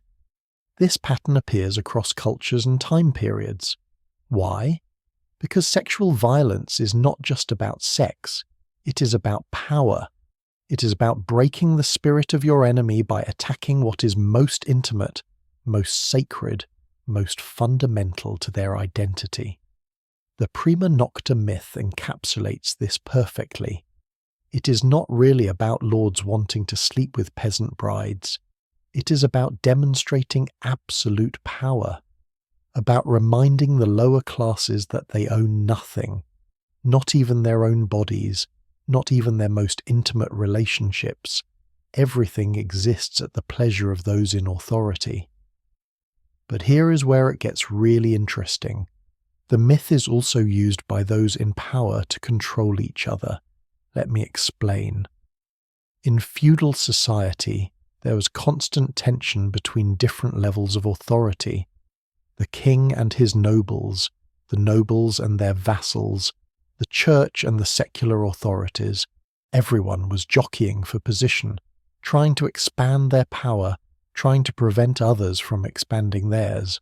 This pattern appears across cultures and time periods. Why? Because sexual violence is not just about sex, it is about power. It is about breaking the spirit of your enemy by attacking what is most intimate, most sacred, most fundamental to their identity. The prima nocta myth encapsulates this perfectly. It is not really about lords wanting to sleep with peasant brides. It is about demonstrating absolute power, about reminding the lower classes that they own nothing, not even their own bodies, not even their most intimate relationships. Everything exists at the pleasure of those in authority. But here is where it gets really interesting. The myth is also used by those in power to control each other. Let me explain. In feudal society, there was constant tension between different levels of authority. The king and his nobles, the nobles and their vassals, the church and the secular authorities. Everyone was jockeying for position, trying to expand their power, trying to prevent others from expanding theirs.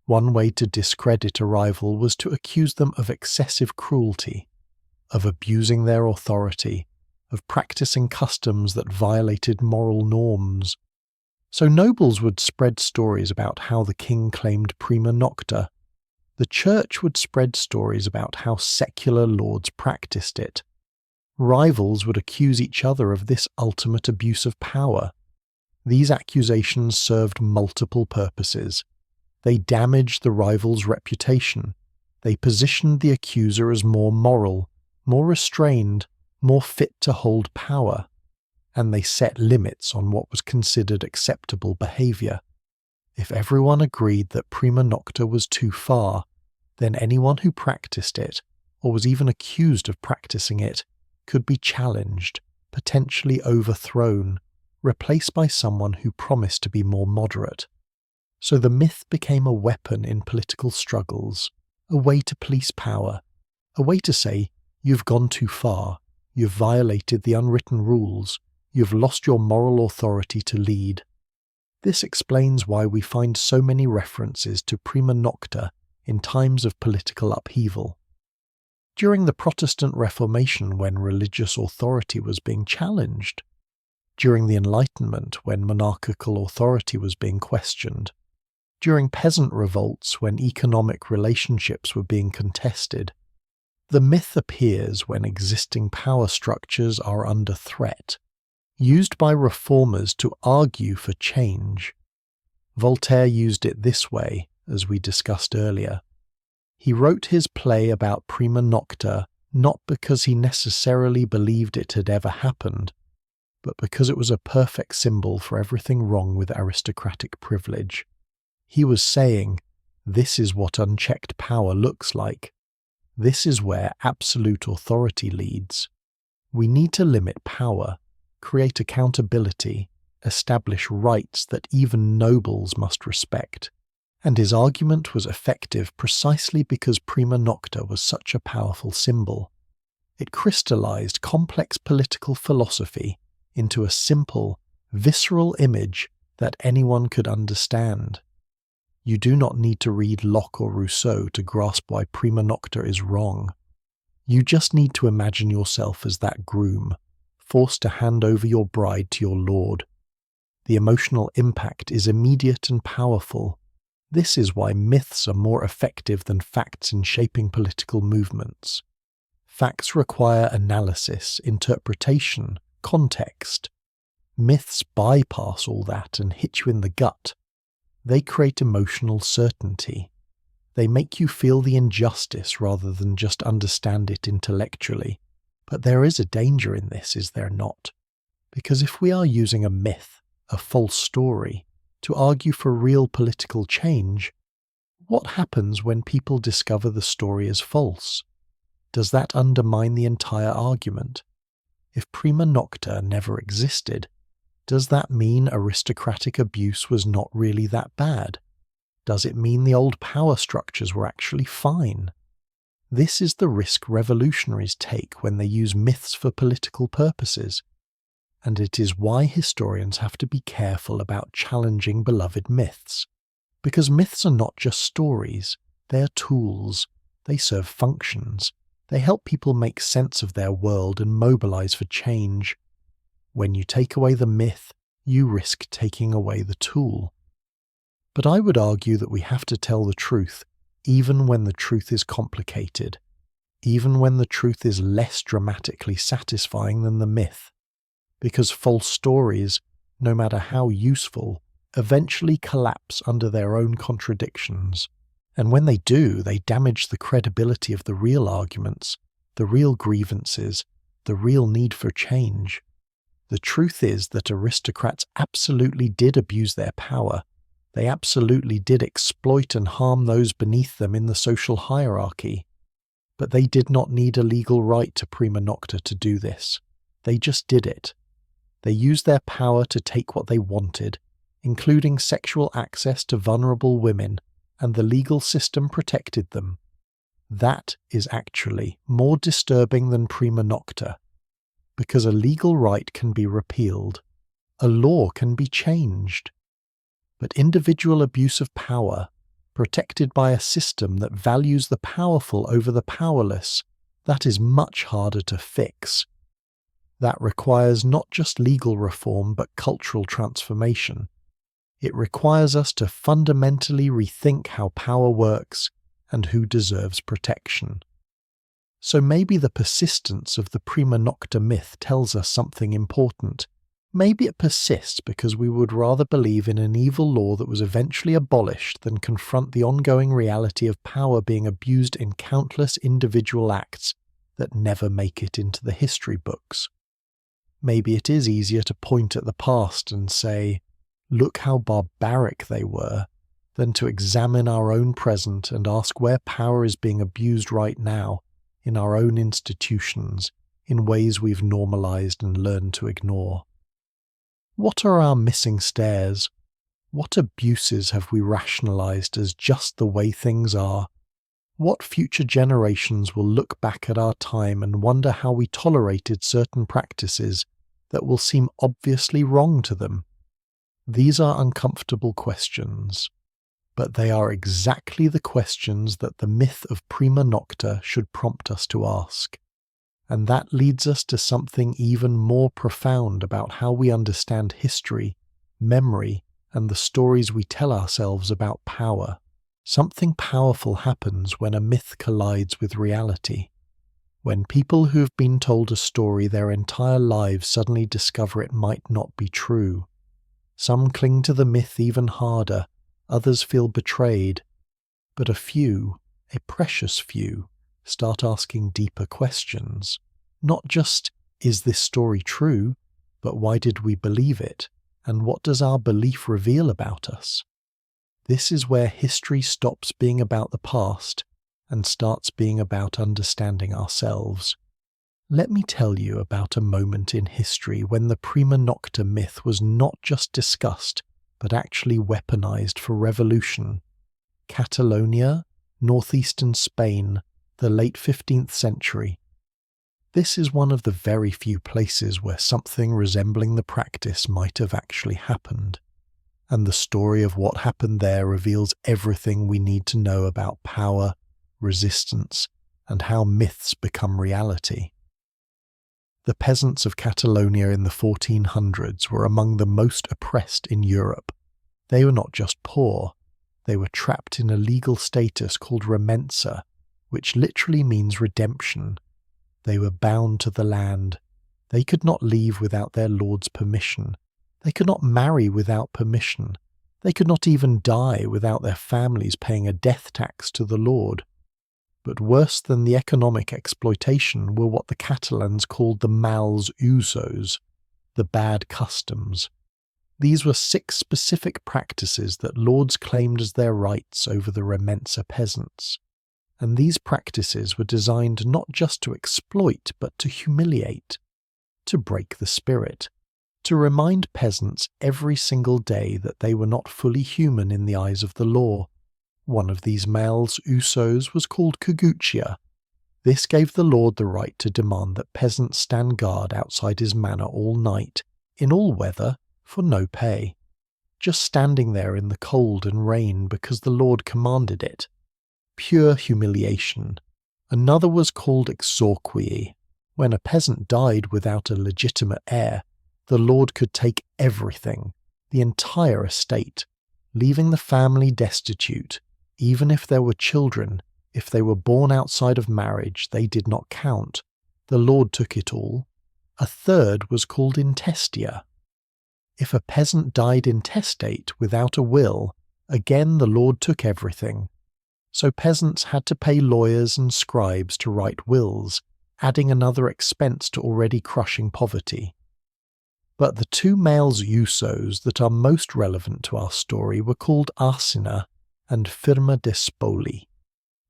One way to discredit a rival was to accuse them of excessive cruelty, of abusing their authority, of practicing customs that violated moral norms. So nobles would spread stories about how the king claimed prima nocta. The church would spread stories about how secular lords practiced it. Rivals would accuse each other of this ultimate abuse of power. These accusations served multiple purposes. They damaged the rival's reputation. They positioned the accuser as more moral, more restrained, more fit to hold power. And they set limits on what was considered acceptable behavior. If everyone agreed that prima nocta was too far, then anyone who practiced it, or was even accused of practicing it, could be challenged, potentially overthrown, replaced by someone who promised to be more moderate. So the myth became a weapon in political struggles, a way to police power, a way to say, you've gone too far, you've violated the unwritten rules, you've lost your moral authority to lead. This explains why we find so many references to prima nocta in times of political upheaval. During the Protestant Reformation, when religious authority was being challenged, during the Enlightenment, when monarchical authority was being questioned, during peasant revolts, when economic relationships were being contested. The myth appears when existing power structures are under threat. used by reformers to argue for change. Voltaire used it this way, as we discussed earlier. He wrote his play about prima nocta not because he necessarily believed it had ever happened, but because it was a perfect symbol for everything wrong with aristocratic privilege. He was saying, this is what unchecked power looks like. This is where absolute authority leads. We need to limit power, create accountability, establish rights that even nobles must respect. And his argument was effective precisely because prima nocta was such a powerful symbol. It crystallized complex political philosophy into a simple, visceral image that anyone could understand. You do not need to read Locke or Rousseau to grasp why prima nocta is wrong. You just need to imagine yourself as that groom, forced to hand over your bride to your lord. The emotional impact is immediate and powerful. This is why myths are more effective than facts in shaping political movements. Facts require analysis, interpretation, context. Myths bypass all that and hit you in the gut. They create emotional certainty. They make you feel the injustice rather than just understand it intellectually. But there is a danger in this, is there not? Because if we are using a myth, a false story, to argue for real political change, what happens when people discover the story is false? Does that undermine the entire argument? If prima nocta never existed, does that mean aristocratic abuse was not really that bad? Does it mean the old power structures were actually fine? This is the risk revolutionaries take when they use myths for political purposes. And it is why historians have to be careful about challenging beloved myths. Because myths are not just stories, they are tools, they serve functions, they help people make sense of their world and mobilize for change. When you take away the myth, you risk taking away the tool. But I would argue that we have to tell the truth, even when the truth is complicated, even when the truth is less dramatically satisfying than the myth. Because false stories, no matter how useful, eventually collapse under their own contradictions. And when they do, they damage the credibility of the real arguments, the real grievances, the real need for change. The truth is that aristocrats absolutely did abuse their power. They absolutely did exploit and harm those beneath them in the social hierarchy. But they did not need a legal right to prima nocta to do this. They just did it. They used their power to take what they wanted, including sexual access to vulnerable women, and the legal system protected them. That is actually more disturbing than prima nocta, because a legal right can be repealed, a law can be changed. But individual abuse of power, protected by a system that values the powerful over the powerless, that is much harder to fix. That requires not just legal reform but cultural transformation. It requires us to fundamentally rethink how power works and who deserves protection. So maybe the persistence of the prima nocta myth tells us something important. Maybe it persists because we would rather believe in an evil law that was eventually abolished than confront the ongoing reality of power being abused in countless individual acts that never make it into the history books. Maybe it is easier to point at the past and say, look how barbaric they were, than to examine our own present and ask where power is being abused right now, in our own institutions, in ways we've normalized and learned to ignore. What are our missing stairs? What abuses have we rationalized as just the way things are? What future generations will look back at our time and wonder how we tolerated certain practices that will seem obviously wrong to them? These are uncomfortable questions, but they are exactly the questions that the myth of prima nocta should prompt us to ask. And that leads us to something even more profound about how we understand history, memory, and the stories we tell ourselves about power. Something powerful happens when a myth collides with reality. When people who have been told a story their entire lives suddenly discover it might not be true. Some cling to the myth even harder, others feel betrayed. But a few, a precious few, start asking deeper questions. Not just, is this story true, but why did we believe it, and what does our belief reveal about us? This is where history stops being about the past and starts being about understanding ourselves. Let me tell you about a moment in history when the prima nocta myth was not just discussed, but actually weaponized for revolution. Catalonia, northeastern Spain, the late 15th century. This is one of the very few places where something resembling the practice might have actually happened, and the story of what happened there reveals everything we need to know about power, resistance, and how myths become reality. The peasants of Catalonia in the 1400s were among the most oppressed in Europe. They were not just poor, they were trapped in a legal status called remensa, which literally means redemption. They were bound to the land. They could not leave without their lord's permission. They could not marry without permission. They could not even die without their families paying a death tax to the lord. But worse than the economic exploitation were what the Catalans called the mals usos, the bad customs. These were 6 specific practices that lords claimed as their rights over the remensa peasants. And these practices were designed not just to exploit but to humiliate, to break the spirit, to remind peasants every single day that they were not fully human in the eyes of the law. One of these males usos was called cogutia. This gave the lord the right to demand that peasants stand guard outside his manor all night, in all weather, for no pay, just standing there in the cold and rain because the lord commanded it. Pure humiliation. Another was called exorquii. When a peasant died without a legitimate heir, the lord could take everything, the entire estate, leaving the family destitute. Even if there were children, if they were born outside of marriage, they did not count. The lord took it all. A third was called intestia. If a peasant died intestate without a will, again the lord took everything. So peasants had to pay lawyers and scribes to write wills, adding another expense to already crushing poverty. But the 2 males usos that are most relevant to our story were called arsina and firma de spoli.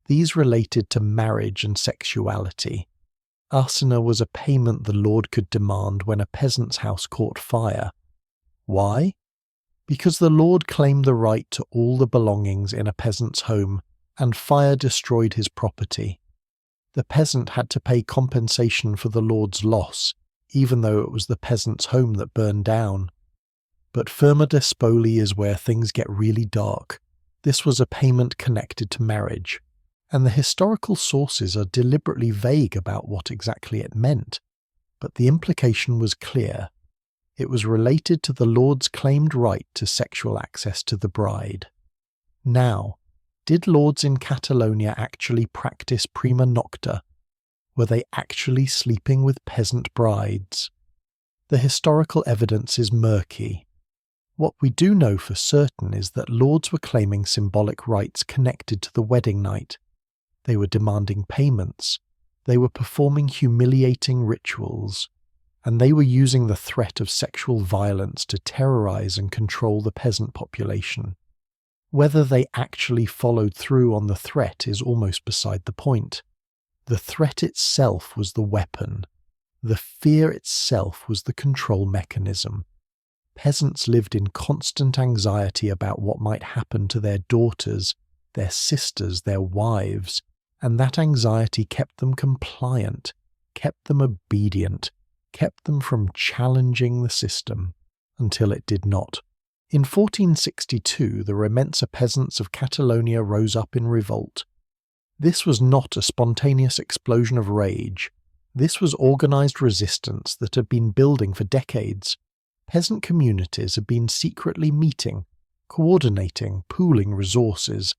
These related to marriage and sexuality. Arsina was a payment the lord could demand when a peasant's house caught fire. Why? Because the lord claimed the right to all the belongings in a peasant's home, and fire destroyed his property. The peasant had to pay compensation for the lord's loss, even though it was the peasant's home that burned down. But firma de spoli is where things get really dark. This was a payment connected to marriage, and the historical sources are deliberately vague about what exactly it meant, but the implication was clear. It was related to the lord's claimed right to sexual access to the bride. Now, did lords in Catalonia actually practice prima nocta? Were they actually sleeping with peasant brides? The historical evidence is murky. What we do know for certain is that lords were claiming symbolic rights connected to the wedding night. They were demanding payments. They were performing humiliating rituals. And they were using the threat of sexual violence to terrorize and control the peasant population. Whether they actually followed through on the threat is almost beside the point. The threat itself was the weapon. The fear itself was the control mechanism. Peasants lived in constant anxiety about what might happen to their daughters, their sisters, their wives, and that anxiety kept them compliant, kept them obedient, kept them from challenging the system, until it did not. In 1462, the remensa peasants of Catalonia rose up in revolt. This was not a spontaneous explosion of rage. This was organized resistance that had been building for decades. Peasant communities had been secretly meeting, coordinating, pooling resources.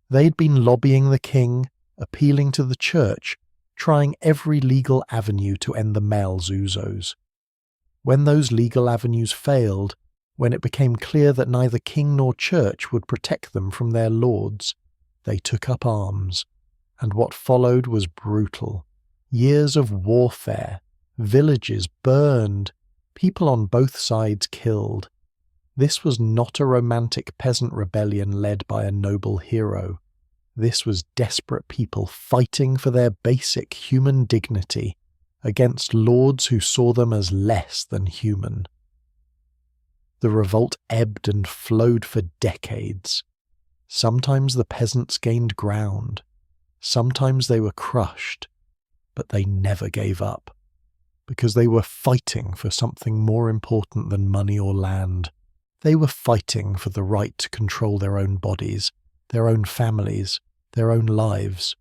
They had been lobbying the king, appealing to the church, trying every legal avenue to end the males' ouzos. When those legal avenues failed, when it became clear that neither king nor church would protect them from their lords, they took up arms, and what followed was brutal. Years of warfare, villages burned, people on both sides killed. This was not a romantic peasant rebellion led by a noble hero. This was desperate people fighting for their basic human dignity against lords who saw them as less than human. The revolt ebbed and flowed for decades. Sometimes the peasants gained ground, sometimes they were crushed, but they never gave up, because they were fighting for something more important than money or land. They were fighting for the right to control their own bodies, their own families, their own lives.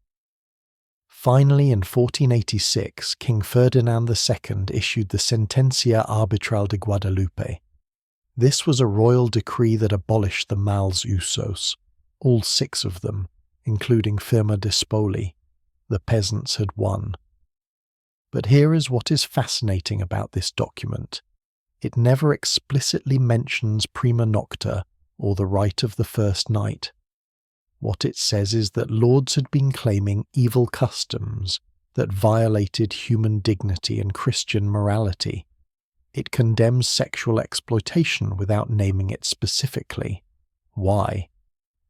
Finally, in 1486, King Ferdinand II issued the Sentencia Arbitral de Guadalupe. This was a royal decree that abolished the males usos, all 6 of them, including firma despoli. The peasants had won. But here is what is fascinating about this document. It never explicitly mentions prima nocta, or the right of the first night. What it says is that lords had been claiming evil customs that violated human dignity and Christian morality. It condemns sexual exploitation without naming it specifically. Why?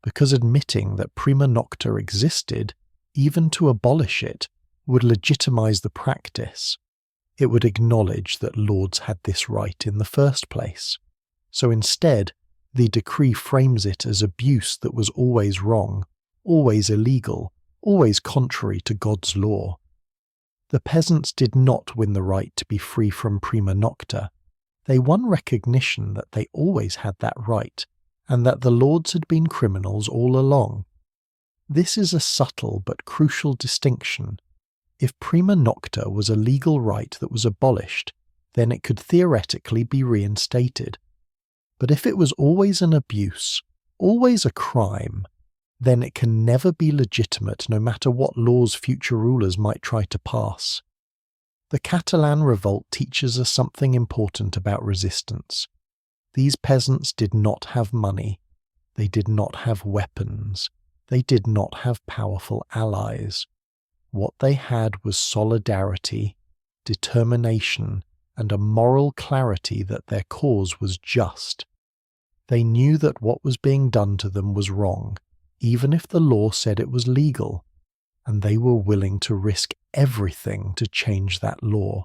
Because admitting that prima nocta existed, even to abolish it, would legitimize the practice. It would acknowledge that lords had this right in the first place. So instead, the decree frames it as abuse that was always wrong, always illegal, always contrary to God's law. The peasants did not win the right to be free from prima nocta. They won recognition that they always had that right, and that the lords had been criminals all along. This is a subtle but crucial distinction. If prima nocta was a legal right that was abolished, then it could theoretically be reinstated. But if it was always an abuse, always a crime, then it can never be legitimate no matter what laws future rulers might try to pass. The Catalan revolt teaches us something important about resistance. These peasants did not have money, they did not have weapons, they did not have powerful allies. What they had was solidarity, determination, and a moral clarity that their cause was just. They knew that what was being done to them was wrong, even if the law said it was legal, and they were willing to risk everything to change that law.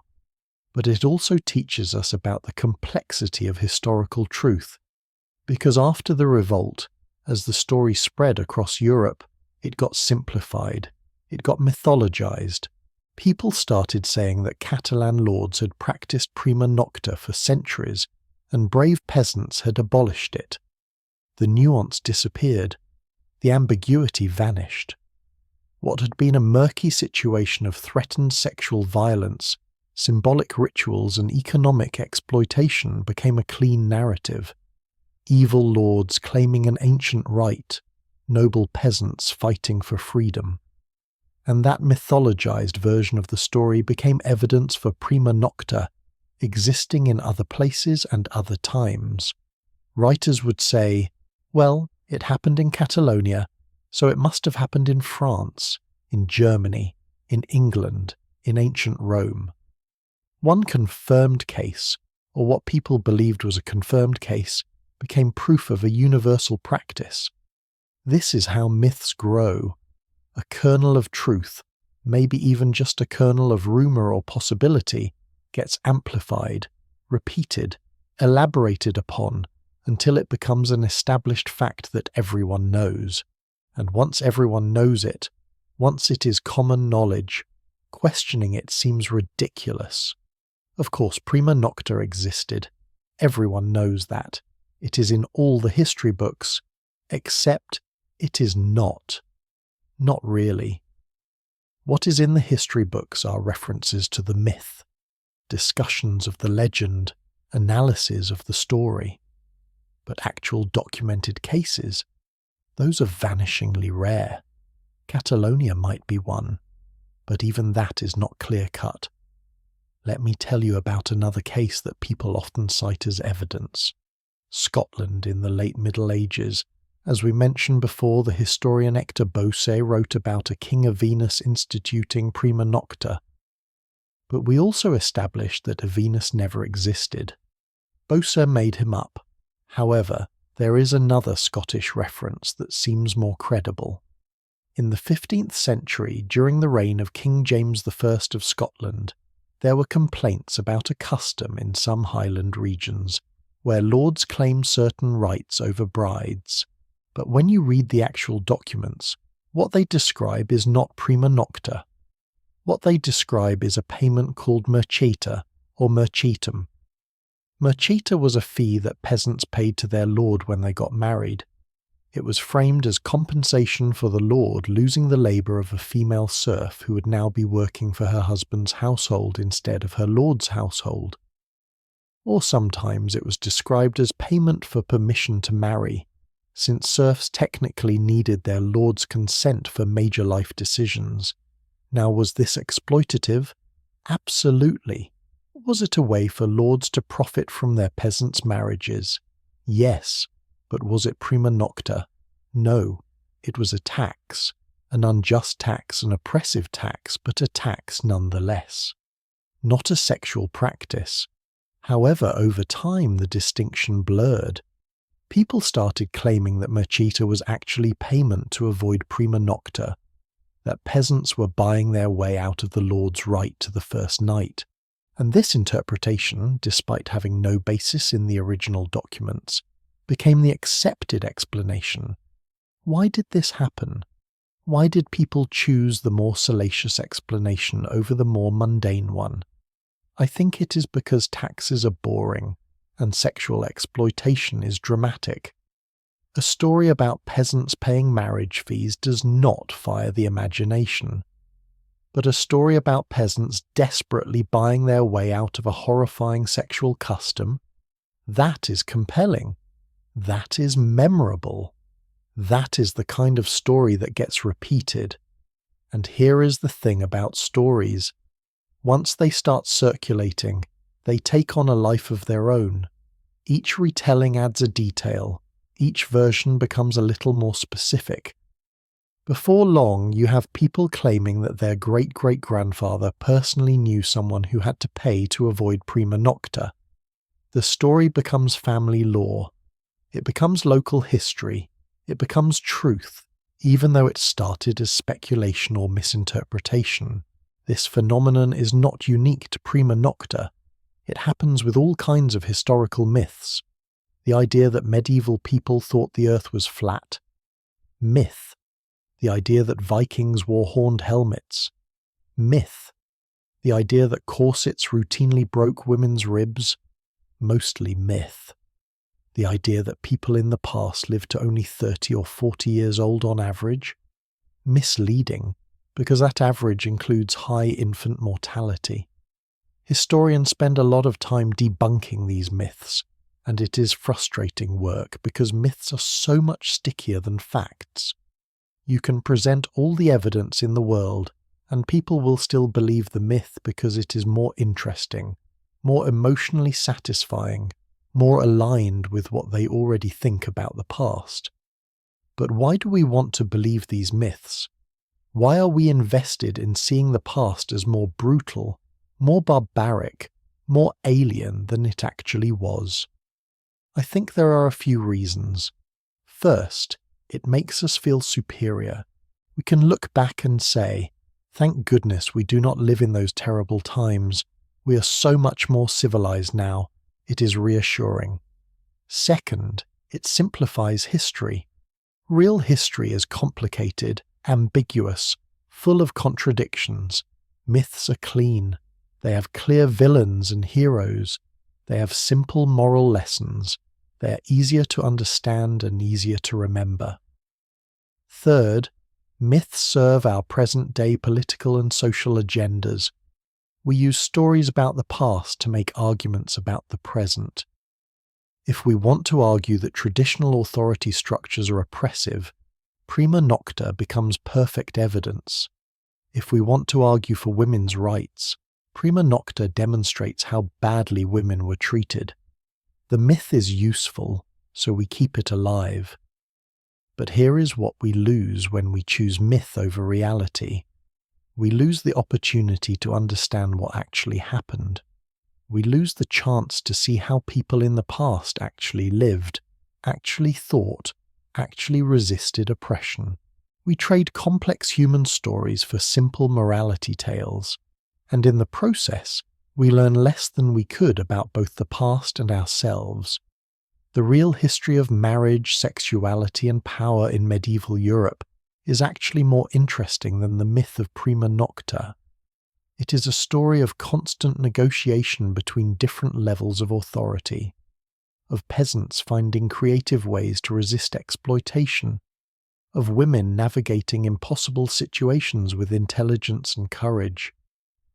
But it also teaches us about the complexity of historical truth, because after the revolt, as the story spread across Europe, it got simplified, it got mythologized. People started saying that Catalan lords had practiced prima nocta for centuries, and brave peasants had abolished it. The nuance disappeared. The ambiguity vanished. What had been a murky situation of threatened sexual violence, symbolic rituals, and economic exploitation became a clean narrative. Evil lords claiming an ancient right, noble peasants fighting for freedom. And that mythologized version of the story became evidence for prima nocta existing in other places and other times. Writers would say, well, it happened in Catalonia, so it must have happened in France, in Germany, in England, in ancient Rome. One confirmed case, or what people believed was a confirmed case, became proof of a universal practice. This is how myths grow. A kernel of truth, maybe even just a kernel of rumor or possibility, gets amplified, repeated, elaborated upon, until it becomes an established fact that everyone knows. And once everyone knows it, once it is common knowledge, questioning it seems ridiculous. Of course, prima nocta existed. Everyone knows that. It is in all the history books, except it is not. Not really. What is in the history books are references to the myth, discussions of the legend, analysis of the story. But actual documented cases, those are vanishingly rare. Catalonia might be one. but even that is not clear-cut. Let me tell you about another case that people often cite as evidence. Scotland in the late Middle Ages. As we mentioned before, the historian Hector Bose wrote about a king of Venus instituting prima nocta. But we also established that a Venus never existed. Bose made him up. However, there is another Scottish reference that seems more credible. In the 15th century, during the reign of King James I of Scotland, there were complaints about a custom in some Highland regions where lords claim certain rights over brides. But when you read the actual documents, what they describe is not prima nocta. What they describe is a payment called mercheta or merchetum. Mercheta was a fee that peasants paid to their lord when they got married. It was framed as compensation for the lord losing the labour of a female serf who would now be working for her husband's household instead of her lord's household. Or sometimes it was described as payment for permission to marry, since serfs technically needed their lord's consent for major life decisions. Now, was this exploitative? Absolutely. Was it a way for lords to profit from their peasants' marriages? Yes. But was it prima nocta? No. It was a tax. An unjust tax, an oppressive tax, but a tax nonetheless. Not a sexual practice. However, over time the distinction blurred. People started claiming that mercheta was actually payment to avoid prima nocta, that peasants were buying their way out of the lord's right to the first night. And this interpretation, despite having no basis in the original documents, became the accepted explanation. Why did this happen? Why did people choose the more salacious explanation over the more mundane one? I think it is because taxes are boring and sexual exploitation is dramatic. A story about peasants paying marriage fees does not fire the imagination. But a story about peasants desperately buying their way out of a horrifying sexual custom, that is compelling. That is memorable. That is the kind of story that gets repeated. And here is the thing about stories. Once they start circulating, they take on a life of their own. Each retelling adds a detail. Each version becomes a little more specific. Before long, you have people claiming that their great-great-grandfather personally knew someone who had to pay to avoid prima nocta. The story becomes family lore. It becomes local history. It becomes truth, even though it started as speculation or misinterpretation. This phenomenon is not unique to prima nocta. It happens with all kinds of historical myths. The idea that medieval people thought the earth was flat. Myth. The idea that Vikings wore horned helmets. Myth. The idea that corsets routinely broke women's ribs. Mostly myth. The idea that people in the past lived to only 30 or 40 years old on average? Misleading, because that average includes high infant mortality. Historians spend a lot of time debunking these myths, and it is frustrating work because myths are so much stickier than facts. You can present all the evidence in the world, and people will still believe the myth because it is more interesting, more emotionally satisfying, more aligned with what they already think about the past. But why do we want to believe these myths? Why are we invested in seeing the past as more brutal, more barbaric, more alien than it actually was? I think there are a few reasons. First, it makes us feel superior. We can look back and say, thank goodness we do not live in those terrible times. We are so much more civilized now. It is reassuring. Second, it simplifies history. Real history is complicated, ambiguous, full of contradictions. Myths are clean. They have clear villains and heroes. They have simple moral lessons. They are easier to understand and easier to remember. Third, myths serve our present-day political and social agendas. We use stories about the past to make arguments about the present. If we want to argue that traditional authority structures are oppressive, prima nocta becomes perfect evidence. If we want to argue for women's rights, prima nocta demonstrates how badly women were treated. The myth is useful, so we keep it alive. But here is what we lose when we choose myth over reality. We lose the opportunity to understand what actually happened. We lose the chance to see how people in the past actually lived, actually thought, actually resisted oppression. We trade complex human stories for simple morality tales, and in the process, we learn less than we could about both the past and ourselves. The real history of marriage, sexuality, and power in medieval Europe is actually more interesting than the myth of prima nocta. It is a story of constant negotiation between different levels of authority, of peasants finding creative ways to resist exploitation, of women navigating impossible situations with intelligence and courage,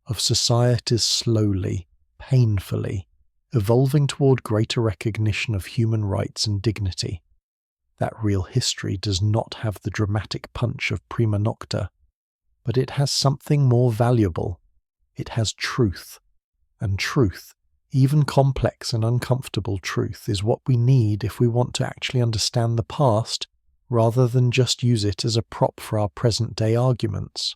of societies slowly, painfully, evolving toward greater recognition of human rights and dignity. That real history does not have the dramatic punch of prima nocta, but it has something more valuable. It has truth, and truth, even complex and uncomfortable truth, is what we need if we want to actually understand the past rather than just use it as a prop for our present-day arguments.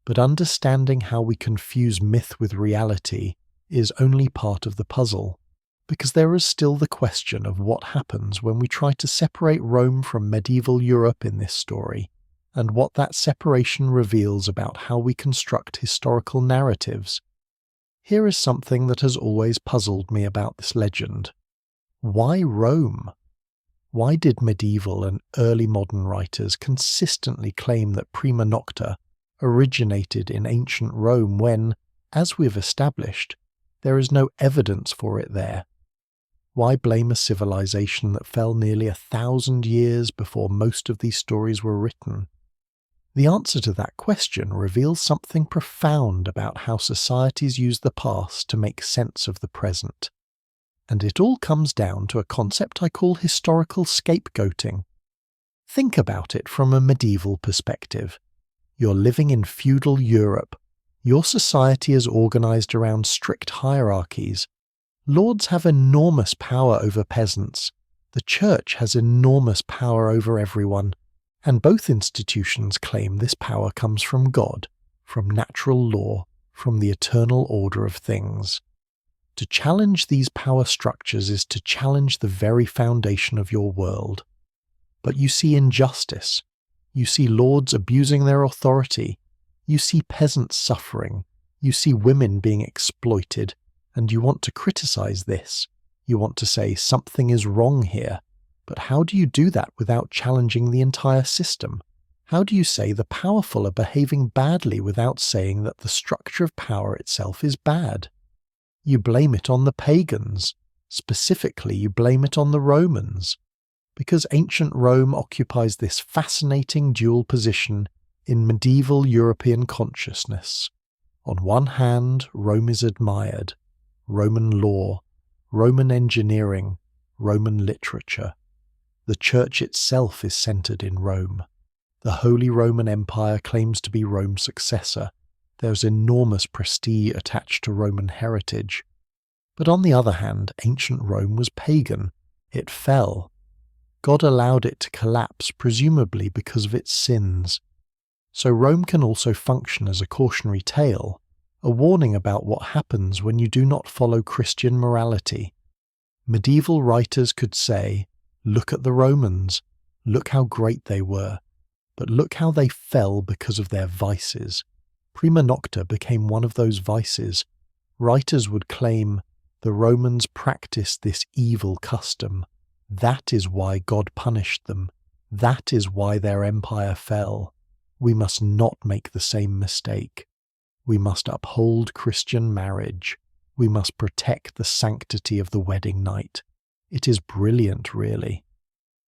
But understanding how we confuse myth with reality is only part of the puzzle, because there is still the question of what happens when we try to separate Rome from medieval Europe in this story, and what that separation reveals about how we construct historical narratives. Here is something that has always puzzled me about this legend. Why Rome? Why did medieval and early modern writers consistently claim that prima nocta originated in ancient Rome when, as we've established, there is no evidence for it there? Why blame a civilization that fell nearly 1,000 years before most of these stories were written? The answer to that question reveals something profound about how societies use the past to make sense of the present. And it all comes down to a concept I call historical scapegoating. Think about it from a medieval perspective. You're living in feudal Europe. Your society is organized around strict hierarchies. Lords have enormous power over peasants. The church has enormous power over everyone. And both institutions claim this power comes from God, from natural law, from the eternal order of things. To challenge these power structures is to challenge the very foundation of your world. But you see injustice. You see lords abusing their authority. You see peasants suffering. You see women being exploited. And you want to criticize this. You want to say something is wrong here. But how do you do that without challenging the entire system? How do you say the powerful are behaving badly without saying that the structure of power itself is bad? You blame it on the pagans. Specifically, you blame it on the Romans. Because ancient Rome occupies this fascinating dual position in medieval European consciousness. On one hand, Rome is admired. Roman law, Roman engineering, Roman literature. The Church itself is centered in Rome. The Holy Roman Empire claims to be Rome's successor. There's enormous prestige attached to Roman heritage. But on the other hand, ancient Rome was pagan. It fell. God allowed it to collapse, presumably because of its sins. So Rome can also function as a cautionary tale, a warning about what happens when you do not follow Christian morality. Medieval writers could say, look at the Romans, look how great they were, but look how they fell because of their vices. Prima nocta became one of those vices. Writers would claim, the Romans practiced this evil custom. That is why God punished them. That is why their empire fell. We must not make the same mistake. We must uphold Christian marriage. We must protect the sanctity of the wedding night. It is brilliant, really.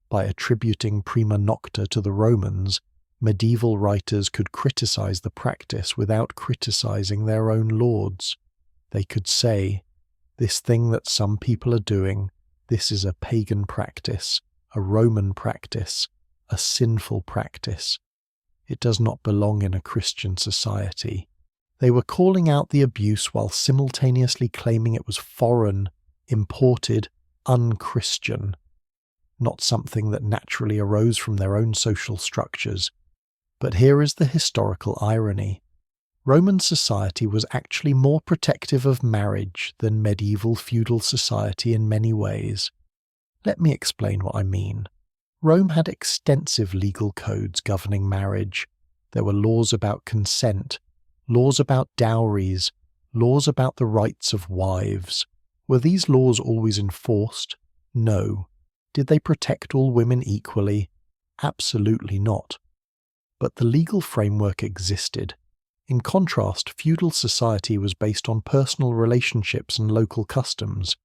By attributing prima nocta to the Romans, medieval writers could criticize the practice without criticizing their own lords. They could say, this thing that some people are doing, this is a pagan practice, a Roman practice, a sinful practice. It does not belong in a Christian society. They were calling out the abuse while simultaneously claiming it was foreign, imported, unchristian, not something that naturally arose from their own social structures. But here is the historical irony. Roman society was actually more protective of marriage than medieval feudal society in many ways. Let me explain what I mean. Rome had extensive legal codes governing marriage. There were laws about consent, laws about dowries, laws about the rights of wives. Were these laws always enforced? No. Did they protect all women equally? Absolutely not. But the legal framework existed. In contrast, feudal society was based on personal relationships and local customs.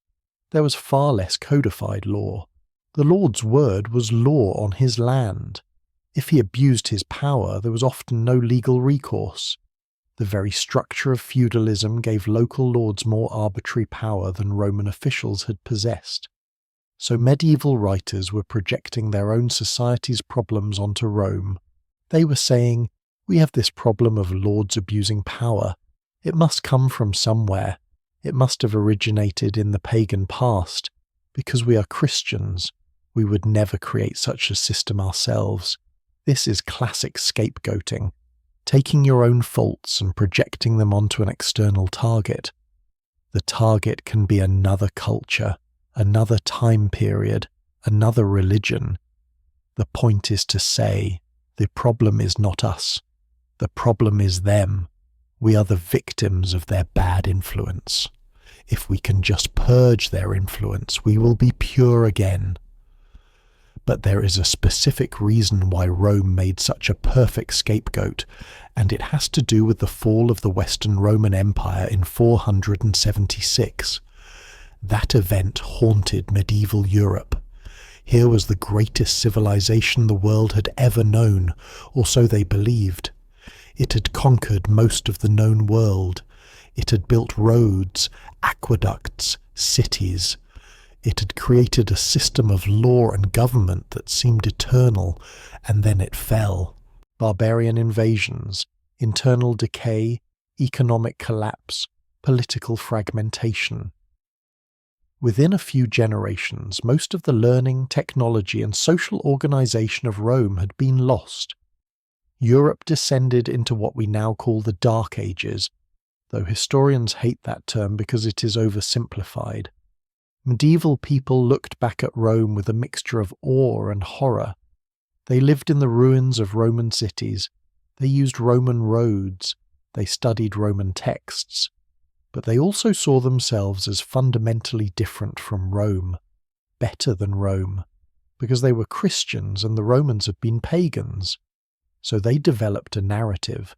There was far less codified law. The Lord's word was law on his land. If he abused his power, there was often no legal recourse. The very structure of feudalism gave local lords more arbitrary power than Roman officials had possessed. So medieval writers were projecting their own society's problems onto Rome. They were saying, "We have this problem of lords abusing power. It must come from somewhere. It must have originated in the pagan past. Because we are Christians, we would never create such a system ourselves." This is classic scapegoating, taking your own faults and projecting them onto an external target. The target can be another culture, another time period, another religion. The point is to say, the problem is not us. The problem is them. We are the victims of their bad influence. If we can just purge their influence, we will be pure again. But there is a specific reason why Rome made such a perfect scapegoat, and it has to do with the fall of the Western Roman Empire in 476. That event haunted medieval Europe. Here was the greatest civilization the world had ever known, or so they believed. It had conquered most of the known world. It had built roads, aqueducts, cities. It had created a system of law and government that seemed eternal, and then it fell. Barbarian invasions, internal decay, economic collapse, political fragmentation. Within a few generations, most of the learning, technology, and social organization of Rome had been lost. Europe descended into what we now call the Dark Ages, though historians hate that term because it is oversimplified. Medieval people looked back at Rome with a mixture of awe and horror. They lived in the ruins of Roman cities, they used Roman roads, they studied Roman texts, but they also saw themselves as fundamentally different from Rome, better than Rome, because they were Christians and the Romans had been pagans. So they developed a narrative.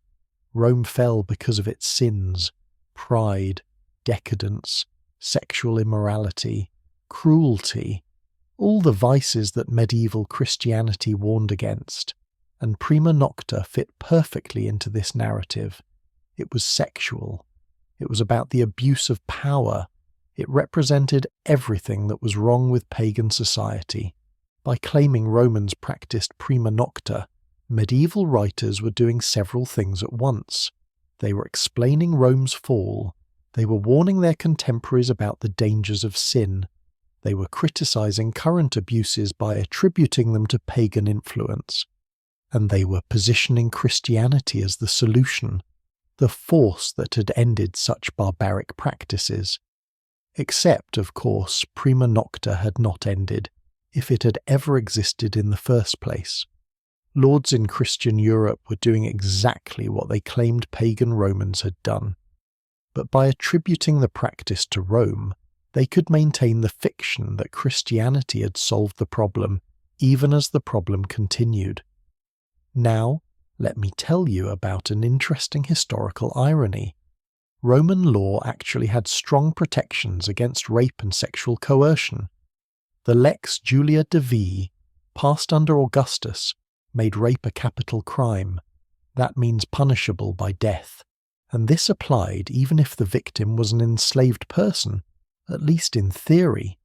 Rome fell because of its sins, pride, decadence, sexual immorality, cruelty, all the vices that medieval Christianity warned against, and prima nocta fit perfectly into this narrative. It was sexual. It was about the abuse of power. It represented everything that was wrong with pagan society. By claiming Romans practiced prima nocta, medieval writers were doing several things at once. They were explaining Rome's fall. They were warning their contemporaries about the dangers of sin. They were criticizing current abuses by attributing them to pagan influence. And they were positioning Christianity as the solution, the force that had ended such barbaric practices. Except, of course, prima nocta had not ended, if it had ever existed in the first place. Lords in Christian Europe were doing exactly what they claimed pagan Romans had done. But by attributing the practice to Rome, they could maintain the fiction that Christianity had solved the problem, even as the problem continued. Now, let me tell you about an interesting historical irony. Roman law actually had strong protections against rape and sexual coercion. The Lex Julia Divii, passed under Augustus, made rape a capital crime. That means punishable by death. And this applied even if the victim was an enslaved person, at least in theory.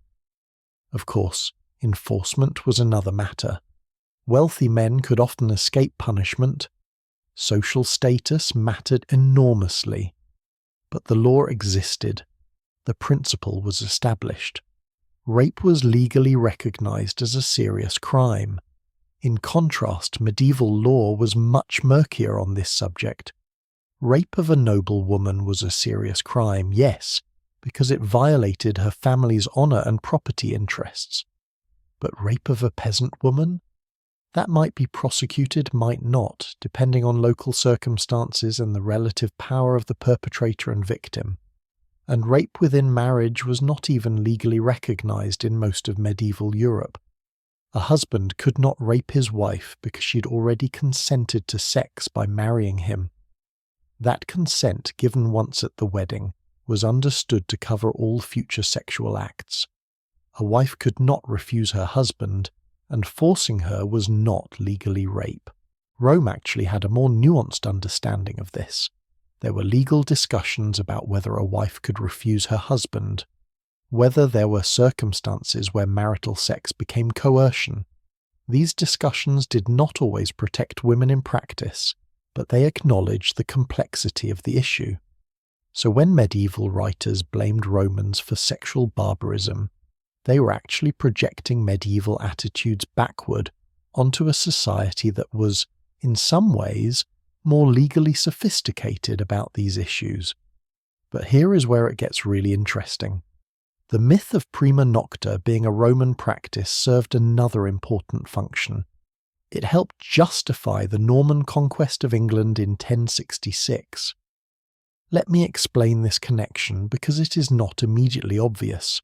Of course, enforcement was another matter. Wealthy men could often escape punishment, Social status mattered enormously. But the law existed. The principle was established. Rape was legally recognized as a serious crime. In contrast, medieval law was much murkier on this subject. Rape of a noble woman was a serious crime, yes, because it violated her family's honor and property interests. But rape of a peasant woman? That might be prosecuted, might not, depending on local circumstances and the relative power of the perpetrator and victim. And rape within marriage was not even legally recognized in most of medieval Europe. A husband could not rape his wife because she had already consented to sex by marrying him. That consent, given once at the wedding, was understood to cover all future sexual acts. A wife could not refuse her husband, and forcing her was not legally rape. Rome actually had a more nuanced understanding of this. There were legal discussions about whether a wife could refuse her husband, whether there were circumstances where marital sex became coercion. These discussions did not always protect women in practice, but they acknowledged the complexity of the issue. So when medieval writers blamed Romans for sexual barbarism, they were actually projecting medieval attitudes backward onto a society that was, in some ways, more legally sophisticated about these issues. But here is where it gets really interesting. The myth of prima nocta being a Roman practice served another important function. It helped justify the Norman conquest of England in 1066. Let me explain this connection because it is not immediately obvious.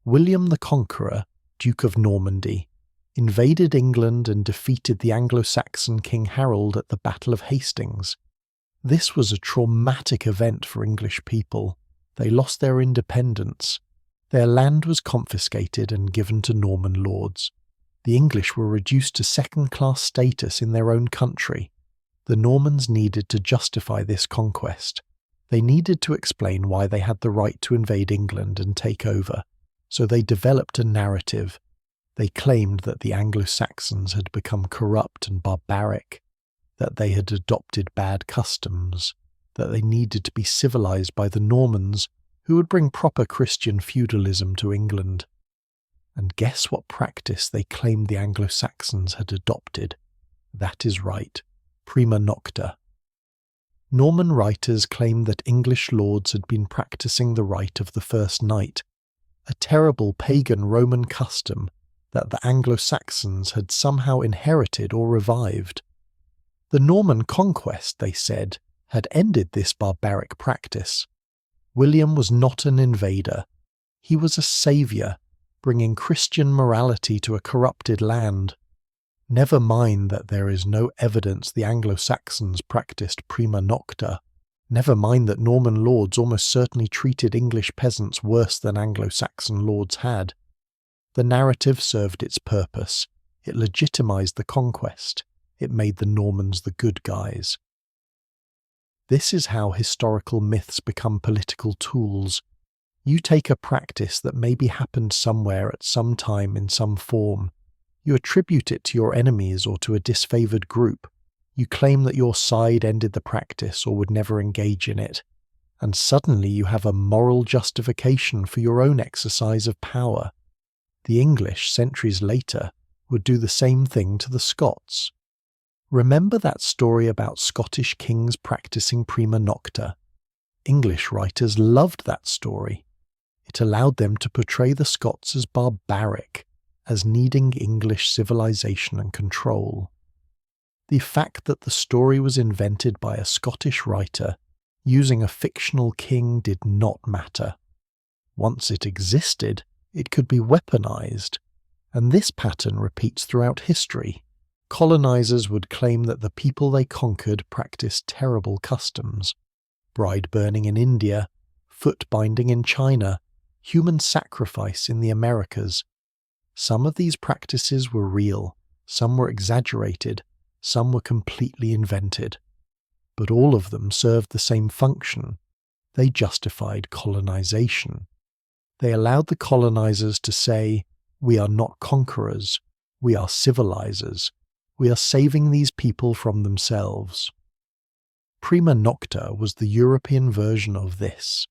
William the Conqueror, Duke of Normandy, invaded England and defeated the Anglo-Saxon King Harold at the Battle of Hastings. This was a traumatic event for English people. They lost their independence. Their land was confiscated and given to Norman lords. The English were reduced to second-class status in their own country. The Normans needed to justify this conquest. They needed to explain why they had the right to invade England and take over. So they developed a narrative. They claimed that the Anglo-Saxons had become corrupt and barbaric, that they had adopted bad customs, that they needed to be civilized by the Normans, who would bring proper Christian feudalism to England. And guess what practice they claimed the Anglo-Saxons had adopted? That is right, prima nocta. Norman writers claimed that English lords had been practicing the rite of the first night, a terrible pagan Roman custom that the Anglo-Saxons had somehow inherited or revived. The Norman conquest, they said, had ended this barbaric practice. William was not an invader. He was a saviour, bringing Christian morality to a corrupted land. Never mind that there is no evidence the Anglo-Saxons practiced prima nocta. Never mind that Norman lords almost certainly treated English peasants worse than Anglo-Saxon lords had. The narrative served its purpose. It legitimized the conquest. It made the Normans the good guys. This is how historical myths become political tools. You take a practice that maybe happened somewhere at some time in some form. You attribute it to your enemies or to a disfavored group. You claim that your side ended the practice or would never engage in it. And suddenly you have a moral justification for your own exercise of power. The English, centuries later, would do the same thing to the Scots. Remember that story about Scottish kings practicing prima nocta? English writers loved that story. It allowed them to portray the Scots as barbaric, as needing English civilization and control. The fact that the story was invented by a Scottish writer using a fictional king did not matter. Once it existed, it could be weaponized, and this pattern repeats throughout history. Colonizers would claim that the people they conquered practiced terrible customs. Bride burning in India, foot binding in China, human sacrifice in the Americas. Some of these practices were real, some were exaggerated, some were completely invented. But all of them served the same function. They justified colonization. They allowed the colonizers to say, "We are not conquerors, we are civilizers. We are saving these people from themselves." Prima nocta was the European version of this,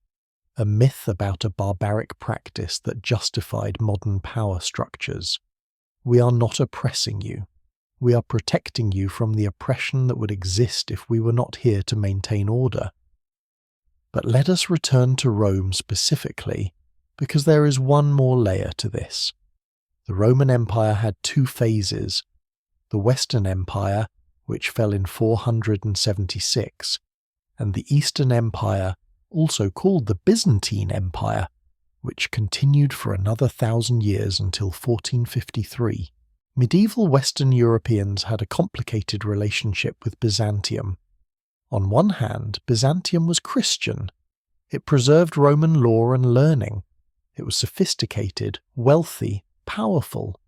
a myth about a barbaric practice that justified modern power structures. We are not oppressing you. We are protecting you from the oppression that would exist if we were not here to maintain order. But let us return to Rome specifically, because there is one more layer to this. The Roman Empire had two phases. The Western Empire, which fell in 476, and the Eastern Empire, also called the Byzantine Empire, which continued for another 1,000 years until 1453. Medieval Western Europeans had a complicated relationship with Byzantium. On one hand, Byzantium was Christian. It preserved Roman law and learning. It was sophisticated, wealthy, powerful.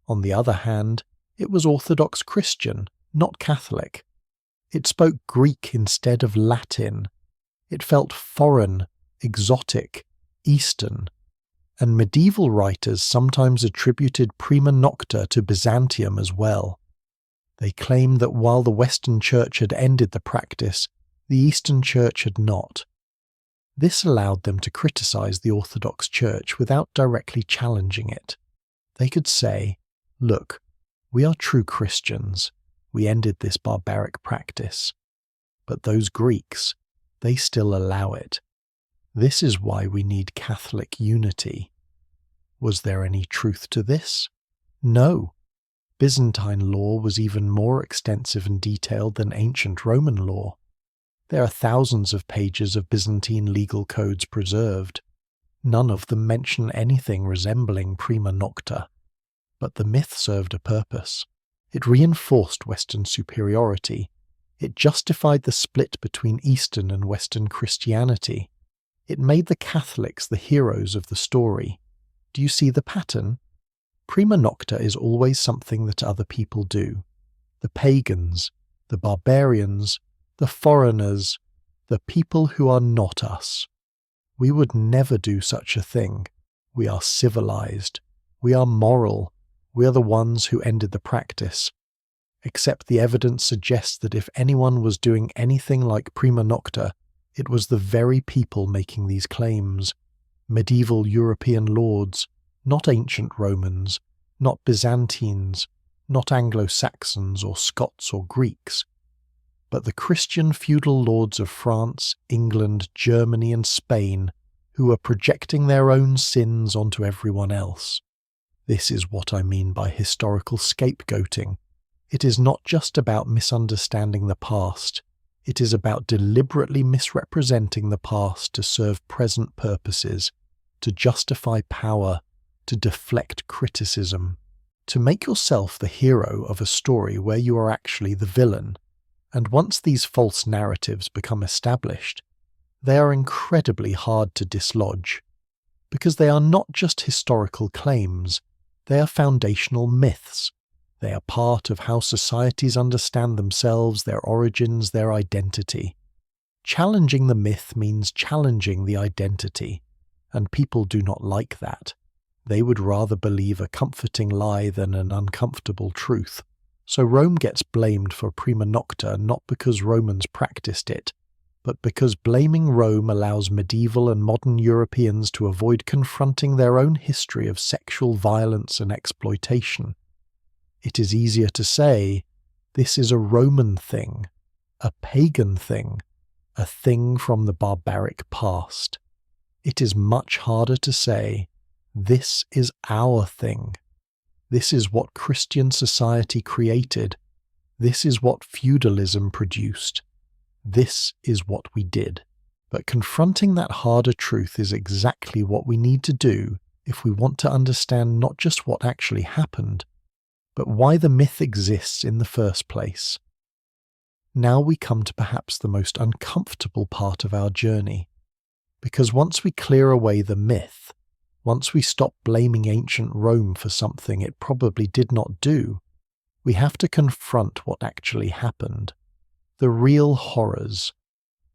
On the other hand, it was Orthodox Christian, not Catholic. It spoke Greek instead of Latin. It felt foreign, exotic, Eastern, and medieval writers sometimes attributed prima nocta to Byzantium as well. They claimed that while the Western Church had ended the practice, the Eastern Church had not. This allowed them to criticize the Orthodox Church without directly challenging it. They could say, "Look, we are true Christians. We ended this barbaric practice. But those Greeks, they still allow it. This is why we need Catholic unity." Was there any truth to this? No. Byzantine law was even more extensive and detailed than ancient Roman law. There are thousands of pages of Byzantine legal codes preserved. None of them mention anything resembling prima nocta. But the myth served a purpose. It reinforced Western superiority. It justified the split between Eastern and Western Christianity. It made the Catholics the heroes of the story. Do you see the pattern? Prima nocta is always something that other people do. The pagans, the barbarians, the foreigners, the people who are not us. We would never do such a thing. We are civilized. We are moral. We are the ones who ended the practice. Except the evidence suggests that if anyone was doing anything like prima nocta, it was the very people making these claims. Medieval European lords, not ancient Romans, not Byzantines, not Anglo-Saxons or Scots or Greeks, but the Christian feudal lords of France, England, Germany and Spain who were projecting their own sins onto everyone else. This is what I mean by historical scapegoating. It is not just about misunderstanding the past. It is about deliberately misrepresenting the past to serve present purposes, to justify power, to deflect criticism, to make yourself the hero of a story where you are actually the villain. And once these false narratives become established, they are incredibly hard to dislodge, because they are not just historical claims, they are foundational myths. They are part of how societies understand themselves, their origins, their identity. Challenging the myth means challenging the identity, and people do not like that. They would rather believe a comforting lie than an uncomfortable truth. So Rome gets blamed for prima nocta not because Romans practiced it, but because blaming Rome allows medieval and modern Europeans to avoid confronting their own history of sexual violence and exploitation. It is easier to say, this is a Roman thing, a pagan thing, a thing from the barbaric past. It is much harder to say, this is our thing. This is what Christian society created. This is what feudalism produced. This is what we did. But confronting that harder truth is exactly what we need to do if we want to understand not just what actually happened, but why the myth exists in the first place. Now we come to perhaps the most uncomfortable part of our journey, because once we clear away the myth, once we stop blaming ancient Rome for something it probably did not do, we have to confront what actually happened. The real horrors.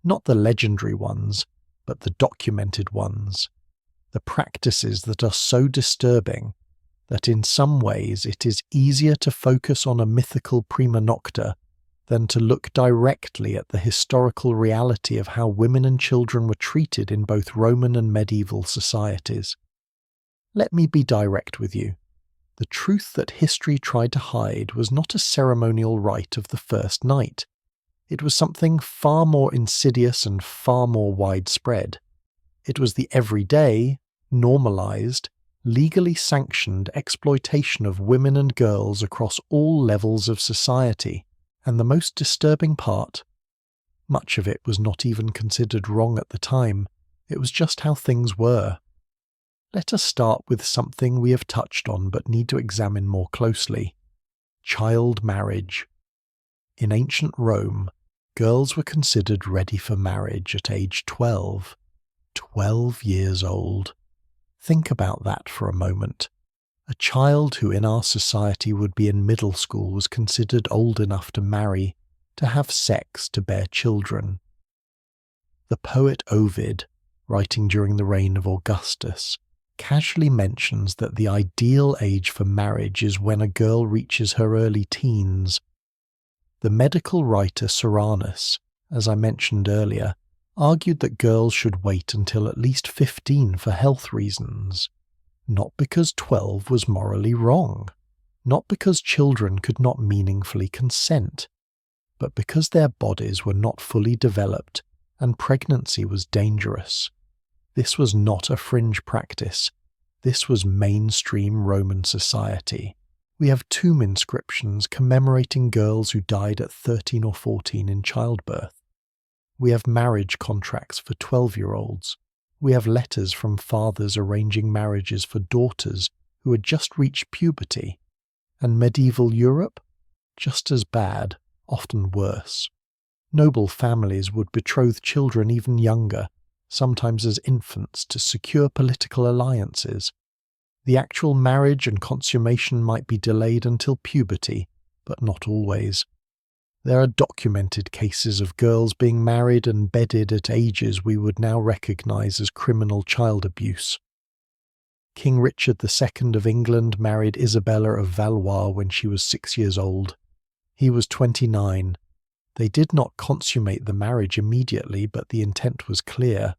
Not the legendary ones, but the documented ones. The practices that are so disturbing that in some ways it is easier to focus on a mythical prima nocta than to look directly at the historical reality of how women and children were treated in both Roman and medieval societies. Let me be direct with you. The truth that history tried to hide was not a ceremonial rite of the first night. It was something far more insidious and far more widespread. It was the everyday, normalized, legally sanctioned exploitation of women and girls across all levels of society. And the most disturbing part, much of it was not even considered wrong at the time, it was just how things were. Let us start with something we have touched on but need to examine more closely: child marriage. In ancient Rome, girls were considered ready for marriage at age 12. 12 years old. Think about that for a moment. A child who in our society would be in middle school was considered old enough to marry, to have sex, to bear children. The poet Ovid, writing during the reign of Augustus, casually mentions that the ideal age for marriage is when a girl reaches her early teens. The medical writer Soranus, as I mentioned earlier, argued that girls should wait until at least 15 for health reasons. Not because 12 was morally wrong, not because children could not meaningfully consent, but because their bodies were not fully developed and pregnancy was dangerous. This was not a fringe practice. This was mainstream Roman society. We have tomb inscriptions commemorating girls who died at 13 or 14 in childbirth. We have marriage contracts for 12-year-olds. We have letters from fathers arranging marriages for daughters who had just reached puberty. And medieval Europe? Just as bad, often worse. Noble families would betroth children even younger, sometimes as infants, to secure political alliances. The actual marriage and consummation might be delayed until puberty, but not always. There are documented cases of girls being married and bedded at ages we would now recognise as criminal child abuse. King Richard II of England married Isabella of Valois when she was 6 years old. He was 29. They did not consummate the marriage immediately, but the intent was clear.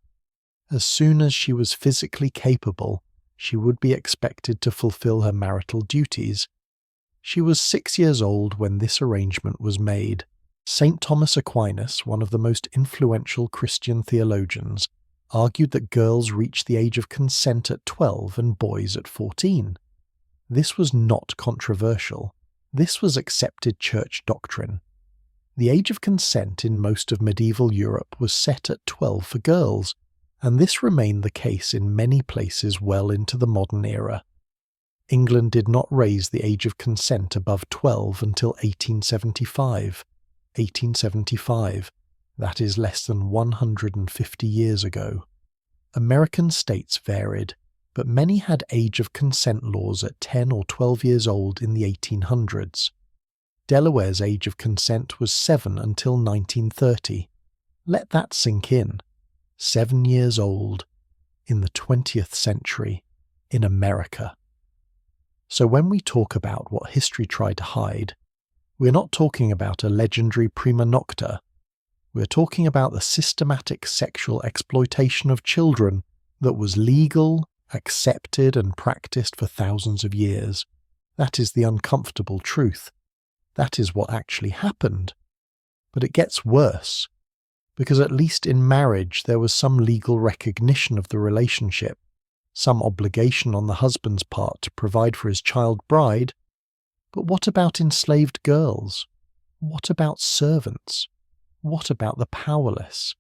As soon as she was physically capable, she would be expected to fulfill her marital duties. She was 6 years old when this arrangement was made. St. Thomas Aquinas, one of the most influential Christian theologians, argued that girls reach the age of consent at 12 and boys at 14. This was not controversial. This was accepted church doctrine. The age of consent in most of medieval Europe was set at 12 for girls, and this remained the case in many places well into the modern era. England did not raise the age of consent above 12 until 1875. 1875. That is less than 150 years ago. American states varied, but many had age of consent laws at 10 or 12 years old in the 1800s. Delaware's age of consent was 7 until 1930. Let that sink in. 7 years old, in the 20th century, in America. So when we talk about what history tried to hide, we're not talking about a legendary prima nocta. We're talking about the systematic sexual exploitation of children that was legal, accepted, and practiced for thousands of years. That is the uncomfortable truth. That is what actually happened. But it gets worse, because at least in marriage there was some legal recognition of the relationship, some obligation on the husband's part to provide for his child bride. But what about enslaved girls? What about servants? What about the powerless?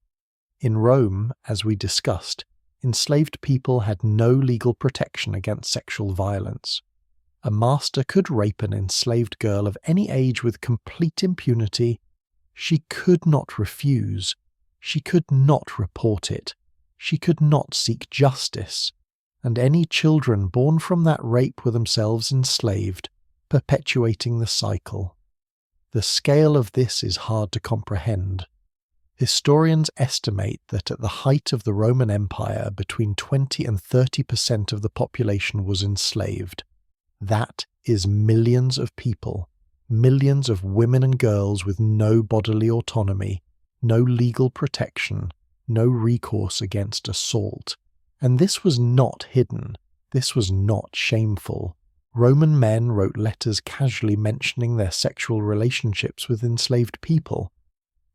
In Rome, as we discussed, enslaved people had no legal protection against sexual violence. A master could rape an enslaved girl of any age with complete impunity. She could not refuse. She could not report it. She could not seek justice. And any children born from that rape were themselves enslaved, perpetuating the cycle. The scale of this is hard to comprehend. Historians estimate that at the height of the Roman Empire, between 20 and 30% of the population was enslaved. That is millions of people, millions of women and girls with no bodily autonomy, no legal protection, no recourse against assault. And this was not hidden. This was not shameful. Roman men wrote letters casually mentioning their sexual relationships with enslaved people.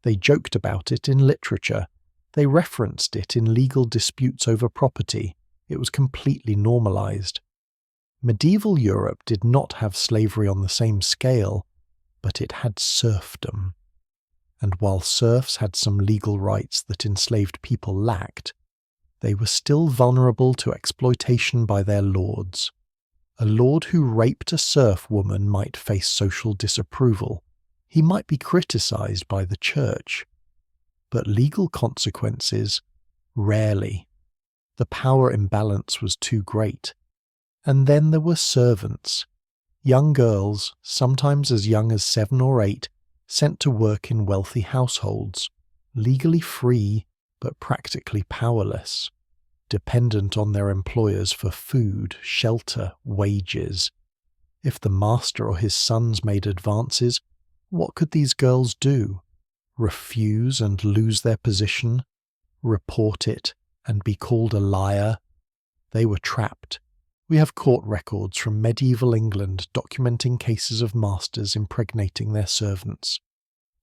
They joked about it in literature. They referenced it in legal disputes over property. It was completely normalized. Medieval Europe did not have slavery on the same scale, but it had serfdom. And while serfs had some legal rights that enslaved people lacked, they were still vulnerable to exploitation by their lords. A lord who raped a serf woman might face social disapproval. He might be criticized by the church. But legal consequences? Rarely. The power imbalance was too great. And then there were servants. Young girls, sometimes as young as 7 or 8, sent to work in wealthy households, legally free but practically powerless, dependent on their employers for food, shelter, wages. If the master or his sons made advances, what could these girls do? Refuse and lose their position? Report it and be called a liar? They were trapped. We have court records from medieval England documenting cases of masters impregnating their servants.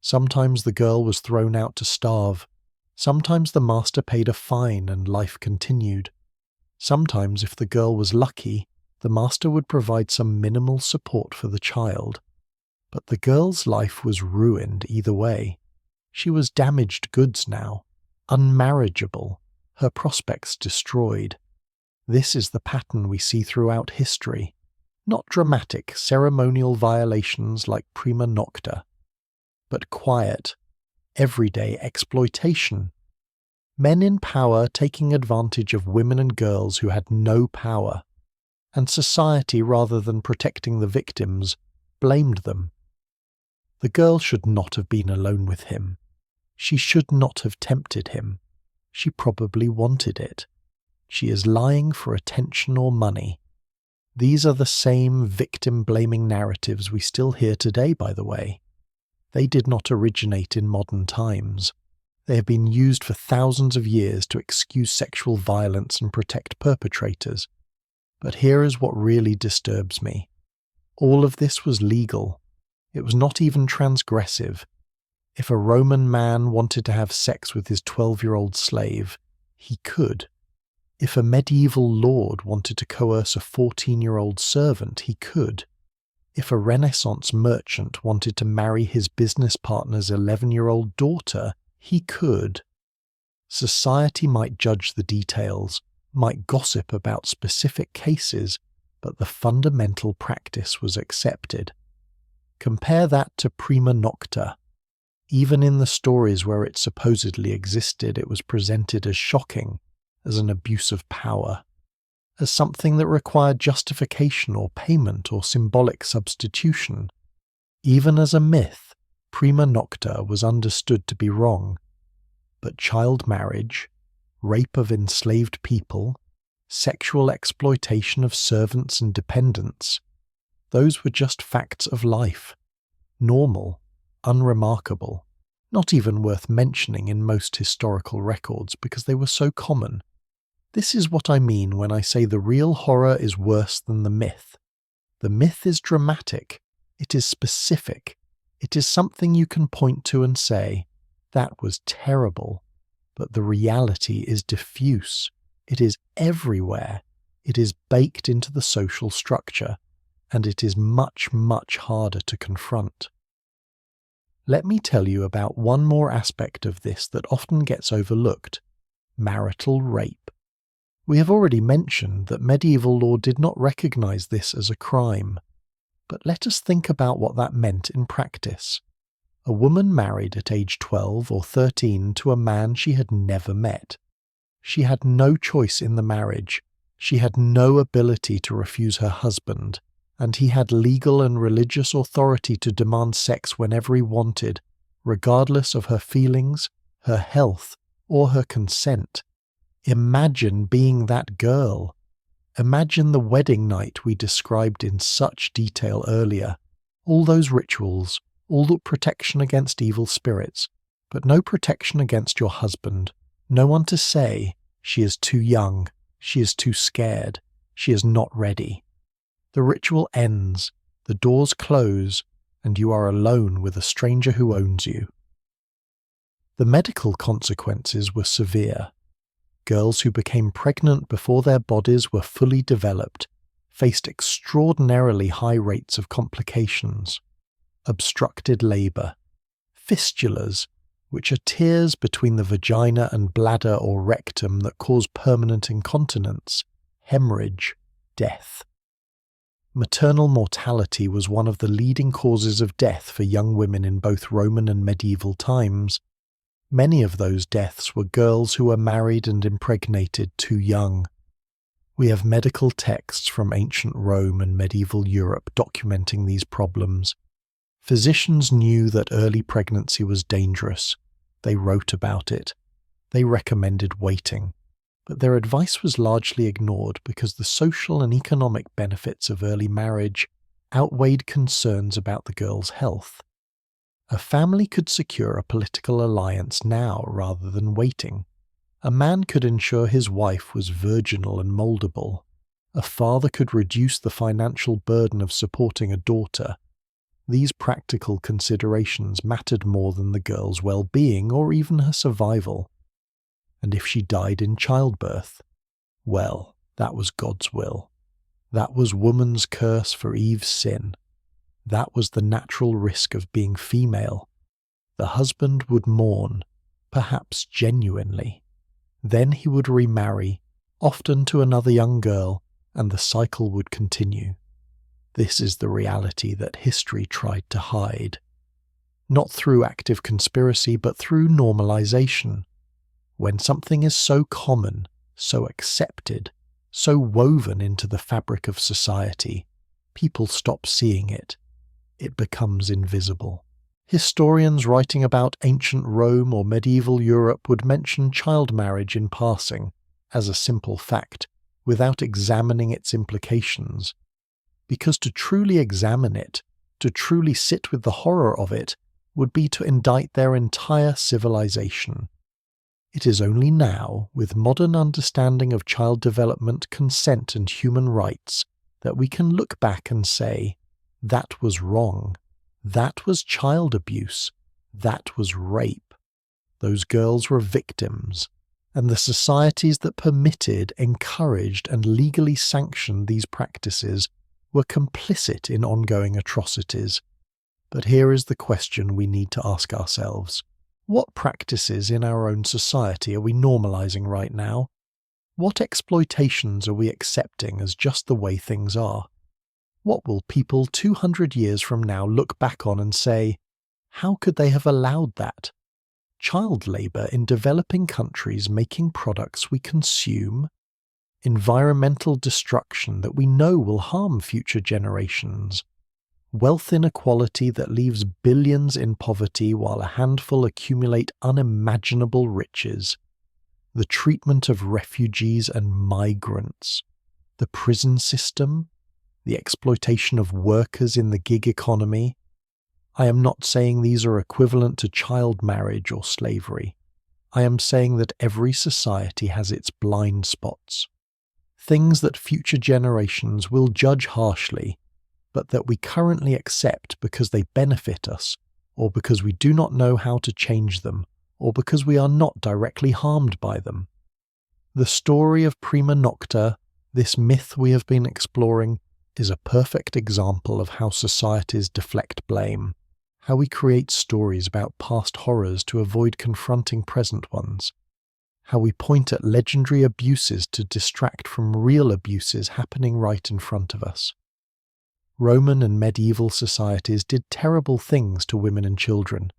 Sometimes the girl was thrown out to starve. Sometimes the master paid a fine and life continued. Sometimes, if the girl was lucky, the master would provide some minimal support for the child. But the girl's life was ruined either way. She was damaged goods now, unmarriageable, her prospects destroyed. This is the pattern we see throughout history. Not dramatic, ceremonial violations like prima nocta, but quiet, everyday exploitation. Men in power taking advantage of women and girls who had no power, and society, rather than protecting the victims, blamed them. The girl should not have been alone with him. She should not have tempted him. She probably wanted it. She is lying for attention or money. These are the same victim-blaming narratives we still hear today, by the way. They did not originate in modern times. They have been used for thousands of years to excuse sexual violence and protect perpetrators. But here is what really disturbs me. All of this was legal. It was not even transgressive. If a Roman man wanted to have sex with his 12-year-old slave, he could. If a medieval lord wanted to coerce a 14-year-old servant, he could. If a Renaissance merchant wanted to marry his business partner's 11-year-old daughter, he could. Society might judge the details, might gossip about specific cases, but the fundamental practice was accepted. Compare that to prima nocta. Even in the stories where it supposedly existed, it was presented as shocking, as an abuse of power, as something that required justification or payment or symbolic substitution. Even as a myth, prima nocta was understood to be wrong. But child marriage, rape of enslaved people, sexual exploitation of servants and dependents, those were just facts of life, normal, unremarkable, not even worth mentioning in most historical records because they were so common. This is what I mean when I say the real horror is worse than the myth. The myth is dramatic, it is specific, it is something you can point to and say, that was terrible. But the reality is diffuse, it is everywhere, it is baked into the social structure, and it is much, much harder to confront. Let me tell you about one more aspect of this that often gets overlooked: marital rape. We have already mentioned that medieval law did not recognize this as a crime, but let us think about what that meant in practice. A woman married at age 12 or 13 to a man she had never met. She had no choice in the marriage, she had no ability to refuse her husband, and he had legal and religious authority to demand sex whenever he wanted, regardless of her feelings, her health, or her consent. Imagine being that girl. Imagine the wedding night we described in such detail earlier. All those rituals, all that protection against evil spirits, but no protection against your husband. No one to say, she is too young, she is too scared, she is not ready. The ritual ends, the doors close, and you are alone with a stranger who owns you. The medical consequences were severe. Girls who became pregnant before their bodies were fully developed faced extraordinarily high rates of complications. Obstructed labour, fistulas, which are tears between the vagina and bladder or rectum that cause permanent incontinence, hemorrhage, death. Maternal mortality was one of the leading causes of death for young women in both Roman and medieval times. Many of those deaths were girls who were married and impregnated too young. We have medical texts from ancient Rome and medieval Europe documenting these problems. Physicians knew that early pregnancy was dangerous. They wrote about it. They recommended waiting. But their advice was largely ignored because the social and economic benefits of early marriage outweighed concerns about the girl's health. A family could secure a political alliance now rather than waiting. A man could ensure his wife was virginal and moldable. A father could reduce the financial burden of supporting a daughter. These practical considerations mattered more than the girl's well-being or even her survival. And if she died in childbirth, well, that was God's will. That was woman's curse for Eve's sin. That was the natural risk of being female. The husband would mourn, perhaps genuinely. Then he would remarry, often to another young girl, and the cycle would continue. This is the reality that history tried to hide. Not through active conspiracy, but through normalization. When something is so common, so accepted, so woven into the fabric of society, people stop seeing it. It becomes invisible. Historians writing about ancient Rome or medieval Europe would mention child marriage in passing, as a simple fact, without examining its implications. Because to truly examine it, to truly sit with the horror of it, would be to indict their entire civilization. It is only now, with modern understanding of child development, consent and human rights, that we can look back and say, that was wrong. That was child abuse. That was rape. Those girls were victims, and the societies that permitted, encouraged, and legally sanctioned these practices were complicit in ongoing atrocities. But here is the question we need to ask ourselves. What practices in our own society are we normalizing right now? What exploitations are we accepting as just the way things are? What will people 200 years from now look back on and say, how could they have allowed that? Child labour in developing countries making products we consume? Environmental destruction that we know will harm future generations? Wealth inequality that leaves billions in poverty while a handful accumulate unimaginable riches? The treatment of refugees and migrants? The prison system? The exploitation of workers in the gig economy? I am not saying these are equivalent to child marriage or slavery. I am saying that every society has its blind spots. Things that future generations will judge harshly, but that we currently accept because they benefit us, or because we do not know how to change them, or because we are not directly harmed by them. The story of prima nocta, this myth we have been exploring, is a perfect example of how societies deflect blame, how we create stories about past horrors to avoid confronting present ones, how we point at legendary abuses to distract from real abuses happening right in front of us. Roman and medieval societies did terrible things to women and children,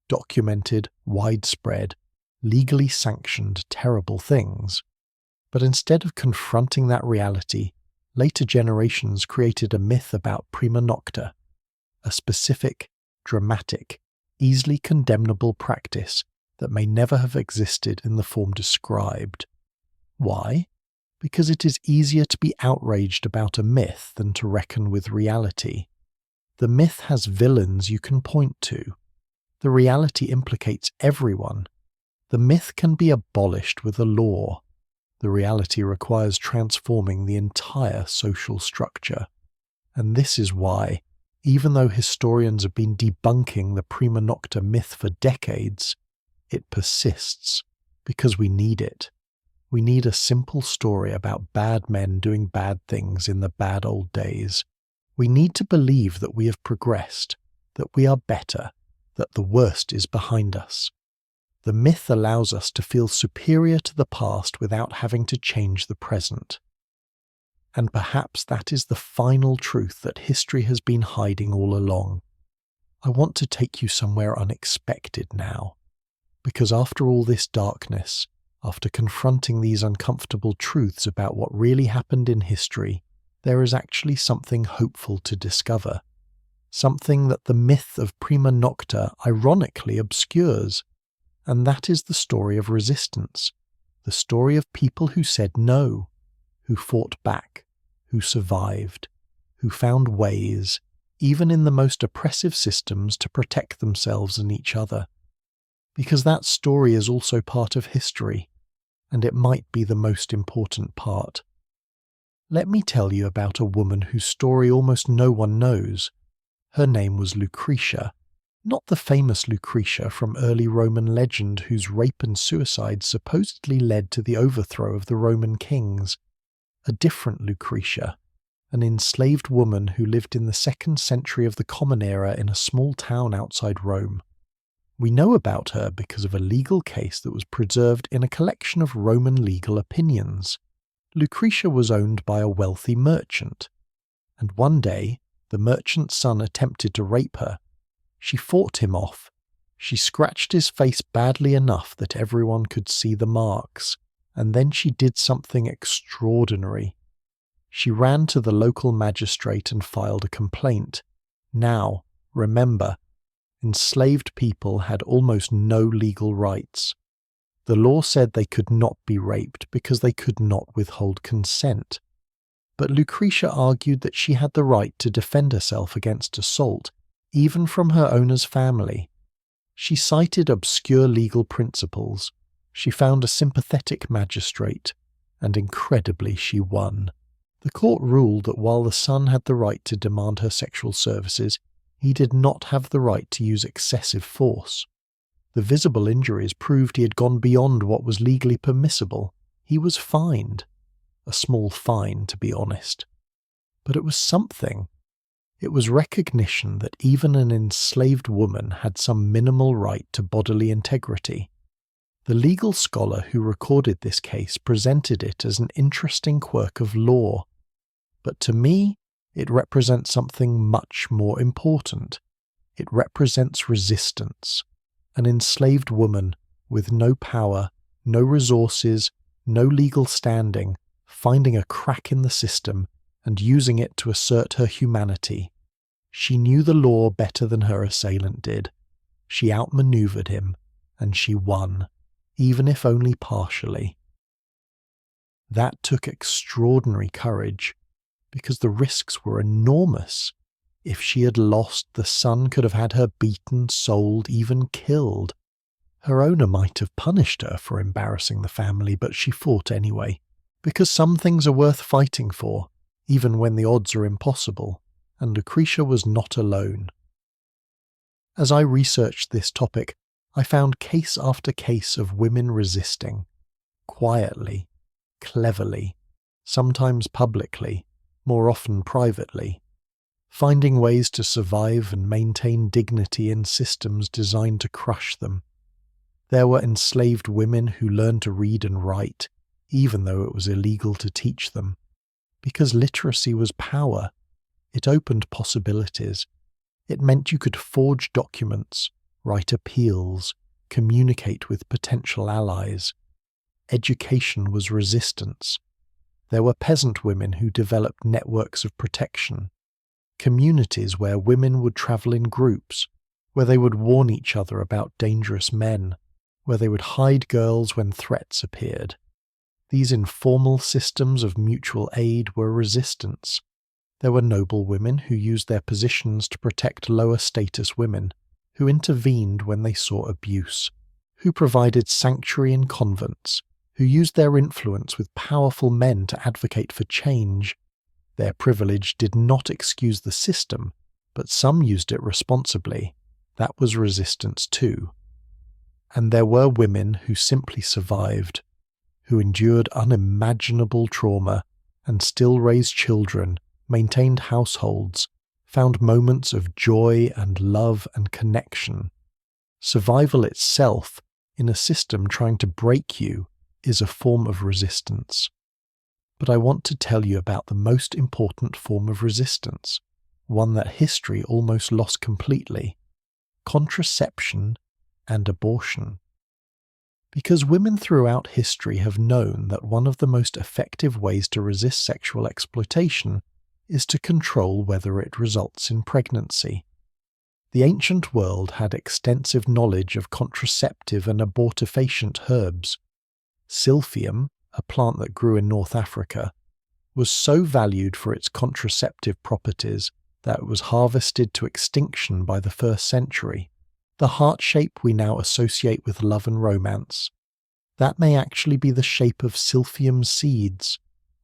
documented, widespread, legally sanctioned terrible things. But instead of confronting that reality, later generations created a myth about prima nocta, a specific, dramatic, easily condemnable practice that may never have existed in the form described. Why? Because it is easier to be outraged about a myth than to reckon with reality. The myth has villains you can point to. The reality implicates everyone. The myth can be abolished with a law. The reality requires transforming the entire social structure. And this is why, even though historians have been debunking the prima nocta myth for decades, it persists because we need it. We need a simple story about bad men doing bad things in the bad old days. We need to believe that we have progressed, that we are better, that the worst is behind us. The myth allows us to feel superior to the past without having to change the present. And perhaps that is the final truth that history has been hiding all along. I want to take you somewhere unexpected now, because after all this darkness, after confronting these uncomfortable truths about what really happened in history, there is actually something hopeful to discover. Something that the myth of prima nocta ironically obscures. And that is the story of resistance, the story of people who said no, who fought back, who survived, who found ways, even in the most oppressive systems, to protect themselves and each other. Because that story is also part of history, and it might be the most important part. Let me tell you about a woman whose story almost no one knows. Her name was Lucretia. Not the famous Lucretia from early Roman legend whose rape and suicide supposedly led to the overthrow of the Roman kings. A different Lucretia, an enslaved woman who lived in the 2nd century of the Common Era in a small town outside Rome. We know about her because of a legal case that was preserved in a collection of Roman legal opinions. Lucretia was owned by a wealthy merchant, and one day the merchant's son attempted to rape her. She fought him off. She scratched his face badly enough that everyone could see the marks, and then she did something extraordinary. She ran to the local magistrate and filed a complaint. Now, remember, enslaved people had almost no legal rights. The law said they could not be raped because they could not withhold consent. But Lucretia argued that she had the right to defend herself against assault, even from her owner's family. She cited obscure legal principles. She found a sympathetic magistrate, and incredibly she won. The court ruled that while the son had the right to demand her sexual services, he did not have the right to use excessive force. The visible injuries proved he had gone beyond what was legally permissible. He was fined. A small fine, to be honest. But it was something. It was recognition that even an enslaved woman had some minimal right to bodily integrity. The legal scholar who recorded this case presented it as an interesting quirk of law. But to me, it represents something much more important. It represents resistance. An enslaved woman with no power, no resources, no legal standing, finding a crack in the system and using it to assert her humanity. She knew the law better than her assailant did. She outmaneuvered him, and she won, even if only partially. That took extraordinary courage, because the risks were enormous. If she had lost, the son could have had her beaten, sold, even killed. Her owner might have punished her for embarrassing the family, but she fought anyway, because some things are worth fighting for, even when the odds are impossible, and Lucretia was not alone. As I researched this topic, I found case after case of women resisting, quietly, cleverly, sometimes publicly, more often privately, finding ways to survive and maintain dignity in systems designed to crush them. There were enslaved women who learned to read and write, even though it was illegal to teach them, because literacy was power. It opened possibilities. It meant you could forge documents, write appeals, communicate with potential allies. Education was resistance. There were peasant women who developed networks of protection, communities where women would travel in groups, where they would warn each other about dangerous men, where they would hide girls when threats appeared. These informal systems of mutual aid were resistance. There were noble women who used their positions to protect lower status women, who intervened when they saw abuse, who provided sanctuary in convents, who used their influence with powerful men to advocate for change. Their privilege did not excuse the system, but some used it responsibly. That was resistance too. And there were women who simply survived, who endured unimaginable trauma and still raised children, maintained households, found moments of joy and love and connection. Survival itself, in a system trying to break you, is a form of resistance. But I want to tell you about the most important form of resistance, one that history almost lost completely: contraception and abortion. Because women throughout history have known that one of the most effective ways to resist sexual exploitation is to control whether it results in pregnancy. The ancient world had extensive knowledge of contraceptive and abortifacient herbs. Silphium, a plant that grew in North Africa, was so valued for its contraceptive properties that it was harvested to extinction by the 1st century. The heart shape we now associate with love and romance, that may actually be the shape of silphium seeds.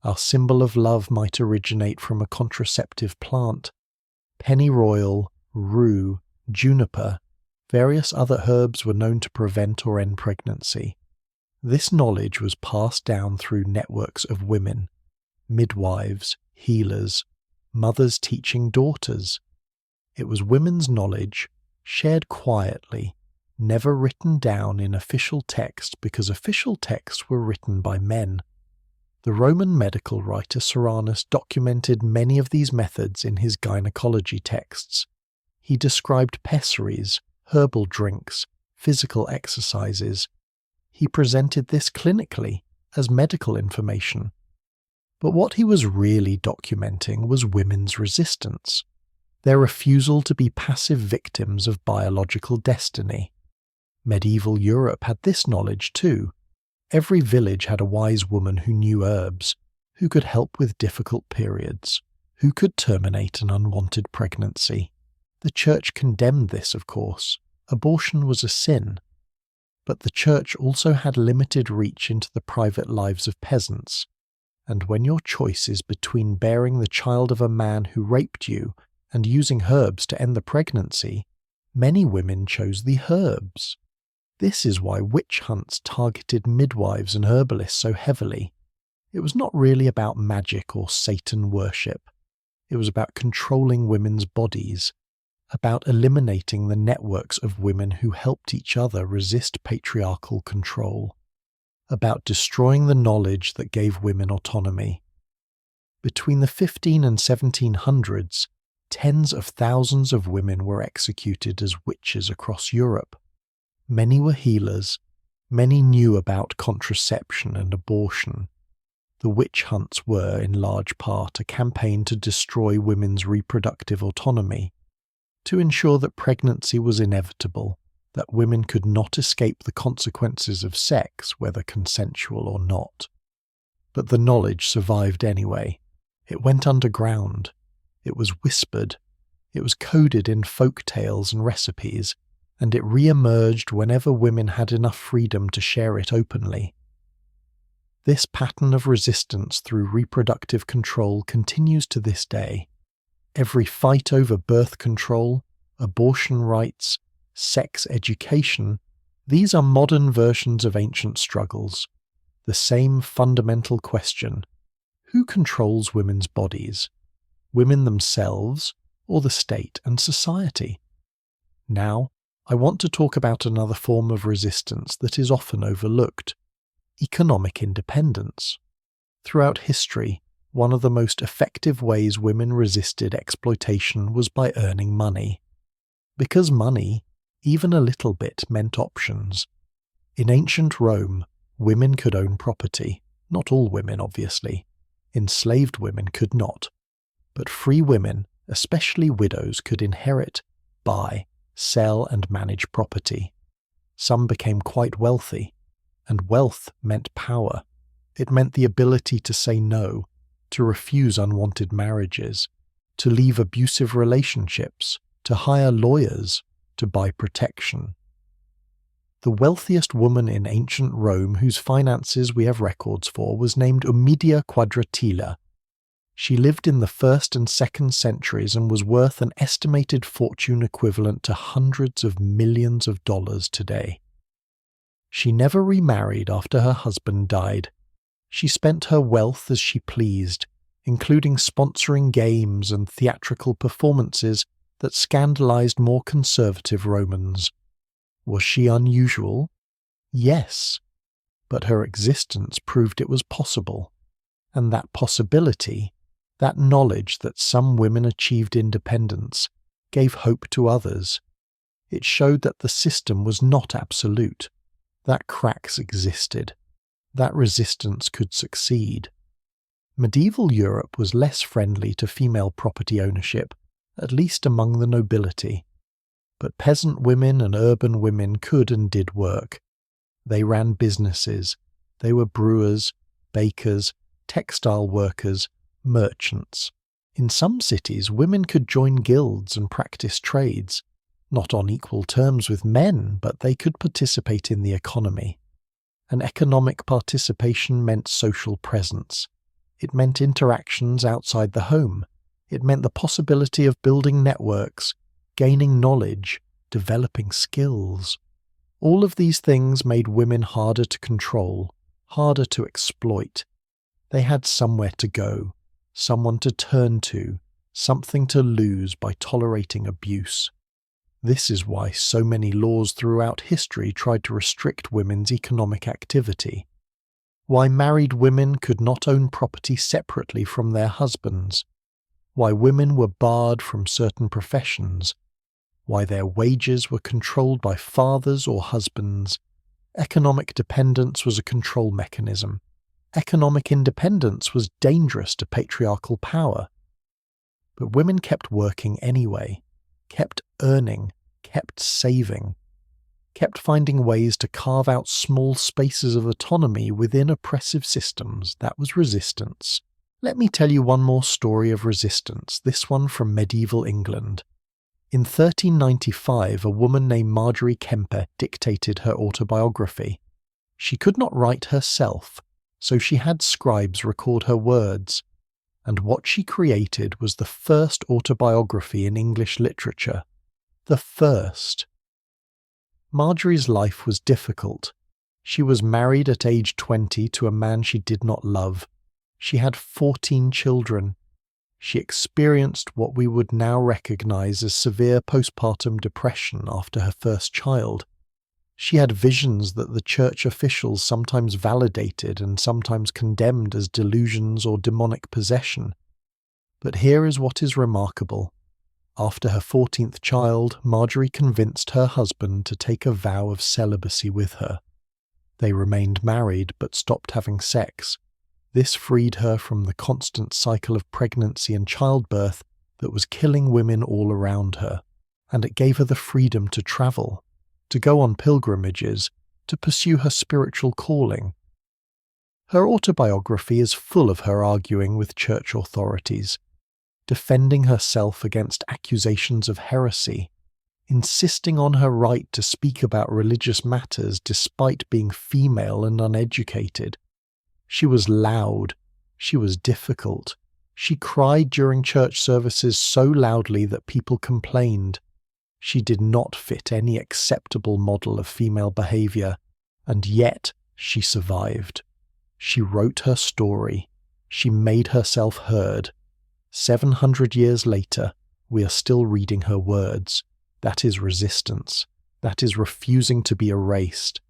Our symbol of love might originate from a contraceptive plant. Pennyroyal, rue, juniper, various other herbs were known to prevent or end pregnancy. This knowledge was passed down through networks of women, midwives, healers, mothers teaching daughters. It was women's knowledge, shared quietly, never written down in official text because official texts were written by men. The Roman medical writer Serranus documented many of these methods in his gynecology texts. He described pessaries, herbal drinks, physical exercises. He presented this clinically as medical information. But what he was really documenting was women's resistance, their refusal to be passive victims of biological destiny. Medieval Europe had this knowledge too. Every village had a wise woman who knew herbs, who could help with difficult periods, who could terminate an unwanted pregnancy. The Church condemned this, of course. Abortion was a sin. But the Church also had limited reach into the private lives of peasants, and when your choice is between bearing the child of a man who raped you and using herbs to end the pregnancy, many women chose the herbs. This is why witch hunts targeted midwives and herbalists so heavily. It was not really about magic or Satan worship. It was about controlling women's bodies, about eliminating the networks of women who helped each other resist patriarchal control, about destroying the knowledge that gave women autonomy. Between the 15 and 1700s, tens of thousands of women were executed as witches across Europe. Many were healers, many knew about contraception and abortion. The witch hunts were, in large part, a campaign to destroy women's reproductive autonomy, to ensure that pregnancy was inevitable, that women could not escape the consequences of sex, whether consensual or not. But the knowledge survived anyway. It went underground. It was whispered. It was coded in folk tales and recipes, and it re-emerged whenever women had enough freedom to share it openly. This pattern of resistance through reproductive control continues to this day. Every fight over birth control, abortion rights, sex education, these are modern versions of ancient struggles. The same fundamental question: who controls women's bodies? Women themselves, or the state and society? Now, I want to talk about another form of resistance that is often overlooked: economic independence. Throughout history, one of the most effective ways women resisted exploitation was by earning money. Because money, even a little bit, meant options. In ancient Rome, women could own property. Not all women, obviously. Enslaved women could not. But free women, especially widows, could inherit, buy, sell and manage property. Some became quite wealthy, and wealth meant power. It meant the ability to say no, to refuse unwanted marriages, to leave abusive relationships, to hire lawyers, to buy protection. The wealthiest woman in ancient Rome whose finances we have records for was named Ummidia Quadratilla. She lived in the 1st and 2nd centuries and was worth an estimated fortune equivalent to hundreds of millions of dollars today. She never remarried after her husband died. She spent her wealth as she pleased, including sponsoring games and theatrical performances that scandalized more conservative Romans. Was she unusual? Yes, but her existence proved it was possible, and that possibility, that knowledge that some women achieved independence, gave hope to others. It showed that the system was not absolute, that cracks existed, that resistance could succeed. Medieval Europe was less friendly to female property ownership, at least among the nobility. But peasant women and urban women could and did work. They ran businesses. They were brewers, bakers, textile workers, merchants. In some cities, women could join guilds and practice trades, not on equal terms with men, but they could participate in the economy. And economic participation meant social presence. It meant interactions outside the home. It meant the possibility of building networks, gaining knowledge, developing skills. All of these things made women harder to control, harder to exploit. They had somewhere to go, someone to turn to, something to lose by tolerating abuse. This is why so many laws throughout history tried to restrict women's economic activity. Why married women could not own property separately from their husbands. Why women were barred from certain professions. Why their wages were controlled by fathers or husbands. Economic dependence was a control mechanism. Economic independence was dangerous to patriarchal power. But women kept working anyway, kept earning, kept saving, kept finding ways to carve out small spaces of autonomy within oppressive systems. That was resistance. Let me tell you one more story of resistance, this one from medieval England. In 1395, a woman named Marjorie Kemper dictated her autobiography. She could not write herself, so she had scribes record her words, and what she created was the first autobiography in English literature. The first. Marjorie's life was difficult. She was married at age 20 to a man she did not love. She had 14 children. She experienced what we would now recognize as severe postpartum depression after her first child. She had visions that the church officials sometimes validated and sometimes condemned as delusions or demonic possession. But here is what is remarkable. After her 14th child, Marjorie convinced her husband to take a vow of celibacy with her. They remained married but stopped having sex. This freed her from the constant cycle of pregnancy and childbirth that was killing women all around her, and it gave her the freedom to travel, to go on pilgrimages, to pursue her spiritual calling. Her autobiography is full of her arguing with church authorities, defending herself against accusations of heresy, insisting on her right to speak about religious matters despite being female and uneducated. She was loud. She was difficult. She cried during church services so loudly that people complained. She did not fit any acceptable model of female behavior, and yet she survived. She wrote her story. She made herself heard. 700 years later, we are still reading her words. That is resistance. That is refusing to be erased.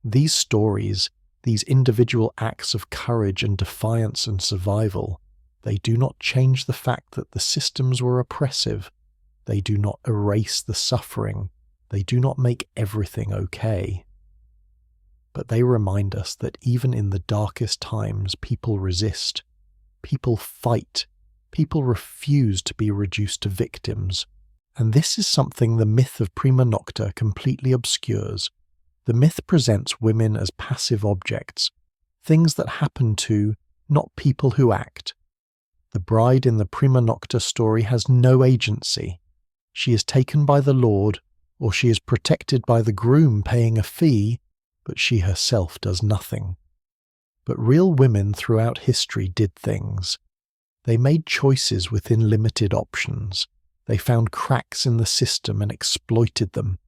These stories, these individual acts of courage and defiance and survival, they do not change the fact that the systems were oppressive. They do not erase the suffering. They do not make everything okay. But they remind us that even in the darkest times, people resist. People fight. People refuse to be reduced to victims. And this is something the myth of prima nocta completely obscures. The myth presents women as passive objects, things that happen to, not people who act. The bride in the prima nocta story has no agency. She is taken by the lord, or she is protected by the groom paying a fee, but she herself does nothing. But real women throughout history did things. They made choices within limited options. They found cracks in the system and exploited them.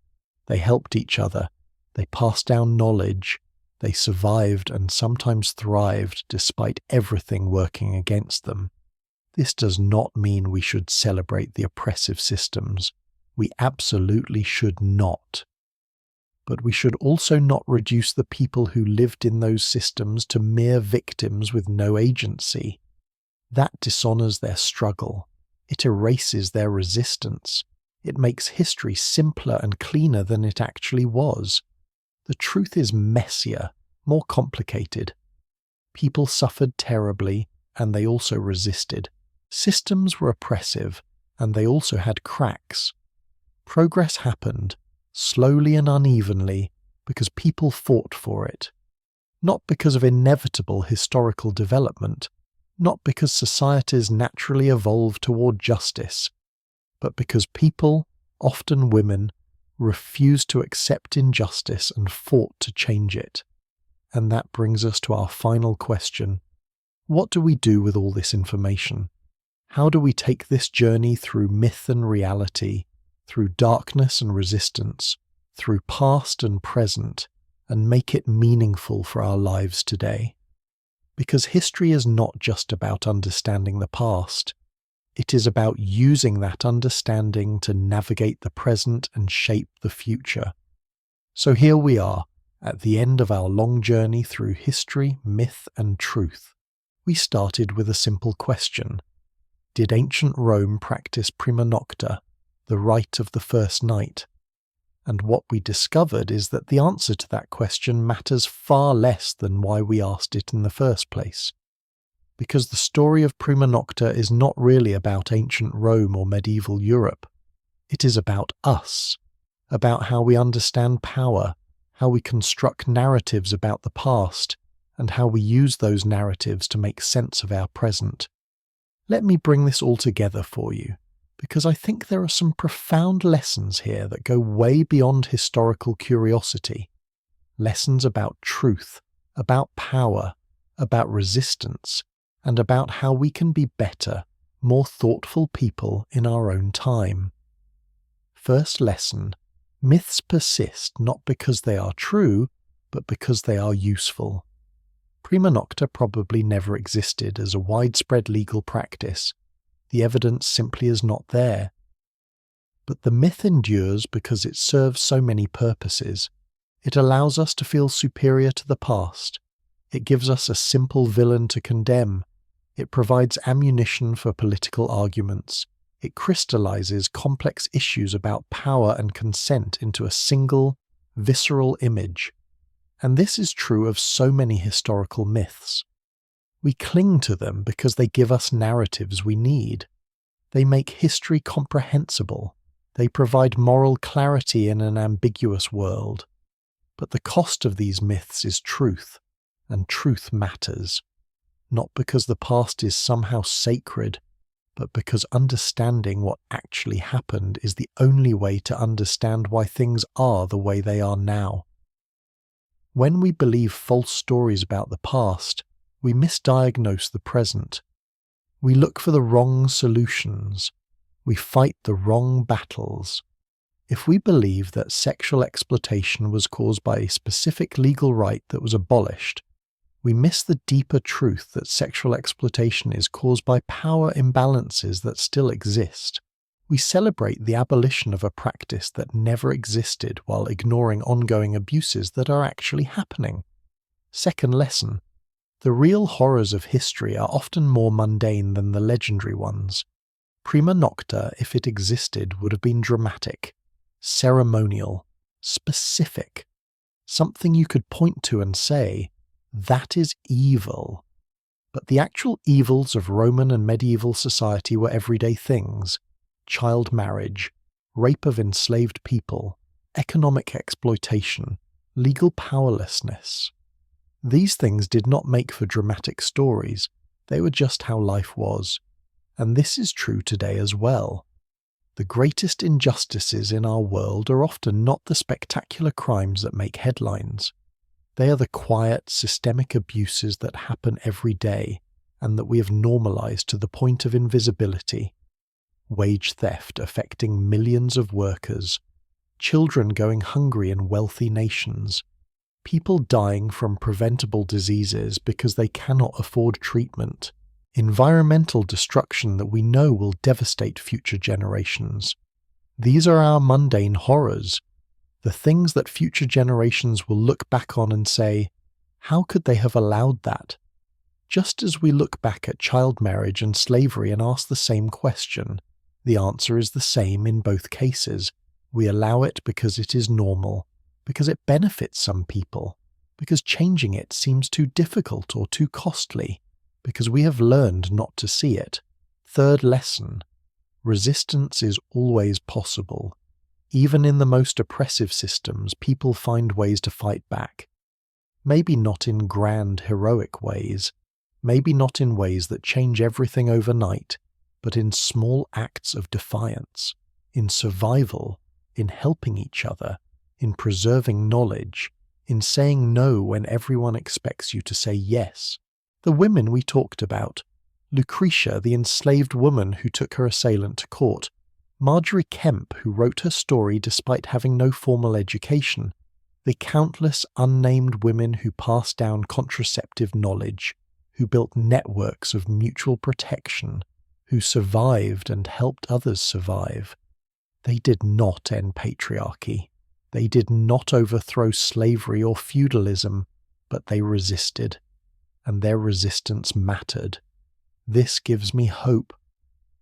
They helped each other. They passed down knowledge. They survived and sometimes thrived despite everything working against them. This does not mean we should celebrate the oppressive systems. We absolutely should not. But we should also not reduce the people who lived in those systems to mere victims with no agency. That dishonours their struggle. It erases their resistance. It makes history simpler and cleaner than it actually was. The truth is messier, more complicated. People suffered terribly, and they also resisted. Systems were oppressive, and they also had cracks. Progress happened, slowly and unevenly, because people fought for it. Not because of inevitable historical development, not because societies naturally evolve toward justice, but because people, often women, refused to accept injustice and fought to change it. And that brings us to our final question. What do we do with all this information? How do we take this journey through myth and reality, through darkness and resistance, through past and present, and make it meaningful for our lives today? Because history is not just about understanding the past. It is about using that understanding to navigate the present and shape the future. So here we are, at the end of our long journey through history, myth, and truth. We started with a simple question. Did ancient Rome practice prima nocta, the rite of the first night? And what we discovered is that the answer to that question matters far less than why we asked it in the first place. Because the story of prima nocta is not really about ancient Rome or medieval Europe. It is about us, about how we understand power, how we construct narratives about the past, and how we use those narratives to make sense of our present. Let me bring this all together for you, because I think there are some profound lessons here that go way beyond historical curiosity. Lessons about truth, about power, about resistance, and about how we can be better, more thoughtful people in our own time. First lesson: myths persist not because they are true, but because they are useful. Prima nocta probably never existed as a widespread legal practice. The evidence simply is not there. But the myth endures because it serves so many purposes. It allows us to feel superior to the past. It gives us a simple villain to condemn. It provides ammunition for political arguments. It crystallizes complex issues about power and consent into a single, visceral image. And this is true of so many historical myths. We cling to them because they give us narratives we need. They make history comprehensible. They provide moral clarity in an ambiguous world. But the cost of these myths is truth, and truth matters. Not because the past is somehow sacred, but because understanding what actually happened is the only way to understand why things are the way they are now. When we believe false stories about the past, we misdiagnose the present. We look for the wrong solutions. We fight the wrong battles. If we believe that sexual exploitation was caused by a specific legal right that was abolished, we miss the deeper truth that sexual exploitation is caused by power imbalances that still exist. We celebrate the abolition of a practice that never existed while ignoring ongoing abuses that are actually happening. Second lesson: the real horrors of history are often more mundane than the legendary ones. Prima nocta, if it existed, would have been dramatic, ceremonial, specific, something you could point to and say, that is evil. But the actual evils of Roman and medieval society were everyday things: child marriage, rape of enslaved people, economic exploitation, legal powerlessness. These things did not make for dramatic stories. They were just how life was. and this is true today as well. The greatest injustices in our world are often not the spectacular crimes that make headlines. They are the quiet, systemic abuses that happen every day and that we have normalized to the point of invisibility. Wage theft affecting millions of workers, children going hungry in wealthy nations, people dying from preventable diseases because they cannot afford treatment, environmental destruction that we know will devastate future generations. These are our mundane horrors, the things that future generations will look back on and say, how could they have allowed that? Just as we look back at child marriage and slavery and ask the same question, the answer is the same in both cases. We allow it because it is normal, because it benefits some people, because changing it seems too difficult or too costly, because we have learned not to see it. Third lesson: resistance is always possible. Even in the most oppressive systems, people find ways to fight back. Maybe not in grand, heroic ways, maybe not in ways that change everything overnight, but in small acts of defiance, in survival, in helping each other, in preserving knowledge, in saying no when everyone expects you to say yes. The women we talked about, Lucretia, the enslaved woman who took her assailant to court, Marjorie Kemp, who wrote her story despite having no formal education, the countless unnamed women who passed down contraceptive knowledge, who built networks of mutual protection, who survived and helped others survive. They did not end patriarchy. They did not overthrow slavery or feudalism, but they resisted, and their resistance mattered. This gives me hope,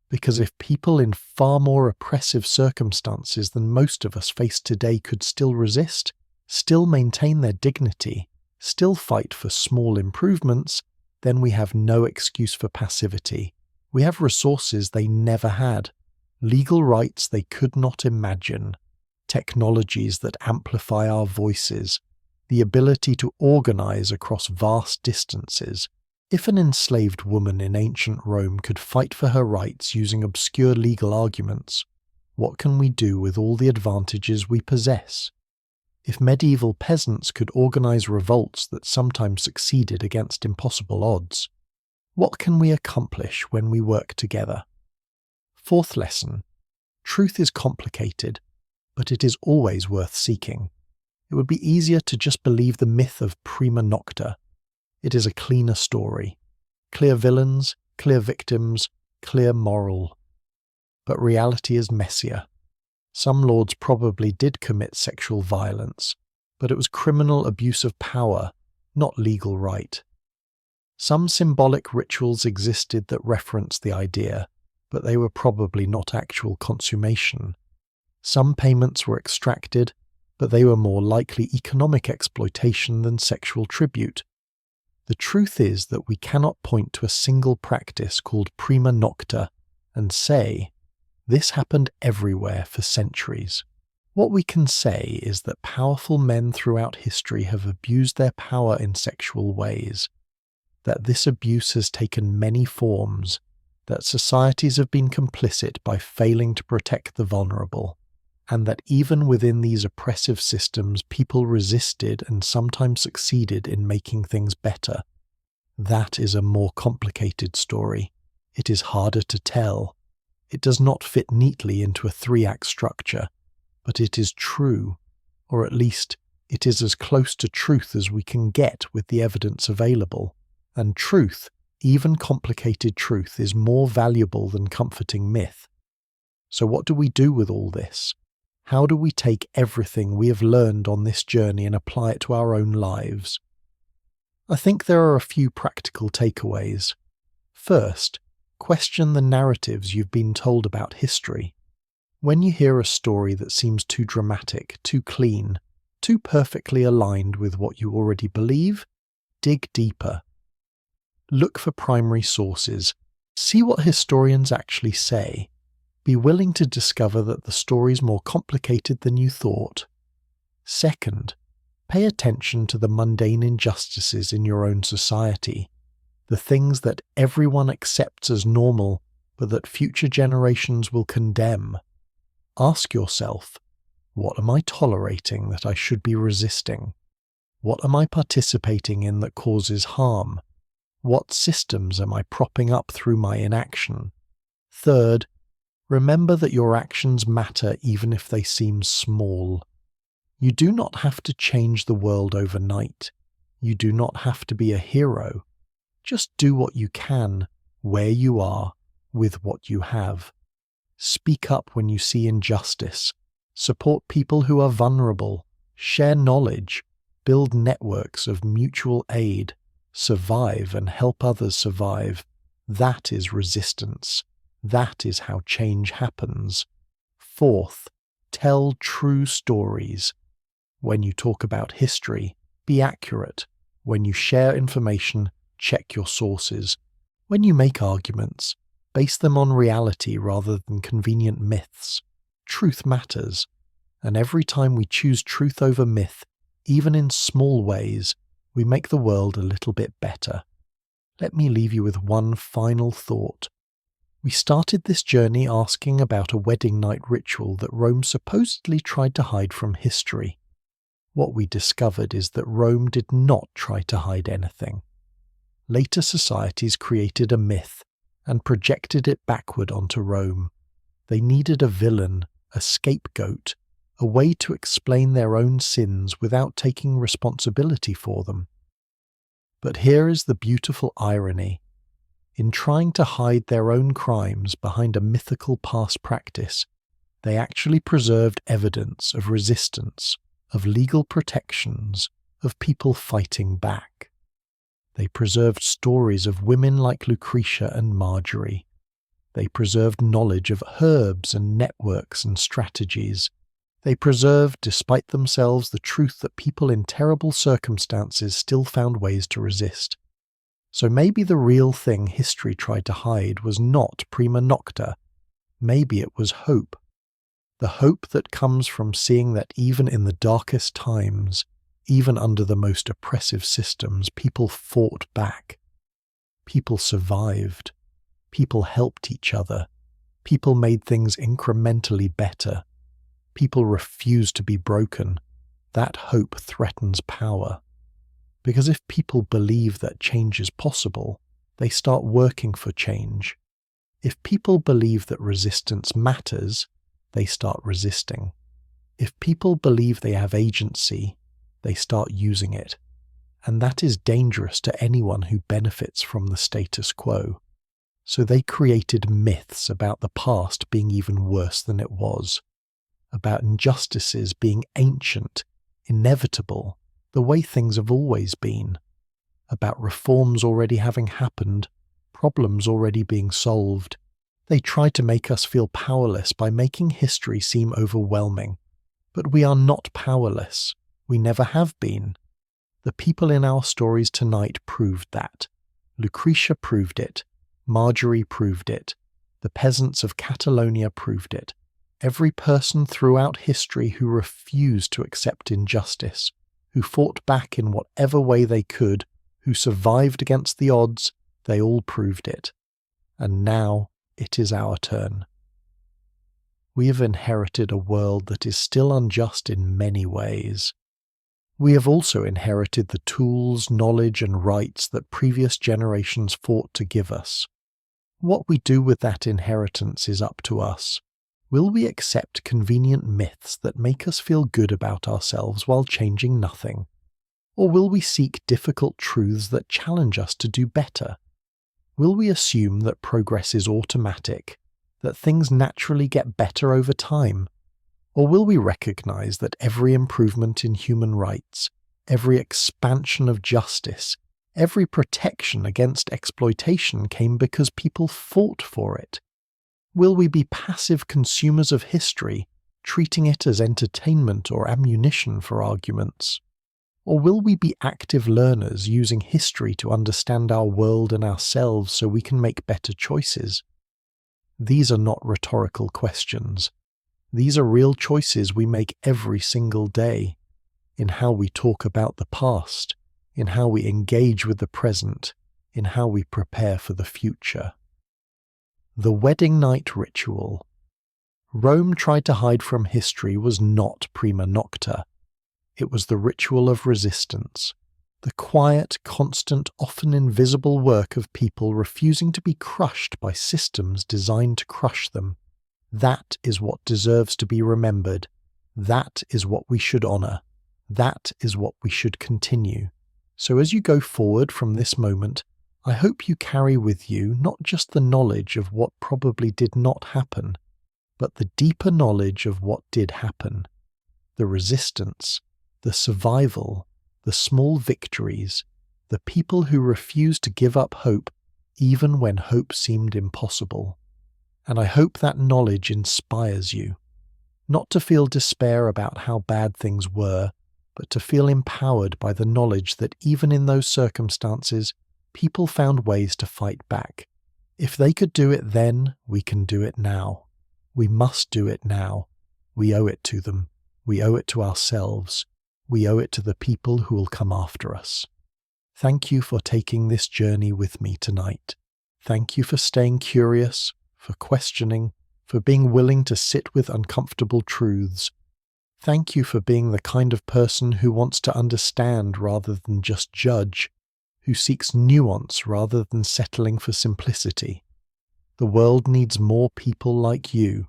because if people in far more oppressive circumstances than most of us face today could still resist, still maintain their dignity, still fight for small improvements, then we have no excuse for passivity. We have resources they never had, legal rights they could not imagine, technologies that amplify our voices, the ability to organize across vast distances. If an enslaved woman in ancient Rome could fight for her rights using obscure legal arguments, what can we do with all the advantages we possess? If medieval peasants could organize revolts that sometimes succeeded against impossible odds, what can we accomplish when we work together? Fourth lesson: truth is complicated, but it is always worth seeking. It would be easier to just believe the myth of prima nocta. It is a cleaner story. Clear villains, clear victims, clear moral. But reality is messier. Some lords probably did commit sexual violence, but it was criminal abuse of power, not legal right. Some symbolic rituals existed that referenced the idea, but they were probably not actual consummation. Some payments were extracted, but they were more likely economic exploitation than sexual tribute. The truth is that we cannot point to a single practice called prima nocta and say, this happened everywhere for centuries. What we can say is that powerful men throughout history have abused their power in sexual ways, that this abuse has taken many forms, that societies have been complicit by failing to protect the vulnerable, and that even within these oppressive systems people resisted and sometimes succeeded in making things better. That is a more complicated story. It is harder to tell. It does not fit neatly into a 3-act structure, but it is true, or at least it is as close to truth as we can get with the evidence available. And truth, even complicated truth, is more valuable than comforting myth. So what do we do with all this? How do we take everything we have learned on this journey and apply it to our own lives? I think there are a few practical takeaways. First, question the narratives you've been told about history. When you hear a story that seems too dramatic, too clean, too perfectly aligned with what you already believe, dig deeper. Look for primary sources. See what historians actually say. Be willing to discover that the story's more complicated than you thought. Second, pay attention to the mundane injustices in your own society, the things that everyone accepts as normal but that future generations will condemn. Ask yourself, what am I tolerating that I should be resisting? What am I participating in that causes harm? What systems am I propping up through my inaction? Third, remember that your actions matter even if they seem small. You do not have to change the world overnight. You do not have to be a hero. Just do what you can, where you are, with what you have. Speak up when you see injustice. Support people who are vulnerable. Share knowledge. Build networks of mutual aid. Survive and help others survive. That is resistance. That is how change happens. Fourth, tell true stories. When you talk about history, be accurate. When you share information, check your sources. When you make arguments, base them on reality rather than convenient myths. Truth matters, and every time we choose truth over myth, even in small ways, we make the world a little bit better. Let me leave you with one final thought. We started this journey asking about a wedding night ritual that Rome supposedly tried to hide from history. What we discovered is that Rome did not try to hide anything. Later societies created a myth and projected it backward onto Rome. They needed a villain, a scapegoat, a way to explain their own sins without taking responsibility for them. But here is the beautiful irony. In trying to hide their own crimes behind a mythical past practice, they actually preserved evidence of resistance, of legal protections, of people fighting back. They preserved stories of women like Lucretia and Marjorie. They preserved knowledge of herbs and networks and strategies. They preserved, despite themselves, the truth that people in terrible circumstances still found ways to resist. So maybe the real thing history tried to hide was not prima nocta. Maybe it was hope. The hope that comes from seeing that even in the darkest times, even under the most oppressive systems, people fought back. People survived. People helped each other. People made things incrementally better. People refused to be broken. That hope threatens power. Because if people believe that change is possible, they start working for change. If people believe that resistance matters, they start resisting. If people believe they have agency, they start using it. And that is dangerous to anyone who benefits from the status quo. So they created myths about the past being even worse than it was, about injustices being ancient, inevitable, the way things have always been, about reforms already having happened, problems already being solved. They try to make us feel powerless by making history seem overwhelming. But we are not powerless. We never have been. The people in our stories tonight proved that. Lucretia proved it. Marjorie proved it. The peasants of Catalonia proved it. Every person throughout history who refused to accept injustice, who fought back in whatever way they could, who survived against the odds, they all proved it. And now it is our turn. We have inherited a world that is still unjust in many ways. We have also inherited the tools, knowledge, and rights that previous generations fought to give us. What we do with that inheritance is up to us. Will we accept convenient myths that make us feel good about ourselves while changing nothing? Or will we seek difficult truths that challenge us to do better? Will we assume that progress is automatic, that things naturally get better over time? Or will we recognize that every improvement in human rights, every expansion of justice, every protection against exploitation came because people fought for it? Will we be passive consumers of history, treating it as entertainment or ammunition for arguments? Or will we be active learners using history to understand our world and ourselves so we can make better choices? These are not rhetorical questions. These are real choices we make every single day, in how we talk about the past, in how we engage with the present, in how we prepare for the future. The wedding night ritual. Rome tried to hide from history was not prima nocta. It was the ritual of resistance, the quiet, constant, often invisible work of people refusing to be crushed by systems designed to crush them. That is what deserves to be remembered. That is what we should honour. That is what we should continue. So as you go forward from this moment, I hope you carry with you not just the knowledge of what probably did not happen, but the deeper knowledge of what did happen. The resistance, the survival, the small victories, the people who refused to give up hope even when hope seemed impossible. And I hope that knowledge inspires you, not to feel despair about how bad things were, but to feel empowered by the knowledge that even in those circumstances, people found ways to fight back. If they could do it then, we can do it now. We must do it now. We owe it to them. We owe it to ourselves. We owe it to the people who will come after us. Thank you for taking this journey with me tonight. Thank you for staying curious, for questioning, for being willing to sit with uncomfortable truths. Thank you for being the kind of person who wants to understand rather than just judge, who seeks nuance rather than settling for simplicity. The world needs more people like you,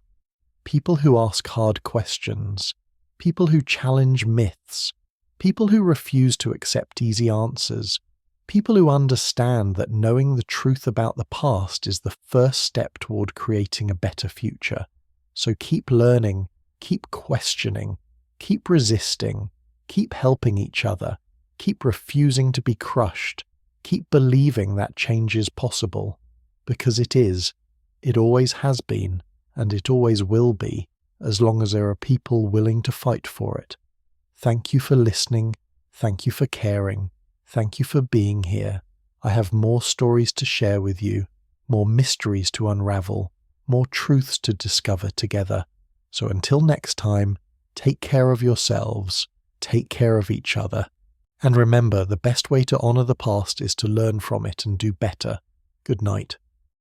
people who ask hard questions, people who challenge myths, people who refuse to accept easy answers, people who understand that knowing the truth about the past is the first step toward creating a better future. So keep learning, keep questioning, keep resisting, keep helping each other, keep refusing to be crushed, keep believing that change is possible, because it is, it always has been, and it always will be, as long as there are people willing to fight for it. Thank you for listening, thank you for caring, thank you for being here. I have more stories to share with you, more mysteries to unravel, more truths to discover together. So until next time, take care of yourselves, take care of each other, and remember, the best way to honour the past is to learn from it and do better. Good night.